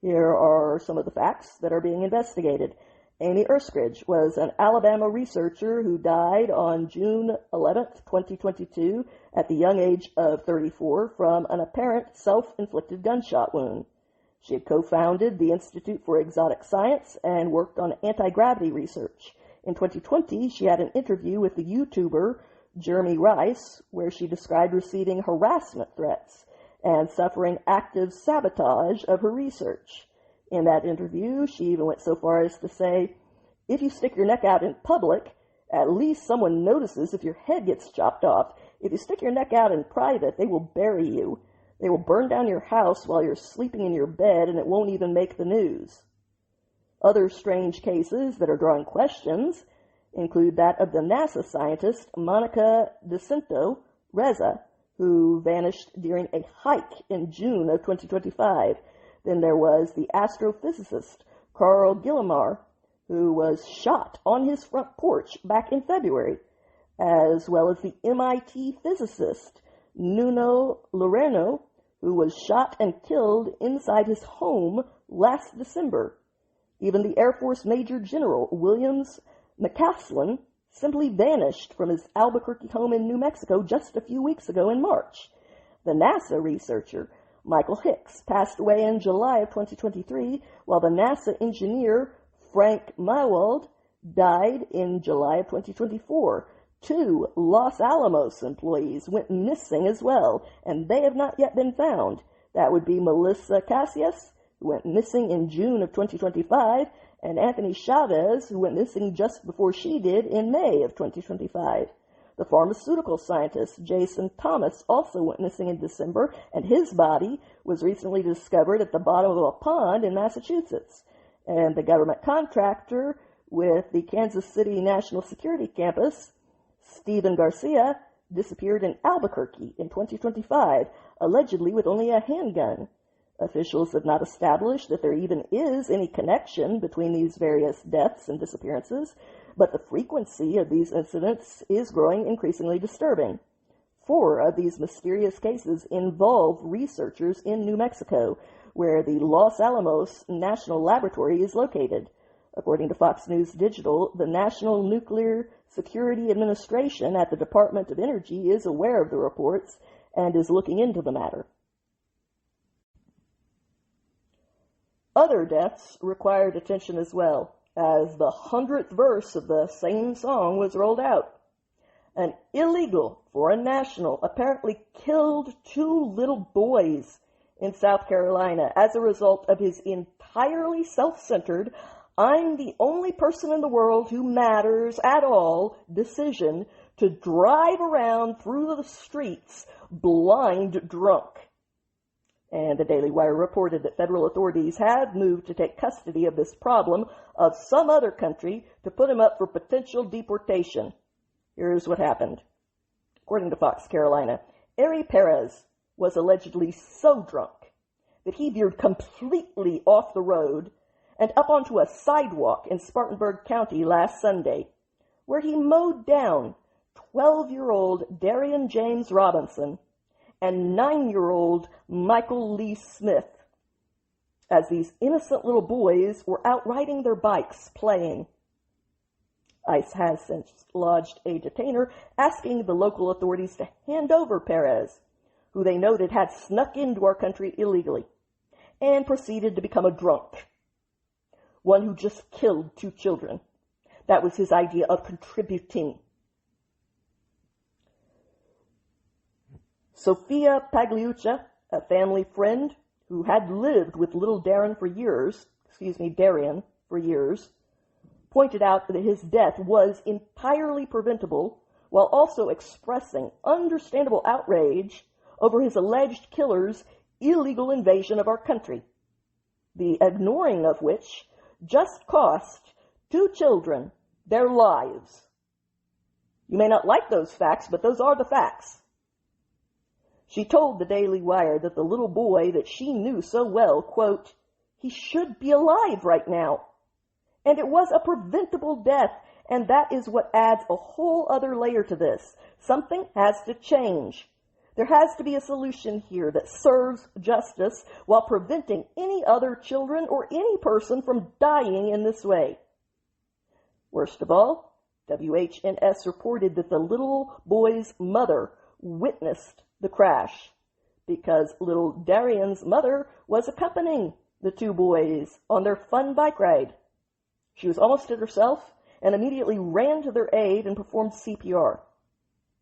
Here are some of the facts that are being investigated. Amy Erskridge was an Alabama researcher who died on June 11, 2022, at the young age of 34 from an apparent self-inflicted gunshot wound. She had co-founded the Institute for Exotic Science and worked on anti-gravity research. In 2020, she had an interview with the YouTuber Jeremy Rice, where she described receiving harassment threats and suffering active sabotage of her research. In that interview, she even went so far as to say, "If you stick your neck out in public, at least someone notices if your head gets chopped off. If you stick your neck out in private, they will bury you. They will burn down your house while you're sleeping in your bed, and it won't even make the news." Other strange cases that are drawing questions include that of the NASA scientist Monica DeCinto Reza, who vanished during a hike in June of 2025. Then there was the astrophysicist Carl Guillemar, who was shot on his front porch back in February, as well as the MIT physicist Nuno Loreno, who was shot and killed inside his home last December. Even the Air Force Major General Williams McCaslin simply vanished from his Albuquerque home in New Mexico just a few weeks ago in March. The NASA researcher Michael Hicks passed away in July of 2023, while the NASA engineer Frank Mywald died in July of 2024. 2 Los Alamos employees went missing as well, and they have not yet been found. That would be Melissa Cassius, who went missing in June of 2025, and Anthony Chavez, who went missing just before she did in May of 2025. The pharmaceutical scientist Jason Thomas also went missing in December, and his body was recently discovered at the bottom of a pond in Massachusetts. And the government contractor with the Kansas City National Security Campus, Stephen Garcia, disappeared in Albuquerque in 2025, allegedly with only a handgun. Officials have not established that there even is any connection between these various deaths and disappearances, but the frequency of these incidents is growing increasingly disturbing. 4 of these mysterious cases involve researchers in New Mexico, where the Los Alamos National Laboratory is located. According to Fox News Digital, the National Nuclear Security Administration at the Department of Energy is aware of the reports and is looking into the matter. Other deaths required attention as well, as the 100th verse of the same song was rolled out. An illegal foreign national apparently killed 2 little boys in South Carolina as a result of his entirely self-centered, I'm the only person in the world who matters at all decision to drive around through the streets blind drunk. And the Daily Wire reported that federal authorities have moved to take custody of this problem of some other country to put him up for potential deportation. Here's what happened. According to Fox Carolina, Ari Perez was allegedly so drunk that he veered completely off the road and up onto a sidewalk in Spartanburg County last Sunday, where he mowed down 12-year-old Darian James Robinson and 9-year-old Michael Lee Smith, as these innocent little boys were out riding their bikes, playing. ICE has since lodged a detainer asking the local authorities to hand over Perez, who they noted had snuck into our country illegally, and proceeded to become a drunk. One who just killed 2 children. That was his idea of contributing. Sophia Pagliuca, a family friend who had lived with little Darian for years, pointed out that his death was entirely preventable, while also expressing understandable outrage over his alleged killer's illegal invasion of our country, the ignoring of which just cost 2 children their lives. You may not like those facts, but those are the facts. She told the Daily Wire that the little boy that she knew so well, quote, he should be alive right now. And it was a preventable death, and that is what adds a whole other layer to this. Something has to change. There has to be a solution here that serves justice while preventing any other children or any person from dying in this way. Worst of all, WHNS reported that the little boy's mother witnessed the crash because little Darian's mother was accompanying the 2 boys on their fun bike ride. She was almost it herself and immediately ran to their aid and performed CPR.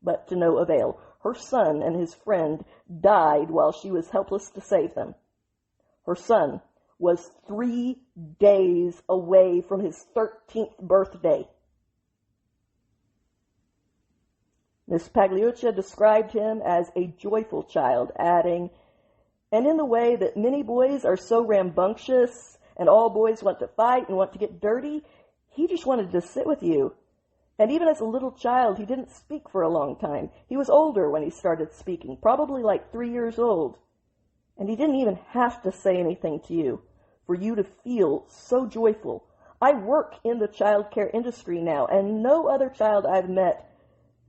But to no avail. Her son and his friend died while she was helpless to save them. Her son was 3 days away from his 13th birthday. Miss Pagliuca described him as a joyful child, adding, and in the way that many boys are so rambunctious and all boys want to fight and want to get dirty, he just wanted to sit with you. And even as a little child, he didn't speak for a long time. He was older when he started speaking, probably like 3 years old. And he didn't even have to say anything to you for you to feel so joyful. I work in the child care industry now, and no other child I've met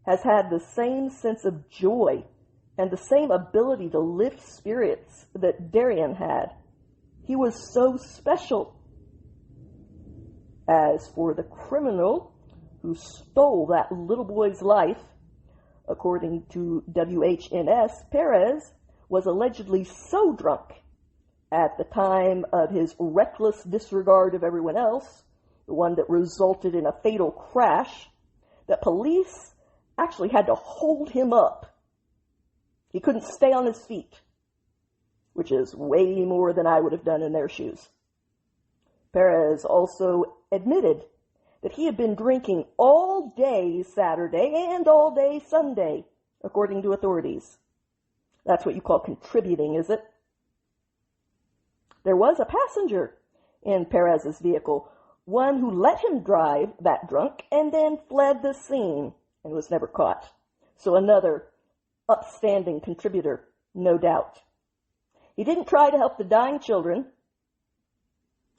has had the same sense of joy and the same ability to lift spirits that Darian had. He was so special. As for the criminal who stole that little boy's life, according to WHNS, Perez was allegedly so drunk at the time of his reckless disregard of everyone else, the one that resulted in a fatal crash, that police actually had to hold him up. He couldn't stay on his feet, which is way more than I would have done in their shoes. Perez also admitted that he had been drinking all day Saturday and all day Sunday, according to authorities. That's what you call contributing, is it? There was a passenger in Perez's vehicle, one who let him drive that drunk and then fled the scene and was never caught. So another upstanding contributor, no doubt. He didn't try to help the dying children.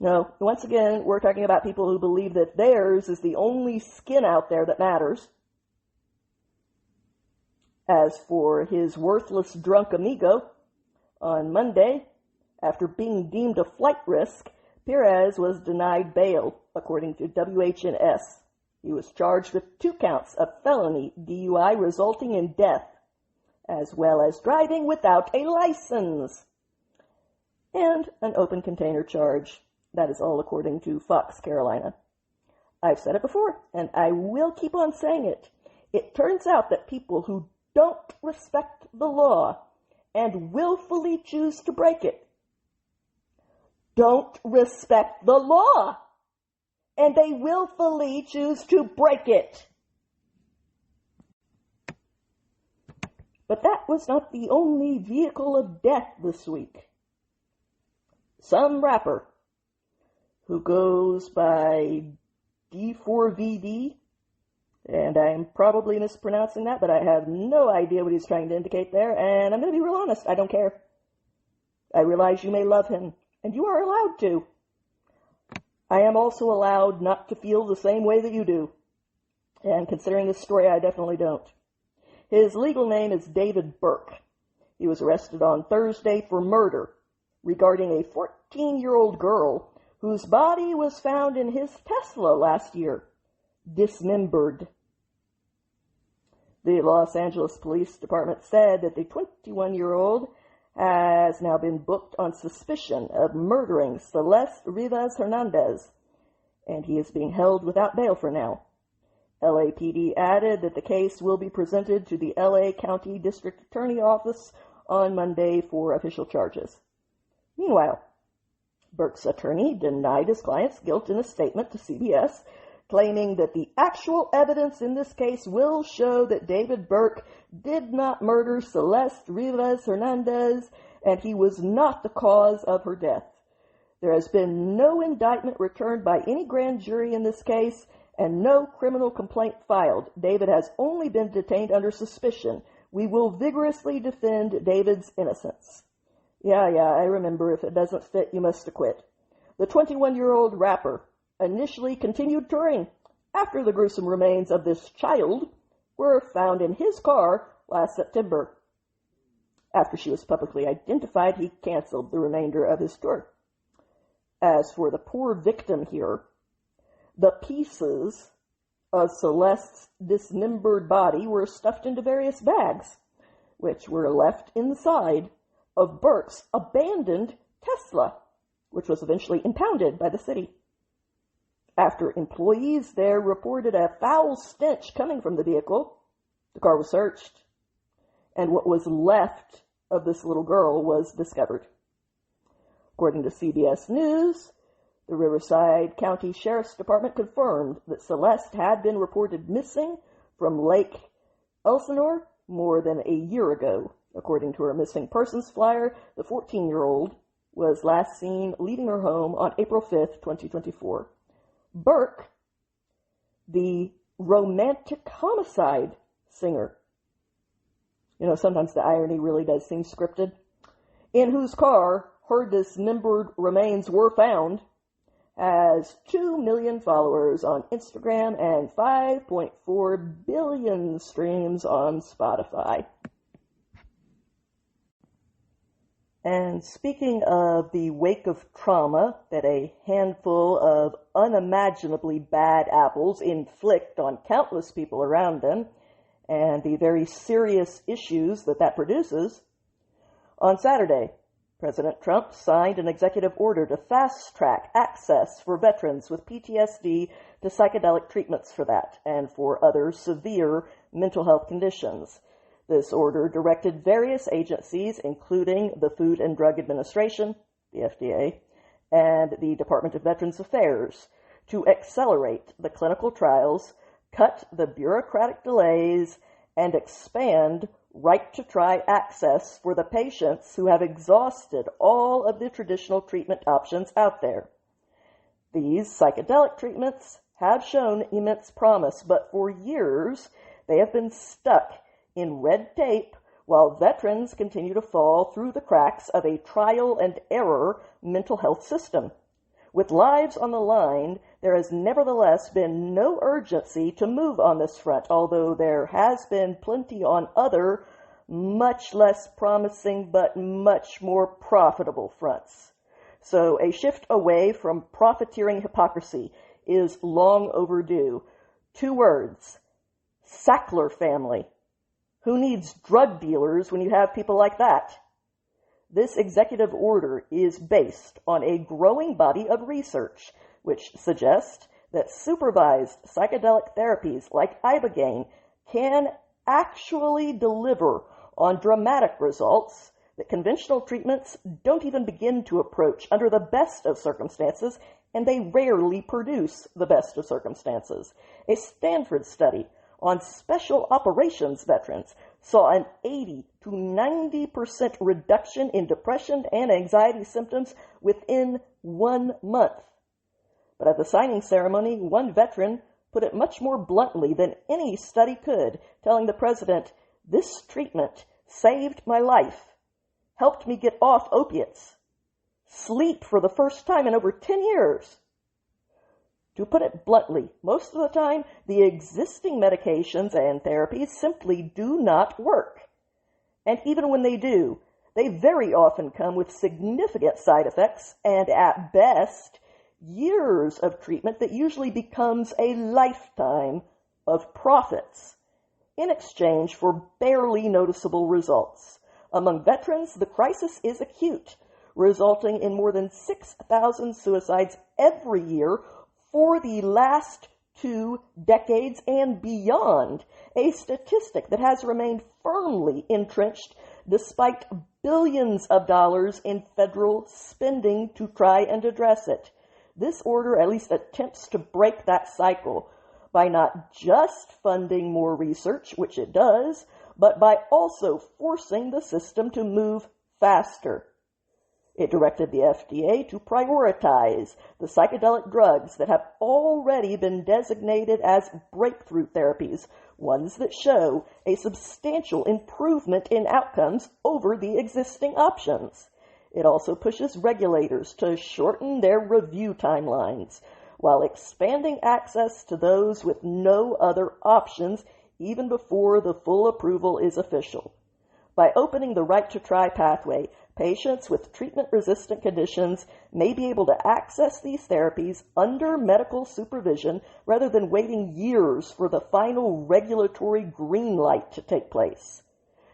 No, once again, we're talking about people who believe that theirs is the only skin out there that matters. As for his worthless drunk amigo, on Monday, after being deemed a flight risk, Perez was denied bail, according to WHNS. He was charged with 2 counts of felony DUI resulting in death, as well as driving without a license. and an open container charge. That is all according to Fox Carolina. I've said it before, and I will keep on saying it. It turns out that people who don't respect the law and willfully choose to break it don't respect the law, and they willfully choose to break it. But that was not the only vehicle of death this week. Some rapper who goes by D4VD, and I'm probably mispronouncing that, but I have no idea what he's trying to indicate there, and I'm going to be real honest, I don't care. I realize you may love him, and you are allowed to. I am also allowed not to feel the same way that you do, and considering this story, I definitely don't. His legal name is David Burke. He was arrested on Thursday for murder regarding a 14-year-old girl whose body was found in his Tesla last year, dismembered. The Los Angeles Police Department said that the 21-year-old has now been booked on suspicion of murdering Celeste Rivas Hernandez, and he is being held without bail for now. LAPD added that the case will be presented to the LA County District Attorney Office on Monday for official charges. Meanwhile, Burke's attorney denied his client's guilt in a statement to CBS, claiming that the actual evidence in this case will show that David Burke did not murder Celeste Rivas Hernandez, and he was not the cause of her death. There has been no indictment returned by any grand jury in this case, and no criminal complaint filed. David has only been detained under suspicion. We will vigorously defend David's innocence. Yeah, I remember. If it doesn't fit, you must acquit. The 21-year-old rapper initially continued touring after the gruesome remains of this child were found in his car last September. After she was publicly identified, he canceled the remainder of his tour. As for the poor victim here, the pieces of Celeste's dismembered body were stuffed into various bags, which were left inside of Burke's abandoned Tesla, which was eventually impounded by the city. After employees there reported a foul stench coming from the vehicle, the car was searched, and what was left of this little girl was discovered. According to CBS News, the Riverside County Sheriff's Department confirmed that Celeste had been reported missing from Lake Elsinore more than a year ago. According to her missing persons flyer, the 14-year-old was last seen leaving her home on April 5th, 2024. Burke, the romantic homicide singer, sometimes the irony really does seem scripted, in whose car her dismembered remains were found, has 2 million followers on Instagram and 5.4 billion streams on Spotify. And speaking of the wake of trauma that a handful of unimaginably bad apples inflict on countless people around them, and the very serious issues that produces, on Saturday, President Trump signed an executive order to fast-track access for veterans with PTSD to psychedelic treatments for that and for other severe mental health conditions. This order directed various agencies, including the Food and Drug Administration, the FDA, and the Department of Veterans Affairs, to accelerate the clinical trials, cut the bureaucratic delays, and expand right-to-try access for the patients who have exhausted all of the traditional treatment options out there. These psychedelic treatments have shown immense promise, but for years they have been stuck in red tape while veterans continue to fall through the cracks of a trial and error mental health system. With lives on the line, there has nevertheless been no urgency to move on this front, although there has been plenty on other, much less promising but much more profitable fronts. So a shift away from profiteering hypocrisy is long overdue. 2 words: Sackler family. Who needs drug dealers when you have people like that? This executive order is based on a growing body of research which suggests that supervised psychedelic therapies like ibogaine can actually deliver on dramatic results that conventional treatments don't even begin to approach under the best of circumstances, and they rarely produce the best of circumstances. A Stanford study on special operations veterans saw an 80 to 90% reduction in depression and anxiety symptoms within 1 month. But at the signing ceremony, one veteran put it much more bluntly than any study could, telling the president, "This treatment saved my life, helped me get off opiates, sleep for the first time in over 10 years. To put it bluntly, most of the time, the existing medications and therapies simply do not work. And even when they do, they very often come with significant side effects and, at best, years of treatment that usually becomes a lifetime of profits in exchange for barely noticeable results. Among veterans, the crisis is acute, resulting in more than 6,000 suicides every year for the last 2 decades and beyond, a statistic that has remained firmly entrenched despite billions of dollars in federal spending to try and address it. This order at least attempts to break that cycle by not just funding more research, which it does, but by also forcing the system to move faster. It directed the FDA to prioritize the psychedelic drugs that have already been designated as breakthrough therapies, ones that show a substantial improvement in outcomes over the existing options. It also pushes regulators to shorten their review timelines, while expanding access to those with no other options even before the full approval is official. By opening the right to try pathway, patients with treatment-resistant conditions may be able to access these therapies under medical supervision rather than waiting years for the final regulatory green light to take place.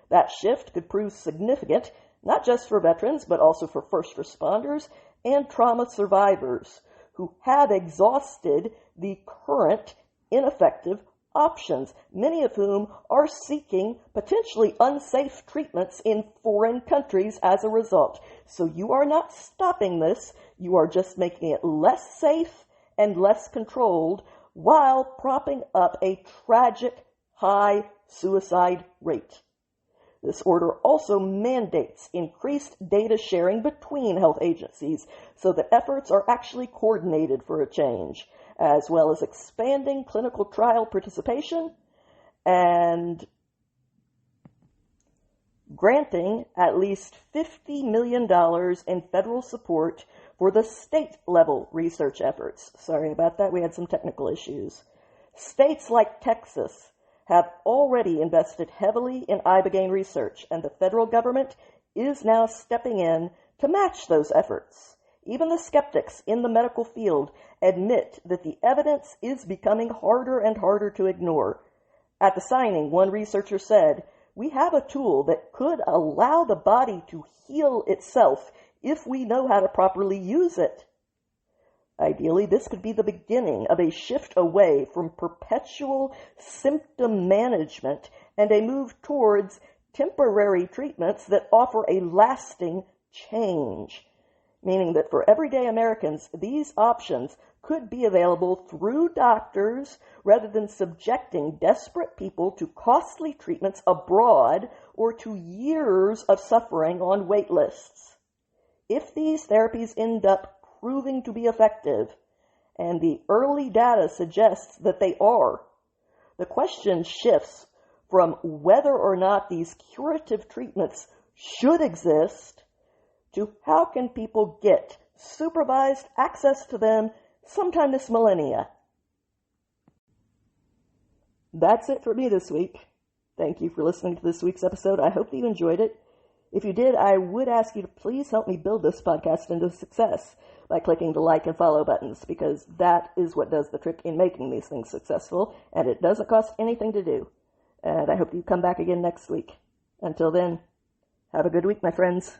That shift could prove significant, not just for veterans, but also for first responders and trauma survivors who have exhausted the current ineffective options, many of whom are seeking potentially unsafe treatments in foreign countries as a result. So you are not stopping this, you are just making it less safe and less controlled while propping up a tragic high suicide rate. This order also mandates increased data sharing between health agencies so that efforts are actually coordinated for a change, as well as expanding clinical trial participation and granting at least $50 million in federal support for the state-level research efforts. Sorry about that, we had some technical issues. States like Texas have already invested heavily in ibogaine research, and the federal government is now stepping in to match those efforts. Even the skeptics in the medical field admit that the evidence is becoming harder and harder to ignore. At the signing, one researcher said, "We have a tool that could allow the body to heal itself if we know how to properly use it." Ideally, this could be the beginning of a shift away from perpetual symptom management and a move towards temporary treatments that offer a lasting change, meaning that for everyday Americans, these options could be available through doctors rather than subjecting desperate people to costly treatments abroad or to years of suffering on wait lists. If these therapies end up proving to be effective, and the early data suggests that they are, the question shifts from whether or not these curative treatments should exist to how can people get supervised access to them sometime this millennia. That's it for me this week. Thank you for listening to this week's episode. I hope that you enjoyed it. If you did, I would ask you to please help me build this podcast into success by clicking the like and follow buttons, because that is what does the trick in making these things successful, and it doesn't cost anything to do. And I hope you come back again next week. Until then, have a good week, my friends.